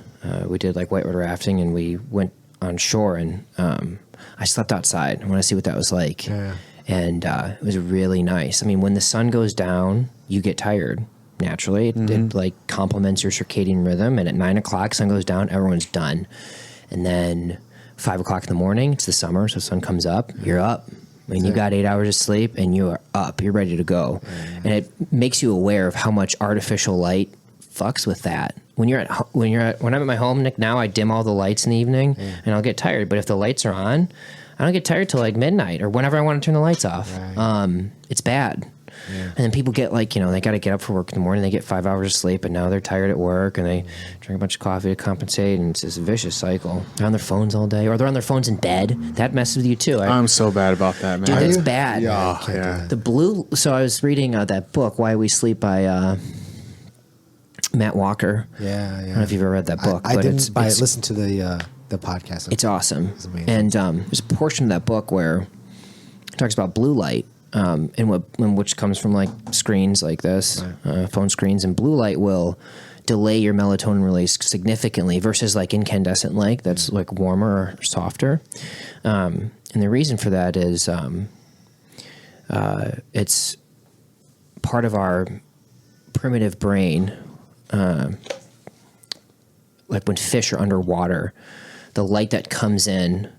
we did like whitewater rafting, and we went on shore, and I slept outside. I want to see what that was like. Yeah. And it was really nice. I mean, when the sun goes down, you get tired naturally. It like complements your circadian rhythm, and at 9 o'clock, sun goes down, everyone's done. And then 5 o'clock in the morning, it's the summer, so sun comes up, you're up. I mean, you got 8 hours of sleep, and you are up. You're ready to go. And it makes you aware of how much artificial light fucks with that. When I'm at my home, Nick, now I dim all the lights in the evening, and I'll get tired. But if the lights are on, I don't get tired till like midnight or whenever I want to turn the lights off. Right. It's bad. Yeah. And then people get like, they got to get up for work in the morning. They get 5 hours of sleep, and now they're tired at work, and they drink a bunch of coffee to compensate, and it's this vicious cycle. They're on their phones all day, or they're on their phones in bed. That messes with you too. I'm so bad about that, man. Dude, that's bad. Yeah. So I was reading that book, Why We Sleep, by Matt Walker. Yeah. I don't know if you've ever read that book. I but didn't listen to the podcast. It's awesome. It's amazing. And there's a portion of that book where it talks about blue light, which comes from like screens like this, phone screens, and blue light will delay your melatonin release significantly versus like incandescent light that's like warmer or softer. And the reason for that is it's part of our primitive brain. Like when fish are underwater, the light that comes in,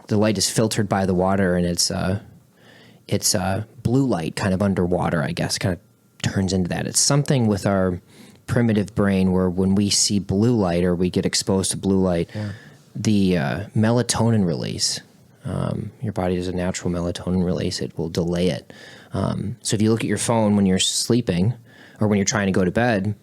the light is filtered by the water, and it's blue light kind of underwater, I guess, kind of turns into that. It's something with our primitive brain where when we see blue light or we get exposed to blue light, the melatonin release, your body does a natural melatonin release, it will delay it. So if you look at your phone when you're sleeping or when you're trying to go to bed,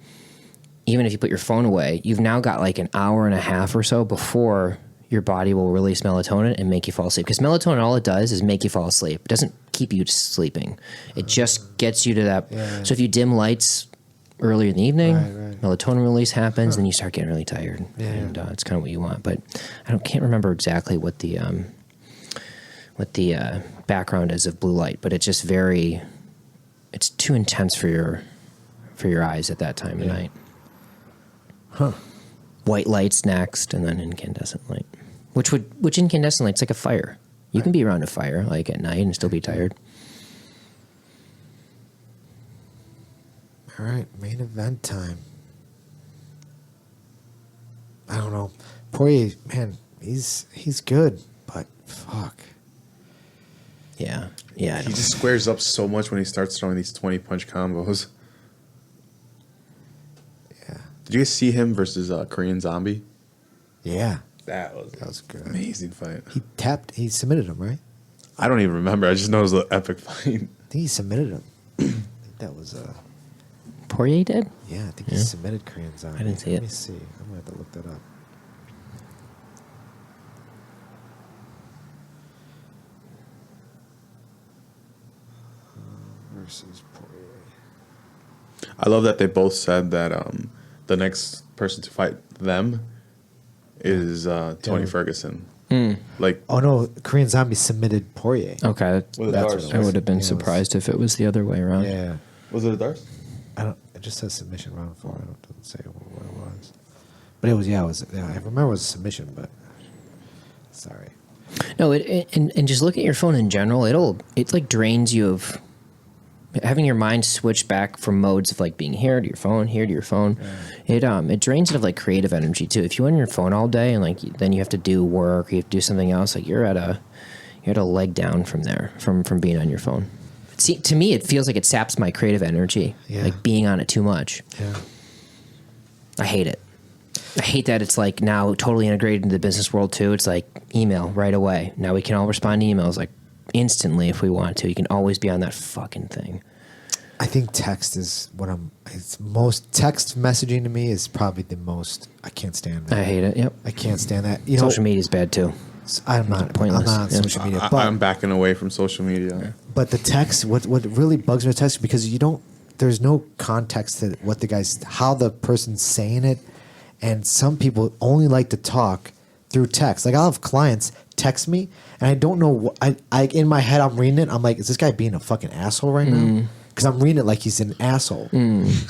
even if you put your phone away, you've now got like an hour and a half or so before your body will release melatonin and make you fall asleep. Because melatonin, all it does is make you fall asleep. It doesn't keep you sleeping. It just gets you to that. Yeah. So if you dim lights earlier in the evening, melatonin release happens, and you start getting really tired. Yeah. And it's kind of what you want. But can't remember exactly what the background is of blue light. But it's just it's too intense for your eyes at that time of night. Huh. White light's next, and then incandescent light. Which incandescent light's like a fire. You can be around a fire like at night and still be tired. All right, main event time. I don't know. Poirier, man, he's good, but fuck. Yeah. He just squares up so much when he starts throwing these 20-punch combos. Did you guys see him versus Korean Zombie? Yeah. That was good. Amazing fight. He submitted him, right? I don't even remember. I just know it was an epic fight. I think he submitted him. I think that was Poirier did? Yeah, I think he submitted Korean Zombie. I didn't see it. Let me see. I'm gonna have to look that up. Versus Poirier. I love that they both said that the next person to fight them is Tony Ferguson. Like, oh no, Korean Zombie submitted Poirier. Okay, I would have been surprised if it was the other way around. Yeah. Was it a Darce? It just says submission round 4. It doesn't say what it was. But it was. I remember it was a submission, but sorry. No, and just look at your phone in general. It like drains you of having your mind switch back from modes of like being here to your phone, here to your phone. Yeah. It drains it of like creative energy too. If you're on your phone all day and like then you have to do work, or you have to do something else, like you're at a leg down from there from being on your phone. See, to me, it feels like it saps my creative energy, like being on it too much. Yeah. I hate it. I hate that it's like now totally integrated into the business world too. It's like email right away. Now we can all respond to emails like instantly if we want to. You can always be on that fucking thing. I think text is text messaging to me is probably the most, I can't stand that. I hate it. Yep. I can't stand that. Social media is bad too. I'm not on social media. But I'm backing away from social media. But the text, what really bugs me with text, because there's no context to what how the person's saying it. And some people only like to talk through text. Like I'll have clients text me and I don't know what, I in my head I'm reading it. I'm like, is this guy being a fucking asshole right now? Because I'm reading it like he's an asshole.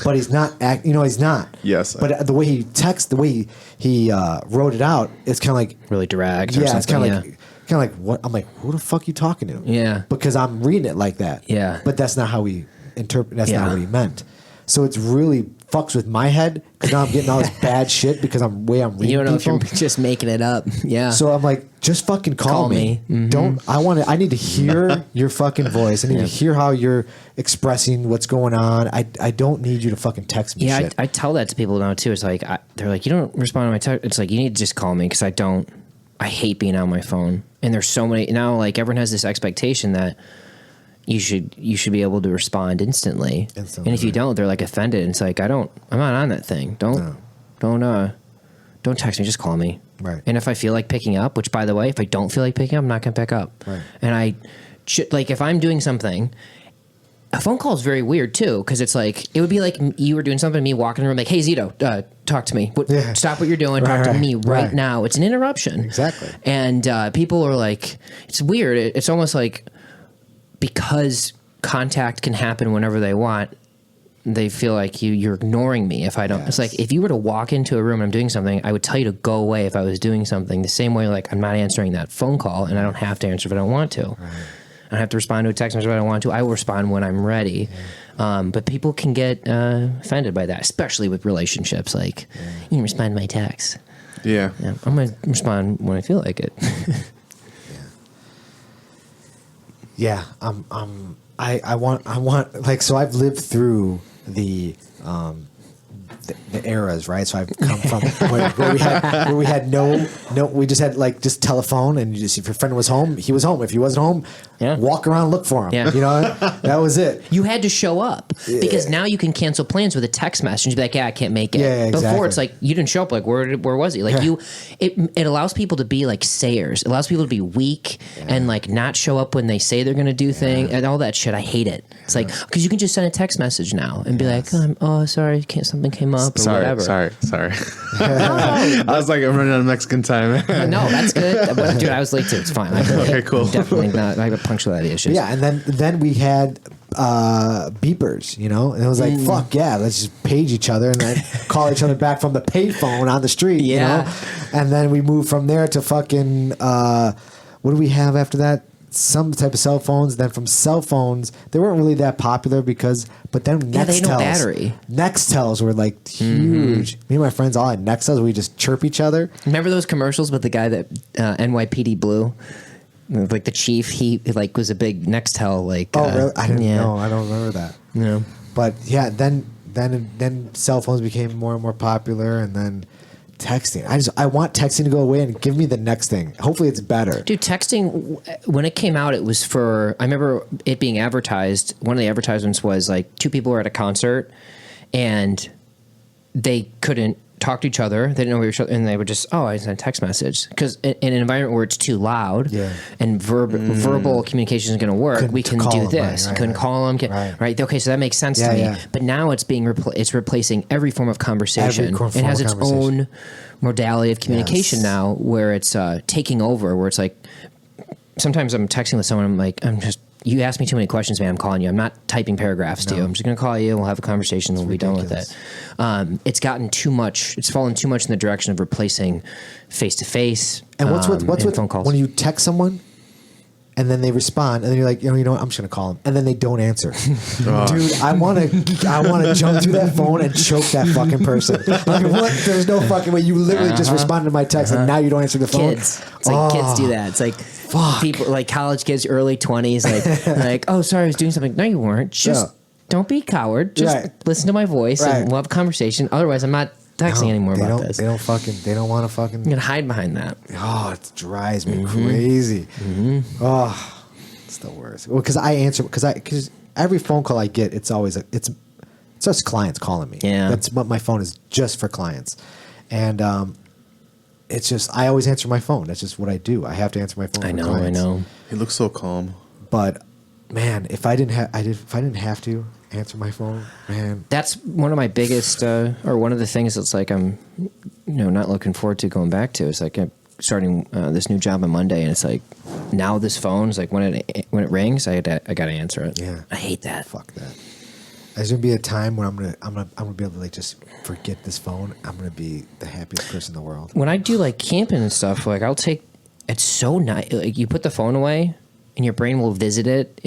But he's not, he's not. Yes. But the way he texts, the way he wrote it out, it's kind of like. Really dragged. Yeah, it's kind of like what? I'm like, who the fuck you talking to? Yeah. Because I'm reading it like that. Yeah. But that's not how he interpret. That's not what he meant. So it's really fucks with my head because now I'm getting all this bad shit because I'm reading. You don't know people. if you're just making it up. Yeah. So I'm like, just fucking call me. Mm-hmm. I need to hear your fucking voice. I need to hear how you're expressing what's going on. I don't need you to fucking text me. Yeah, shit. I tell that to people now too. It's like they're like, you don't respond to my text. It's like you need to just call me because I hate being on my phone. And there's so many now. Like everyone has this expectation that you should be able to respond instantly. And if you don't, they're like offended. And it's like I'm not on that thing. Don't text me. Just call me. Right. And if I feel like picking up, which by the way, if I don't feel like picking up, I'm not gonna pick up. Right. And like if I'm doing something, a phone call is very weird too because it's like it would be like you were doing something, me walking in the room like, hey Zito, talk to me. Stop what you're doing. Talk to me right now. It's an interruption. Exactly. And people are like, it's weird. It's almost like because contact can happen whenever they want, they feel like you're ignoring me if I don't. Yes. It's like if you were to walk into a room and I'm doing something, I would tell you to go away if I was doing something. The same way, like I'm not answering that phone call and I don't have to answer if I don't want to. Right. I don't have to respond to a text message if I don't want to. I will respond when I'm ready. Yeah. But people can get offended by that, especially with relationships. Like, you can respond to my text. Yeah. I'm going to respond when I feel like it. Yeah, I want like, so I've lived through the eras, right? So I've come from where we had no, we just had like just telephone, and if your friend was home, he was home. If he wasn't home, walk around, look for him. Yeah. You know, that was it. You had to show up because now you can cancel plans with a text message. You'd be like, I can't make it. Yeah, exactly. Before it's like you didn't show up. Like where was he? Like it allows people to be like sayers. It allows people to be weak and like not show up when they say they're going to do things and all that shit. I hate it. It's like because you can just send a text message now and be like, oh, sorry, something came up or whatever. Sorry. I was like, I'm running out of Mexican time. No, that's good. But, dude, I was late too. It's fine. Okay, cool. Definitely not. I have punctuality issues. Yeah, and then we had beepers, you know, and it was like, fuck yeah, let's just page each other and then call each other back from the payphone on the street. You know? And then we moved from there to fucking what do we have after that? Some type of cell phones. Then from cell phones, they weren't really that popular but then they had no battery. Nextels were like huge. Me and my friends all had Nextels. We just chirp each other. Remember those commercials with the guy that NYPD Blue? Like the chief, he like was a big Nextel. Like, really? I didn't know. I don't remember that. No, but yeah, then cell phones became more and more popular, and then texting. I want texting to go away and give me the next thing. Hopefully, it's better. Dude, texting when it came out, it was for. I remember it being advertised. One of the advertisements was like two people were at a concert, and they couldn't talk to each other. They didn't know each other, and they would just, I sent a text message. Because in an environment where it's too loud and verbal communication isn't going to work, we can do this. Couldn't call them. Right. Okay, so that makes sense to me. Yeah. But now it's being it's replacing every form of conversation. It has its own modality of communication now where it's taking over, where it's like, sometimes I'm texting with someone, I'm like, you ask me too many questions, man. I'm calling you. I'm not typing paragraphs to you. I'm just going to call you and we'll have a conversation and we'll be done with it. It's gotten too much. It's fallen too much in the direction of replacing face-to-face. And what's with phone calls? when you text someone and then they respond and then you're like, you know what, I'm just going to call them. And then they don't answer. Dude, I want to jump through that phone and choke that fucking person. Like, what? There's no fucking way. You literally just responded to my text and now you don't answer the phone. Kids. It's like kids do that. It's like people, like college kids, early 20s, like, oh, sorry, I was doing something. No, you weren't. Just don't be a coward. Just listen to my voice and we'll have a conversation. Otherwise, I'm not texting anymore about this. They don't want to fucking. I'm going to hide behind that. Oh, it drives me crazy. Oh, it's the worst. Well, because I answer, because every phone call I get, it's always, it's just clients calling me. Yeah. That's what my phone is, just for clients. And, it's just, I always answer my phone. That's just what I do. I have to answer my phone. I know. He looks so calm. But man, if I didn't have to answer my phone, man. That's one of my biggest, or one of the things that's like I'm, not looking forward to going back to. It's like I'm starting this new job on Monday, and it's like now this phone is like when it rings, I got to answer it. Yeah, I hate that. Fuck that. There's gonna be a time when I'm gonna be able to like just forget this phone. I'm gonna be the happiest person in the world. When I do like camping and stuff, like it's so nice. Like you put the phone away, and your brain will visit it,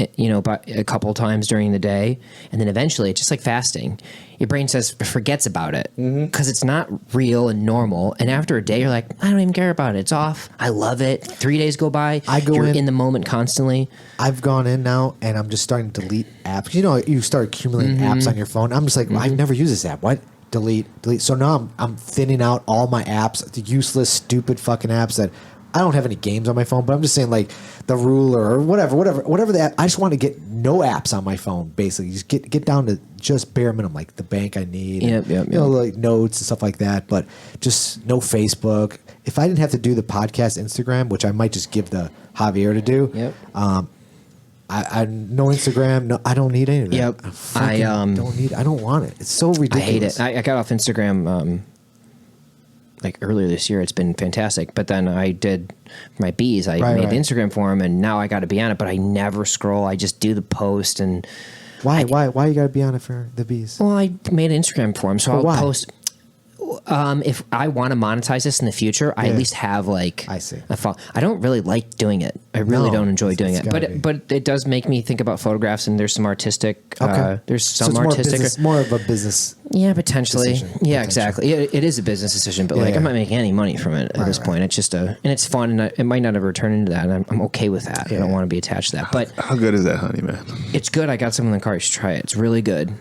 by a couple times during the day, and then eventually it's just like fasting. Your brain forgets about it because it's not real and normal. And after a day, you're like, I don't even care about it. It's off. I love it. 3 days go by. You're in the moment constantly. I've gone in now, and I'm just starting to delete apps. You start accumulating apps on your phone. I'm just like, I've never used this app. What? Delete. So now I'm thinning out all my apps, the useless, stupid fucking apps that. I don't have any games on my phone, but I'm just saying like the ruler or whatever the app. I just want to get no apps on my phone. Basically, just get down to just bare minimum, like the bank I need, like notes and stuff like that. But just no Facebook. If I didn't have to do the podcast Instagram, which I might just give the Javier to do, I no Instagram. No, I don't need any of that. Yep. I don't need. I don't want it. It's so ridiculous. I hate it. I got off Instagram. Like earlier this year, it's been fantastic. But then I did my bees. I made the Instagram for them, and now I got to be on it. But I never scroll. I just do the post. And why you got to be on it for the bees? Well, I made an Instagram for them, so I'll post. If I want to monetize this in the future, I at least have like I see. I don't really like doing it. I really don't enjoy doing it. But it does make me think about photographs, and there's some artistic. There's some artistic. More of a business. Yeah, potentially. Exactly. It is a business decision, but I'm not making any money from it at this point. It's just and it's fun, and it might not ever turn into that. And I'm okay with that. I don't want to be attached to that. But how good is that honey, man? It's good. I got some in the car. You should try it. It's really good.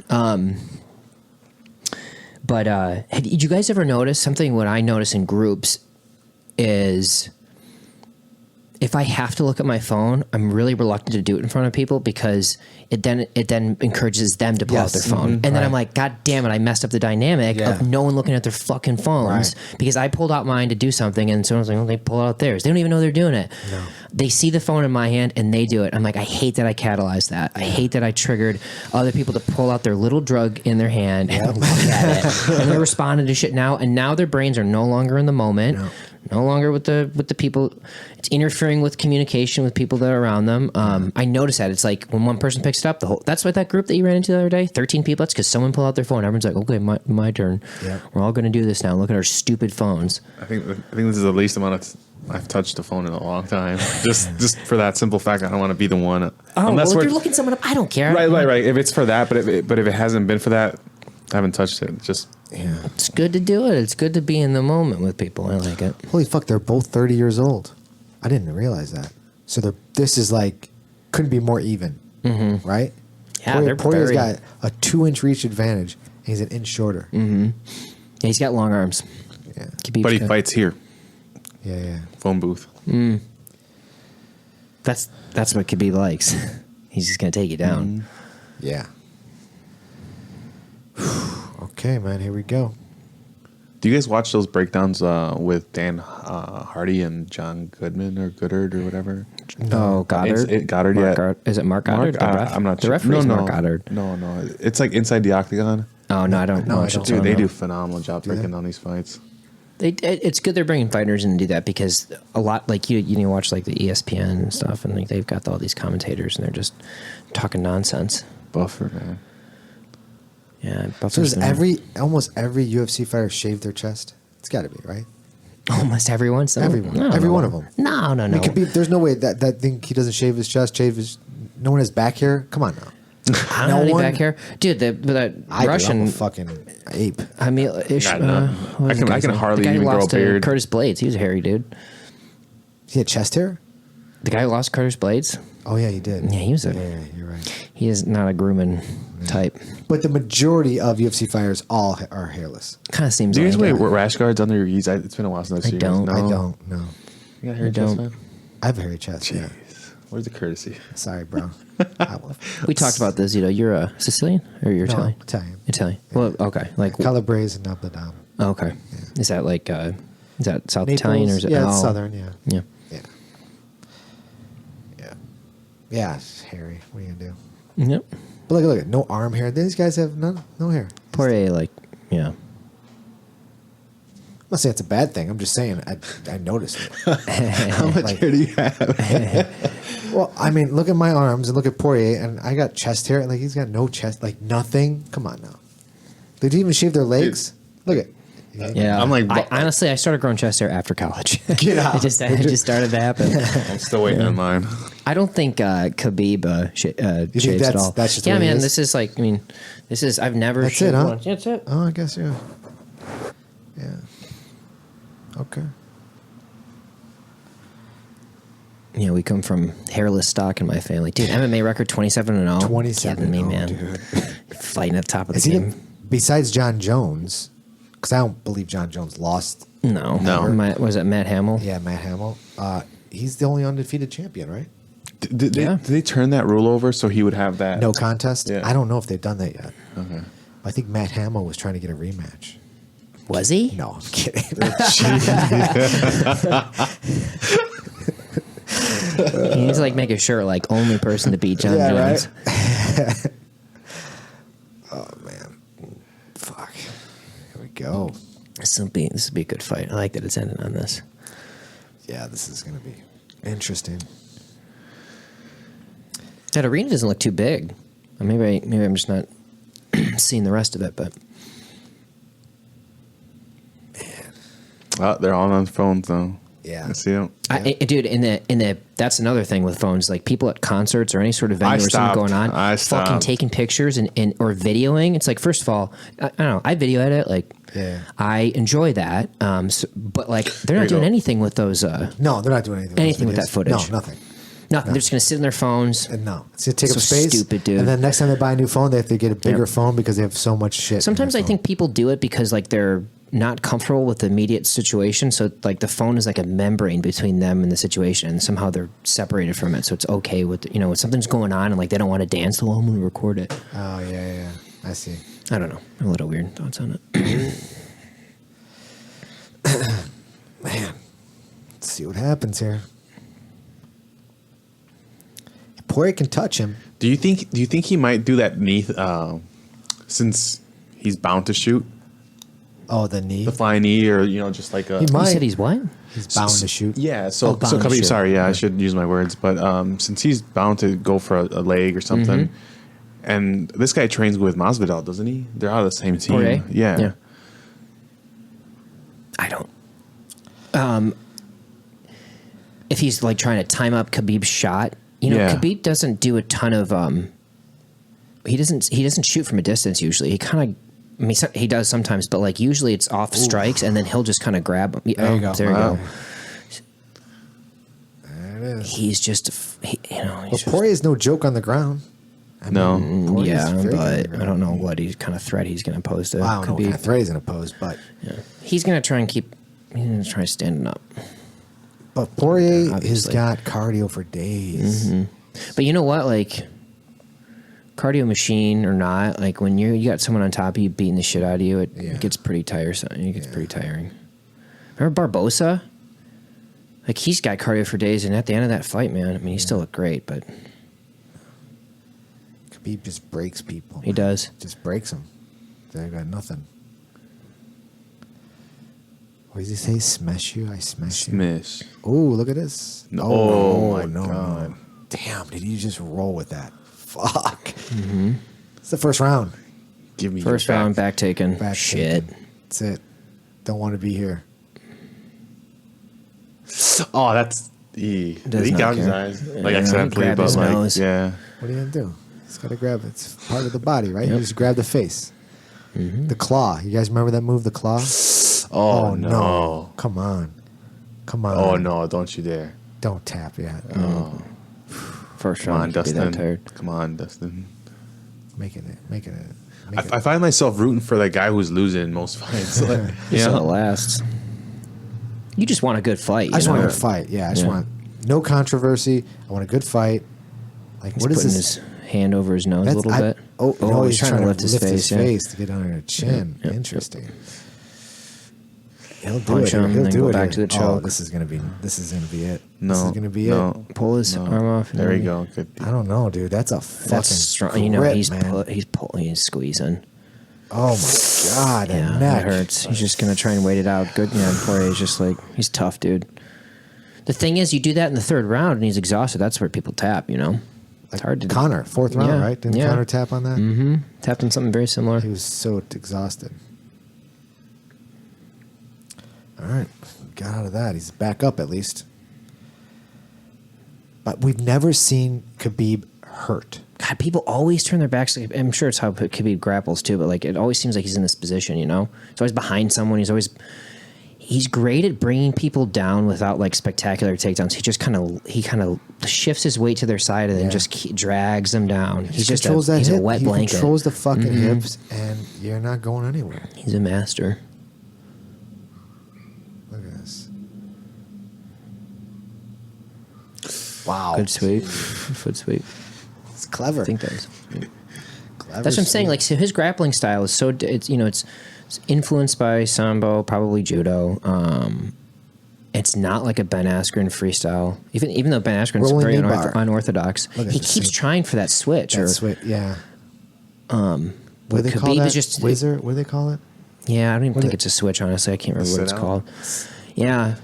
But did you guys ever notice something? What I notice in groups is if I have to look at my phone, I'm really reluctant to do it in front of people because it then encourages them to pull out their phone. And then I'm like, God damn it, I messed up the dynamic of no one looking at their fucking phones because I pulled out mine to do something and someone's like, oh, they pull out theirs. They don't even know they're doing it. No. They see the phone in my hand and they do it. I'm like, I hate that I catalyzed that. I hate that I triggered other people to pull out their little drug in their hand and look at it. And they're responding to shit now. And now their brains are no longer in the moment. No longer with the people. It's interfering with communication with people that are around them. I notice that. It's like when one person picks it up, that's what that group that you ran into the other day, 13 people, that's because someone pulled out their phone. Everyone's like, okay, my turn. Yeah. We're all going to do this now. Look at our stupid phones. I think this is the least amount of I've touched a phone in a long time. just for that simple fact, I don't want to be the one. If you're looking someone up, I don't care. Right. If it's for that, but if it hasn't been for that, I haven't touched it. It's good to do it. It's good to be in the moment with people. I like it. Holy fuck, they're both 30 years old. I didn't realize that. So this is like, couldn't be more even, right? Yeah, Poirier's got a 2-inch reach advantage, and he's an inch shorter. Yeah, he's got long arms. Yeah. But he fights here. Yeah. Phone booth. That's what Khabib likes. He's just going to take you down. Yeah. Okay, man, here we go. Do you guys watch those breakdowns with Dan Hardy and John Goodman or Goddard or whatever? No, Goddard. Goddard, Is it Mark Goddard? I'm not sure. The referee's Mark Goddard. No. It's like Inside the Octagon. Oh, no, I don't know. Dude, they do a phenomenal job breaking down these fights. It's good they're bringing fighters in and do that because a lot like you watch like the ESPN and stuff and like they've got all these commentators and they're just talking nonsense. Buffer, man. Yeah, So does almost every UFC fighter shave their chest? It's got to be, right? Almost everyone. Everyone. No, Every one of them. No. I mean, there's no way that thing he doesn't shave his chest, no one has back hair. Come on now. I don't have any back hair, dude. That I'm Russian a fucking ape. I mean, I can hardly even grow a beard. Curtis Blades, he was a hairy dude. He had chest hair. The guy who lost Curtis Blades. Oh yeah, he did. Yeah, he was Yeah, you're right. He is not a grooming type. But the majority of UFC fighters all are hairless. Kind of seems. Do you guys like wear rash guards under your knees? It's been a while since I've seen don't. you. I don't. No. You got hairy I chest, don't. man? I have a hairy chest. Yeah. Where's the courtesy? Sorry, bro. We talked about this. You're a Sicilian or you're Italian? Italian. Italian. Well, okay. Like Calabrese and Abladam. okay. Yeah. Is that like is that South Naples, Italian or is it? Yeah, it's southern. Yeah. Yeah. Yeah. Yeah. Yeah. It's hairy. What are you gonna do? Yep. But look, no arm hair. These guys have no hair. Poirier, like, yeah. I'm not saying it's a bad thing. I'm just saying I noticed it. How much hair do you have? Well, I mean, look at my arms and look at Poirier, and I got chest hair. Like he's got no chest, like nothing. Come on now. Did he even shave their legs? Look at. Yeah, I'm like, honestly, I started growing chest hair after college. Get out. it just started to happen. I'm still waiting on mine. I don't think Khabib shaves at all. That's just yeah, what he man. is? This is like, I mean, I've never. That's shaved it, huh? one. Yeah, that's it. Oh, I guess yeah. Yeah. Okay. Yeah, we come from hairless stock in my family, dude. MMA record 27-0. 27 Kidding me, man. dude. Fighting at the top of the Is he game. besides John Jones? Because I don't believe John Jones lost. No. Was it Matt Hamill? Yeah, Matt Hamill. He's the only undefeated champion, right? Did they turn that rule over so he would have that? No contest. Yeah. I don't know if they've done that yet. Okay. I think Matt Hamill was trying to get a rematch. Was he? No, I'm kidding. He needs to like make a shirt like only person to beat John Jones. Right? Oh man, fuck. Here we go. This will be a good fight. I like that it's ending on this. Yeah, this is gonna be interesting. That arena doesn't look too big. Or maybe I'm just not seeing the rest of it, but Oh, they're all on phones though. Yeah. I see them. dude, in the that's another thing with phones. Like people at concerts or any sort of venue or something going on, I fucking stopped. taking pictures and or videoing. It's like, first of all, I don't know. I video edit. Like, Yeah. I enjoy that. But like, they're not doing anything with those. No, they're not doing anything. Anything with those that footage. No, nothing. Nothing. They're just gonna sit in their phones. And no, it's gonna take So up space. stupid, dude. And then next time they buy a new phone, they have to get a bigger Yep. phone because they have so much shit. in Sometimes their I phone. think people do it because like they're not comfortable with the immediate situation. So like the phone is like a membrane between them and the situation, and somehow they're separated from it. So it's okay with when something's going on and like they don't want to dance. Well, I'm gonna record it. Oh yeah. I see. I don't know. I have a little weird thoughts on it. Man, let's see what happens here. Poirier can touch him. Do you think he might do that knee since he's bound to shoot Oh, the knee. the flying knee or just like a He You might. said he's what? He's bound to shoot. yeah. So Oh, bound to Khabib, shoot. sorry, yeah, I should use my words, but since he's bound to go for a leg or something, and this guy trains with Masvidal, doesn't he? They're out of the same team. Poirier? Yeah. I don't. If he's like trying to time up Khabib's shot, Yeah. Khabib doesn't do a ton of. He doesn't shoot from a distance usually. He kind of. I mean, he does sometimes, but like usually it's off strikes, and then he'll just kind of grab him. There you go. There you Wow. go. There it is. He's just, he's Well, just- Poirier's no joke on the ground. I No. mean, Poirier's yeah, very good on the but ground. I don't know what kind of threat he's going to pose to I don't know what Khabib. kind of threat he's going to pose, but He's going to try and keep. He's going to try standing up. Poirier has Obviously. got cardio for days. But you know what? Like, cardio machine or not, like when you got someone on top of you beating the shit out of you, it gets pretty tiresome. It gets pretty tiring. Remember Barbosa? Like he's got cardio for days, and at the end of that fight, man, I mean, he still looked great, but Khabib just breaks people. he does. Just breaks them. They got nothing. What does he say? Smash you? I smash you. Smish. Oh, look at this. No. Oh, Oh, my no. God. Damn, did you just roll with that? Fuck. Mm-hmm. It's the first round. Give me First your round back taken. Back Shit. taken. That's it. Don't want to be here. Oh, that's. He Does not gouged his care. eyes. Yeah, Like accidentally, grab but his like, nose. yeah. What are you going to do? He's got to grab it. It's part of the body, right? You Yep. just grab the face. Mm-hmm. The claw. You guys remember that move, the claw? Oh, no. Come on. Come on. Oh, no. Don't you dare. Don't tap yet. First Come on, round. Could be that Dustin. tired. Come on, Dustin. Making it. I find myself rooting for the guy who's losing most fights. Like, Just so it yeah. lasts. You just want a good fight. I just want a know? good fight. Yeah, I just Yeah. want no controversy. I want a good fight. Like, He's what is putting this? his hand over his nose a little bit. Oh, no, he's trying to lift his face. Yeah. to get under the chin. Yep. Interesting. He'll do Punch it. him, He'll then do go it. back to the Oh, choke. this is gonna be it. This is No. gonna be no, it. Pull his no. arm off. and There then you go. Good. I don't know, dude. That's a fucking That's strong. grip, You know, he's man. he's squeezing. Oh my god, Yeah, that that neck hurts. He's just gonna try and wait it out. Good, yeah. Poirier's just like he's tough, dude. The thing is, you do that in the third round and he's exhausted. That's where people tap. You know, it's hard to Connor, fourth round, Yeah, right? Didn't yeah. Connor tap on that? Mm-hmm. Tapped on something very similar. He was so exhausted. All right, got out of that. He's back up at least. But we've never seen Khabib hurt. God, people always turn their backs. I'm sure it's how Khabib grapples too, but like it always seems like he's in this position. You know, he's always behind someone. He's great at bringing people down without like spectacular takedowns. He kind of shifts his weight to their side and then Yeah. just drags them down. He's just controls he's hip. a wet he blanket. controls the fucking Mhm. hips, and you're not going anywhere. He's a master. Look at this. Wow. Good sweep, foot sweep. It's clever. I think that's. Clever That's what I'm saying. sweep. Like, so his grappling style is so it's it's influenced by sambo, probably judo. It's not like a Ben Askren freestyle. Even though Ben Askren's Rolling very knee bar. unorthodox, Look at he this keeps thing. trying for that switch. That's what, yeah. What do they call Khabib that? is just Whizzer? What do they call it? Yeah, I don't even What think is it? it's a switch. Honestly, I can't remember what it's sit-out? called. Yeah.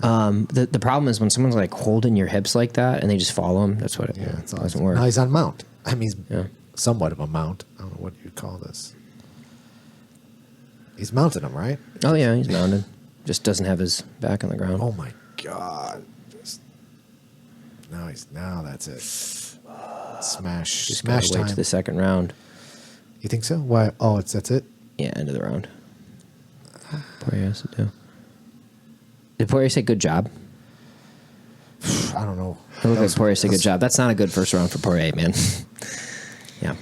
The problem is when someone's like holding your hips like that and they just follow him. That's what it Yeah, it's doesn't awesome. work. Now he's on mount. I mean, he's Yeah. somewhat of a mount. I don't know what you'd call this. He's mounted him, right? Oh yeah, he's mounted. Just doesn't have his back on the ground. Oh my god! Now that's it. Smash, Just smash gotta wait time. to the second round. You think so? Why? Oh, that's it. Yeah, end of the round. Poirier has to do. Did Poirier say good job? I don't know. It looked That like Poirier said good that's- job. That's not a good first round for Poirier, man. Yeah.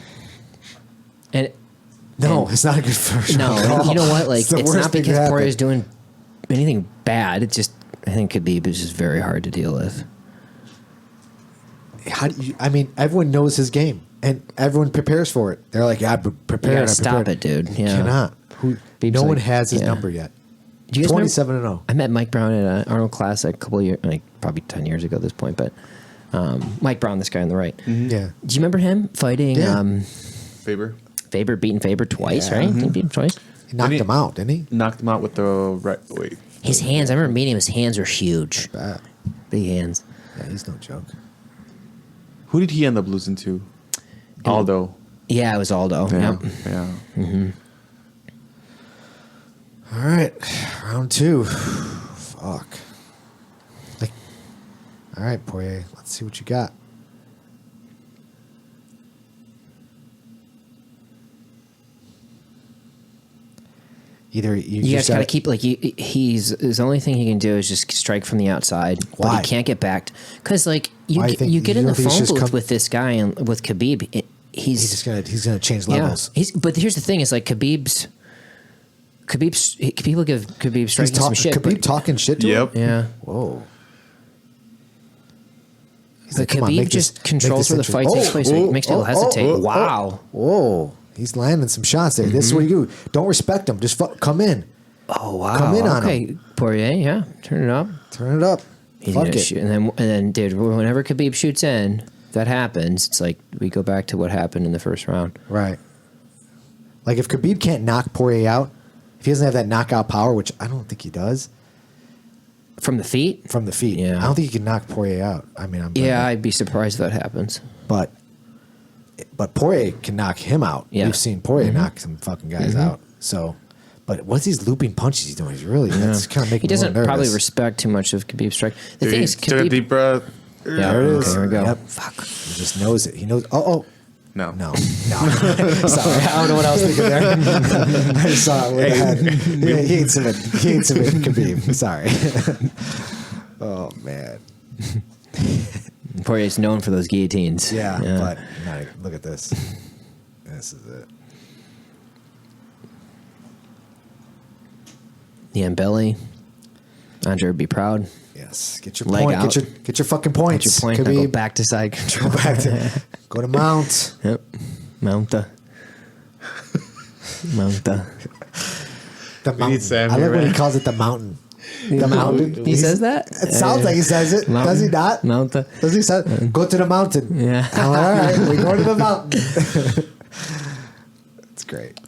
And No, it's not a good first. no, round at all. you know what? Like, the it's worst not thing because that Poirier's happened. doing anything bad. It's just I think Khabib is just very hard to deal with. How do you? I mean, everyone knows his game, and everyone prepares for it. They're like, "Yeah, I'm prepared." gotta I'm stop prepared." it, dude. You Yeah. cannot. Beeb's No one like- has his yeah. number yet. Do you guys remember- 27-0. I met Mike Brown at an Arnold Classic a couple of years, like probably 10 years ago at this point, but Mike Brown, this guy on the right. Yeah. Do you remember him fighting Yeah. Faber Faber, beating Faber twice, Yeah. right? He beat him twice. He knocked Didn't him out, didn't he? knocked him out with the right. Wait. His hands, I remember meeting him, his hands were huge. Bad. Big hands. Yeah, he's no joke. Who did he end up losing to? Aldo. Yeah, it was Aldo. Yeah. Yep. Yeah. All right, round 2. Fuck. Like, all right, Poirier. Let's see what you got. Either you You guys just got to keep like he's his only thing he can do is just strike from the outside, but Why? he can't get backed because like you Why do you think- you get you in the don't think he phone should booth come- with this guy and with Khabib. he's gonna change levels. Yeah, but here's the thing: is like people give Khabib He's striking some shit. Khabib but, talking shit to Yep. him. yeah, Whoa. He's but like, "Come on, Khabib make just this- controls make where this the fight interesting." takes place. So it makes people hesitate. Wow. Whoa. He's landing some shots there. This is what you do. Don't respect him. Just come in. Oh wow. Come in on okay, Poirier. Yeah, turn it up. Turn it up. He's Fuck gonna it. shoot, and then, dude, whenever Khabib shoots in, that happens. It's like we go back to what happened in the first round. Right. Like if Khabib can't knock Poirier out, if he doesn't have that knockout power, which I don't think he does. From the feet? From the feet. Yeah. I don't think he can knock Poirier out. I mean, Yeah, I'd be surprised if that happens. But Poirier can knock him out. Yeah. We've seen Poirier knock some fucking guys out. So, but what's these looping punches he's doing? He's really, that's kind of making He me a doesn't little nervous. probably respect too much of Khabib's strike. The thing is, Took a Khabib... deep breath. Yeah, There it is. okay, here we go. Yep. Fuck. He just knows it. He knows. Oh. No. No. Sorry, I don't know what I was thinking there. I just saw it with the head. He ain't submitting Khabib. Sorry. Oh, man. Poirier's known for those guillotines. Yeah. But look at this. This is it. Yeah, belly. Andre would be proud. Yes. Get your Leg point. out. Get your fucking points. Get your point. Now Khabib. go back to side control. Go to mount. Yep. Mount the The mountain. Sam I here, like when he man. calls it the mountain. The mountain. He says that? It sounds like he says it. Mountain. Does he not? Mount the... Does he say, go to the mountain? Yeah. I'm like, all right, we're going to the mountain. That's great.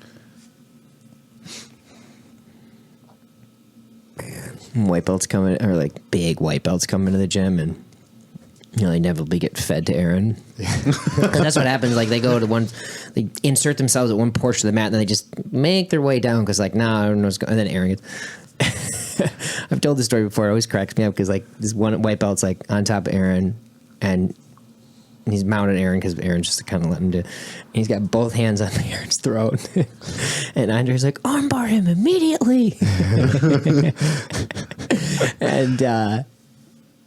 Man. White belts coming, or like big white belts coming to the gym, and you know they inevitably get fed to Aaron. And that's what happens. Like they go to one, they insert themselves at one portion of the mat, and then they just make their way down because like, nah, I don't know what's going. And then Aaron gets. I've told this story before. It always cracks me up because like this one white belt's like on top of Aaron, and he's mounted Aaron because Aaron's just kind of letting him do. And he's got both hands on Aaron's throat, and Andre's like, armbar him immediately.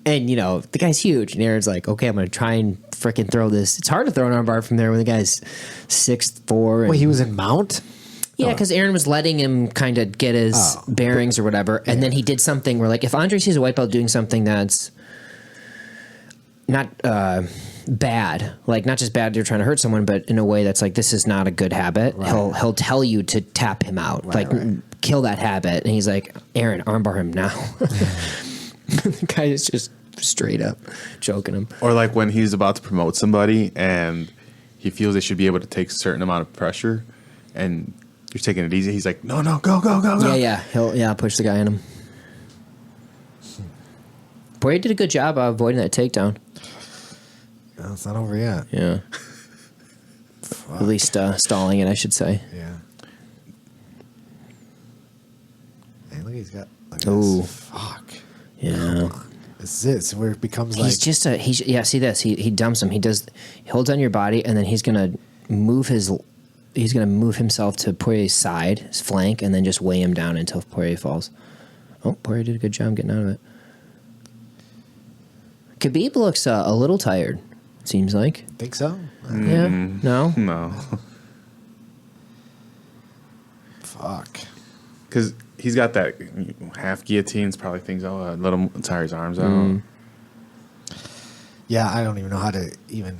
And you know the guy's huge, and Aaron's like, okay, I'm gonna try and freaking throw this. It's hard to throw an armbar from there when the guy's 6'4". Wait, he was in mount? Yeah, because Aaron was letting him kind of get his bearings or whatever, and then he did something where, like, if Andre sees a white belt doing something that's not bad, like not just bad, you're trying to hurt someone, but in a way that's like, this is not a good habit. Right. He'll tell you to tap him out, kill that habit, and he's like, Aaron, armbar him now. The guy is just straight up choking him. Or like when he's about to promote somebody and he feels they should be able to take a certain amount of pressure, and you're taking it easy. He's like, no, go. Yeah. He'll push the guy in him. Poirier did a good job of avoiding that takedown. No, it's not over yet. Yeah. At least stalling it, I should say. Yeah. Hey, look, he's got. Ooh. Fuck. Yeah. This is it. So where it becomes like. He's just see this. He dumps him. He holds on your body, and then he's gonna move himself to Poirier's side, his flank, and then just weigh him down until Poirier falls. Oh, Poirier did a good job getting out of it. Khabib looks a little tired, it seems like. Think so? Yeah. No? No. Fuck. Because he's got that half guillotines, probably thinks, let him tire his arms out. Yeah, I don't even know how to even.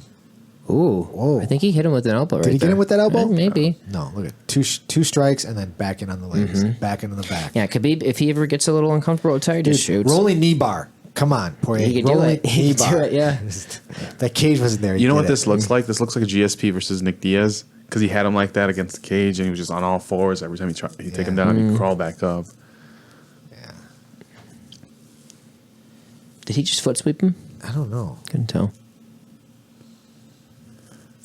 Ooh. Whoa. I think he hit him with an elbow right Did he get him with that elbow? Maybe. No, look at two strikes and then back in on the legs, back into the back. Yeah, Khabib, if he ever gets a little uncomfortable or tired, just shoots. Rolling knee bar. Come on, Poirier. He can do Rolling it. He knee can do bar. it, yeah. That cage wasn't there. You know what this looks like? This looks like a GSP versus Nick Diaz, because he had him like that against the cage, and he was just on all fours every time he take him down, he'd crawl back up. Yeah. Did he just foot sweep him? I don't know, Couldn't tell.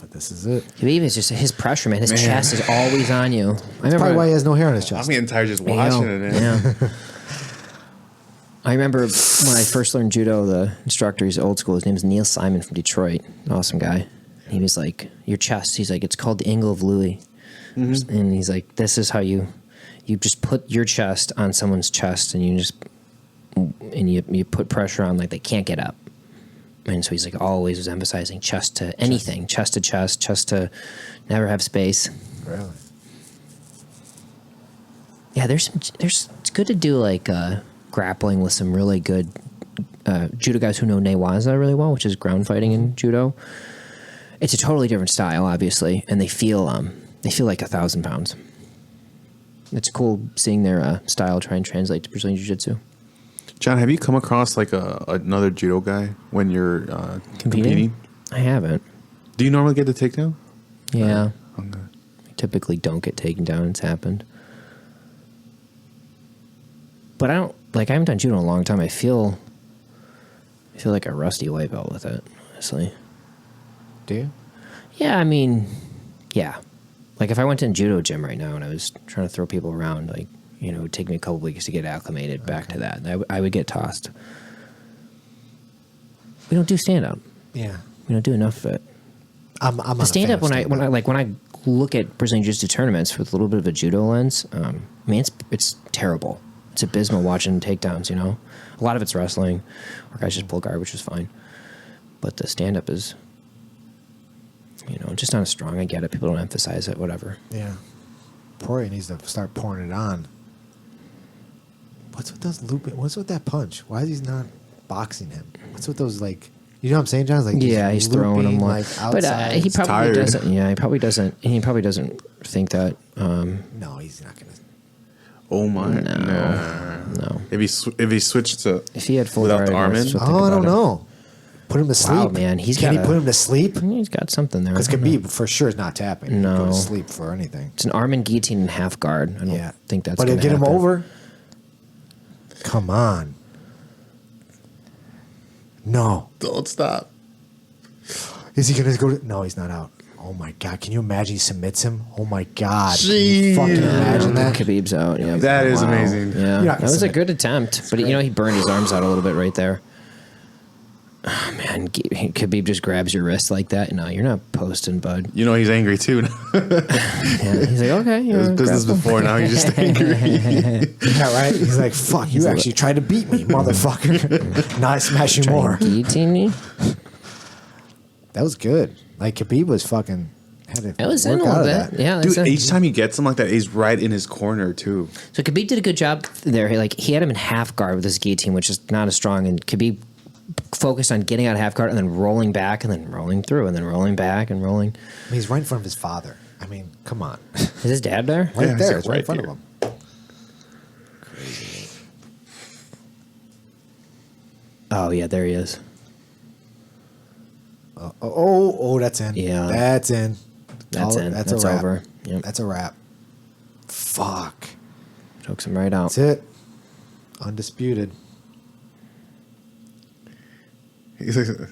but this is it. Khabib is just his pressure, man. His chest is always on you. That's probably why he has no hair on his I'm chest. getting tired just watching it. Man. Yeah. I remember when I first learned judo, the instructor, he's old school. His name is Neil Simon from Detroit. Awesome guy. He was like, your chest. He's like, it's called the angle of Louis. And he's like, this is how you just put your chest on someone's chest, and you put pressure on, like they can't get up. And so he's like, always was emphasizing chest to anything, chest to chest, chest to never have space. Really? Yeah, it's good to do like grappling with some really good judo guys who know newaza really well, which is ground fighting in judo. It's a totally different style, obviously, and they feel like 1,000 pounds. It's cool seeing their style try and translate to Brazilian jiu-jitsu. John, have you come across like another judo guy when you're competing? I haven't. Do you normally get the takedown? Yeah. Okay. I typically don't get taken down. It's happened. But I don't like. I haven't done judo in a long time. I feel like a rusty white belt with it. Honestly. Do you? Yeah, I mean, yeah. Like if I went to a judo gym right now and I was trying to throw people around, like it would take me a couple weeks to get acclimated back to that. And I would get tossed. We don't do stand up. Yeah. We don't do enough of it. I'm The stand up when I look at Brazilian Jiu-Jitsu tournaments with a little bit of a judo lens, I mean it's terrible. It's abysmal watching takedowns. A lot of it's wrestling, or guys just pull guard, which is fine. But the stand up is, just not as strong. I get it. People don't emphasize it. Whatever. Yeah. Poirier needs to start pouring it on. What's with those looping? What's with that punch? Why is he not boxing him? What's with those you know what I'm saying, John? Like He's throwing him outside. But he probably tired. doesn't. Yeah, he probably doesn't. He probably doesn't think that. No, he's not gonna. Oh my! No. If he switched to If he had full without guard, the arm in, I'd think Oh, I don't about it. know. Put him to sleep. Wow, man, Can he put him to sleep? He's got something there. Because I don't know. Khabib for sure is not tapping. He No. can go to sleep for anything. It's an arm and guillotine and half guard. I don't think that's. But gonna to get him happen. over. Come on. No. don't stop. Is he gonna go? No, he's not out. Oh my God! Can you imagine he submits him? Oh my God! Can Jeez. you fucking imagine that? Khabib's out. Yeah, That is amazing. Yeah, You're not that gonna was a submit. good attempt, but he burned his arms out a little bit right there. Oh, man, Khabib just grabs your wrist like that. No, you're not posting, bud. He's angry too. Yeah, he's like, okay, It was business before. Now he's just angry. Yeah, right. He's like, "Fuck! You actually tried to beat me, motherfucker. Now I smash you more." Guillotine me. That was good. Like Khabib was fucking. Had to That was in a work out little of bit. that. Yeah, Dude, that's each time he gets him like that, he's right in his corner too. So Khabib did a good job there. He had him in half guard with his guillotine, which is not as strong. And Khabib focused on getting out of half guard and then rolling back and then rolling through and then rolling back and rolling. I mean, he's right in front of his father. I mean, come on. Is his dad there? Right Yeah, there. he's It's right in right front of him. Oh yeah, there he is. Oh, that's in. Yeah. That's in. That's in. That's That's a wrap. over. Yep. That's a wrap. Fuck. Chokes him right out. That's it. Undisputed. He's like,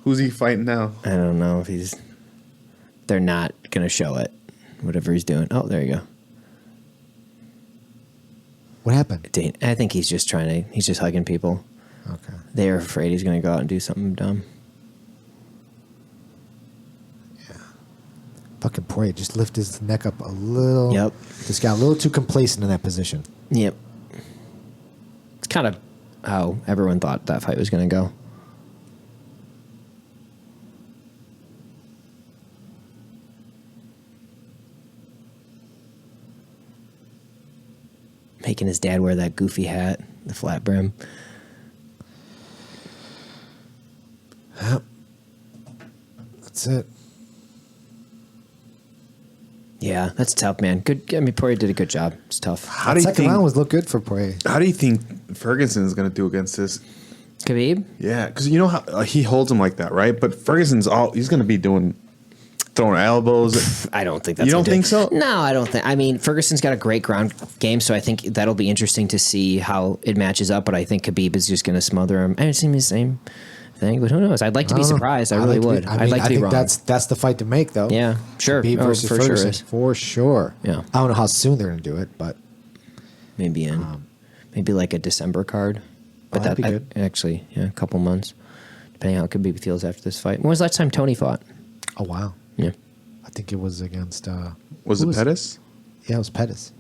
who's he fighting now? I don't know if he's. They're not gonna show it. Whatever he's doing. Oh, there you go. What happened? I think he's just trying to. He's just hugging people. Okay. They're afraid he's gonna go out and do something dumb. Fucking Poirier just lift his neck up a little. Yep. Just got a little too complacent in that position. Yep. It's kind of how everyone thought that fight was going to go. Making his dad wear that goofy hat, the flat brim. Yep. That's it. Yeah, that's tough, man. Good. I mean, Poirier did a good job. It's tough. How do you Second think? round was look good for Poirier. How do you think Ferguson is going to do against this? Khabib? Yeah, because you know how he holds him like that, right? But Ferguson's he's going to be throwing elbows. I don't think that's. You don't gonna do think so? No, I don't think. I mean, Ferguson's got a great ground game, so I think that'll be interesting to see how it matches up. But I think Khabib is just going to smother him. And it seems the same thing, but who knows? I'd like to be don't know. surprised. I really would. I'd like to be think wrong. that's the fight to make, though. Yeah, sure. Khabib Oh, versus for sure Ferguson, is. for sure. Yeah. I don't know how soon they're gonna do it, but Maybe maybe like a December card. But that'd be good. Actually, yeah, a couple months, depending on how Khabib feels after this fight. When was the last time Tony fought? oh wow, Yeah. I think it was against. Was who it Pettis? Yeah, it was Pettis.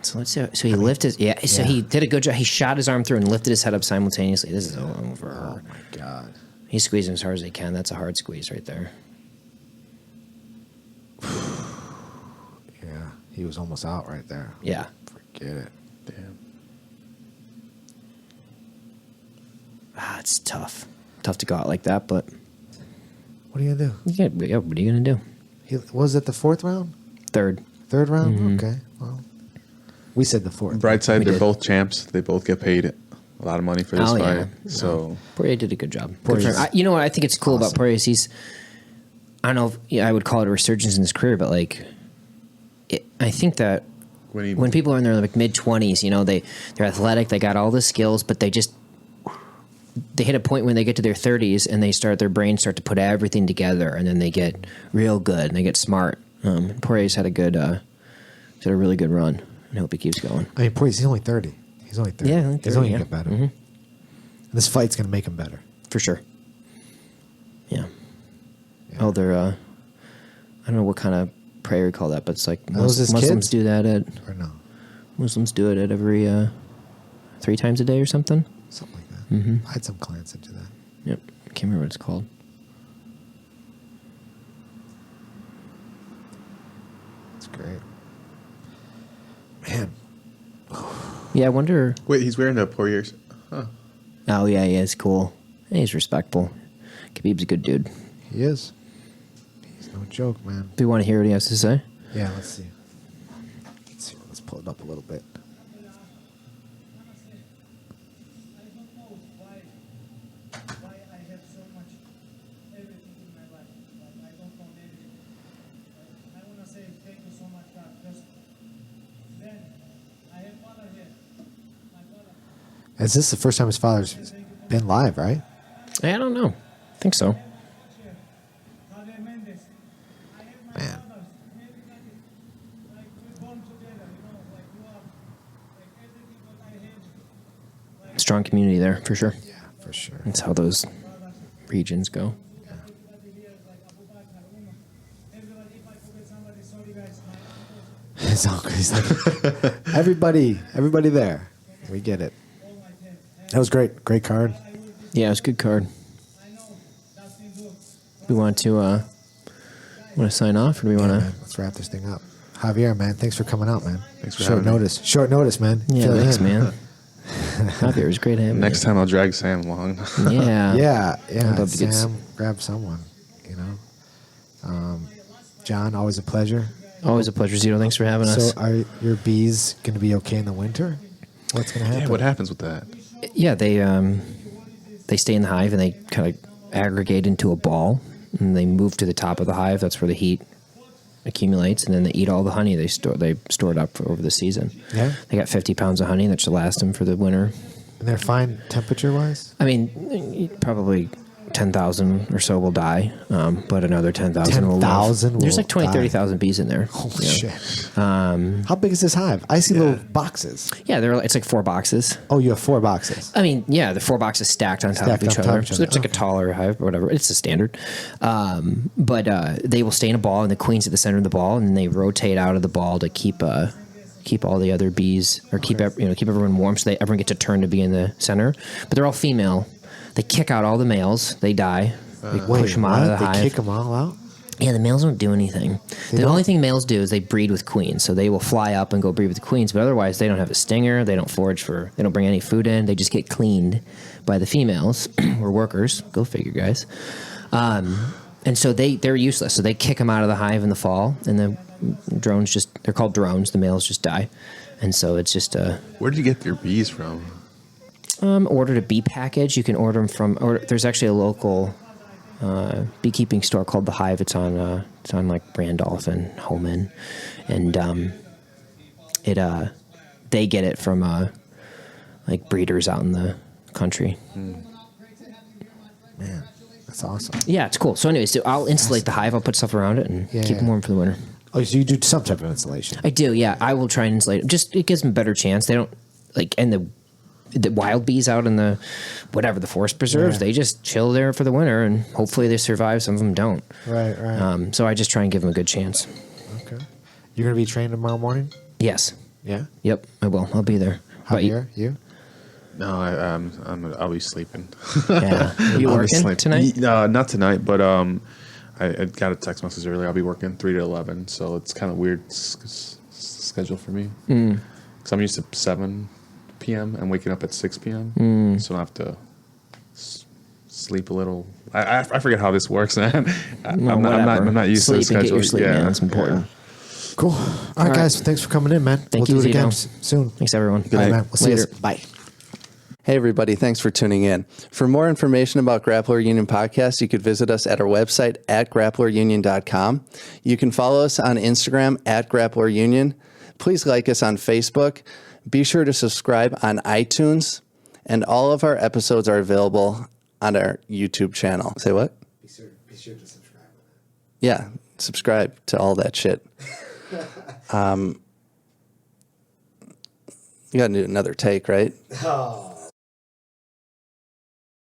So let's see. So he lifted. Yeah. So he did a good job. He shot his arm through and lifted his head up simultaneously. This is over. Oh my god. He's squeezing as hard as he can. That's a hard squeeze right there. Yeah, he was almost out right there. Yeah. Forget it. Damn. It's tough. Tough to go out like that, but What are you gonna do? yeah, what are you going to do? Was it the fourth round? Third. Third round? Mm-hmm. Okay. Well, we said the fourth. Bright side, We they're did. both champs. They both get paid a lot of money for this Oh, fight. yeah. So Poirier did a good job. Good Poirier's for him. You know what I think it's cool about awesome. Poirier is I don't know if I would call it a resurgence in his career, but like I think that when people are in their like mid-20s, you know, they're athletic, they got all the skills, but they hit a point when they get to their 30s and their brains start to put everything together, and then they get real good and they get smart. Poirier's had a really good run. I hope he keeps going. I mean, he's only 30. He's only 30. Yeah, only 30, he's only yeah. gonna get better. Mm-hmm. This fight's gonna make him better. For sure. Yeah. Oh, they're I don't know what kind of prayer you call that, but it's like Muslims kids? do that Or no? Muslims do it at every 3 times a day or something. Something like that. Mm-hmm. I had some glance into that. Yep. I can't remember what it's called. It's great. Man. Yeah, I wonder. Wait, he's wearing a Poirier's. Huh. Oh yeah, it's cool. He's respectful. Khabib's a good dude. He is. He's no joke, man. Do you want to hear what he has to say? Yeah, let's see. Let's pull it up a little bit. Is this the first time his father's been live, right? I don't know. I think so. Man. Strong community there, for sure. Yeah, for sure. That's how those regions go. It's all good. He's like, everybody there. We get it. That was great. Great card. Yeah, it was a good card. We want to sign off, or do we want to? Man, let's wrap this thing up. Javier, man, thanks for coming out, man. Thanks for Short having me. notice. Short notice, man. Yeah, Fill it thanks, in. man. Javier was great having Next time I'll drag Sam along. you. Yeah. Yeah. I'd love to get Sam, grab someone. You know. John, always a pleasure. Always a pleasure, Zito. Thanks for having us. So, are your bees going to be okay in the winter? What's going to happen? Yeah, what happens with that? Yeah, they stay in the hive and they kind of aggregate into a ball, and they move to the top of the hive. That's where the heat accumulates, and then they eat all the honey they store it up for over the season. Yeah. They got 50 pounds of honey that should last them for the winter. And they're fine temperature-wise? I mean, probably 10,000 or so will die, but another 10,000 will live. 10,000 There's will like 20, die. 30,000 bees in there. Holy Yeah. shit. How big is this hive? I see little boxes. Yeah, it's like 4 boxes. Oh, you have 4 boxes. I mean, yeah, the 4 boxes stacked on top Stacked of each on top other. of each So it's other. like a taller hive or whatever. It's a standard. But they will stay in a ball, and the queen's at the center of the ball, and they rotate out of the ball to keep all the other bees, or keep everyone warm, so everyone gets a turn to be in the center. But they're all female. They kick out all the males. They die. They push them out of the They hive. kick them all out? Yeah, the males don't do anything. The only thing males do is they breed with queens. So they will fly up and go breed with the queens, but otherwise they don't have a stinger. They don't they don't bring any food in. They just get cleaned by the females or workers. Go figure, guys. And so they're useless. So they kick them out of the hive in the fall, and the drones they're called drones. The males just die. And so it's just Where did you get your bees from? ordered a bee package. You can order them or there's actually a local beekeeping store called The Hive. It's on like Randolph and Holman, and they get it from like breeders out in the country. Man, that's awesome. Yeah, it's cool. So anyways, I'll insulate the hive. I'll put stuff around it and keep them warm for the winter. Oh, so you do some type of insulation? I do, yeah. I will try and insulate it. Just it gives them a better chance. They don't and the wild bees out in the forest preserves, they just chill there for the winter, and hopefully they survive. Some of them don't. Right. So I just try and give them a good chance. Okay. You're going to be trained tomorrow morning? Yes. Yeah. Yep, I will. I'll be there. But Javier, you? No, I'll be sleeping. yeah. You I'll be working sleeping. tonight? Not tonight, but I got a text message earlier. I'll be working 3 to 11, so it's kind of weird schedule for me. Because I'm used to 7 p.m. and waking up at 6 p.m. So I have to sleep a little. I forget how this works, man. I'm not used to the Sleep and schedule. get your sleep, man. That's important. Cool. All right, guys. Thanks for coming in, man. Thank you, we'll do it again Zito. soon. Thanks, everyone. All right, man. We'll see you. Later. Bye. Hey, everybody. Thanks for tuning in. For more information about Grappler Union Podcast, you could visit us at our website at grapplerunion.com. You can follow us on Instagram at Grappler Union. Please like us on Facebook. Be sure to subscribe on iTunes. And all of our episodes are available on our YouTube channel. Say what? Be sure to subscribe. Yeah, subscribe to all that shit. You got to do another take, right? Oh.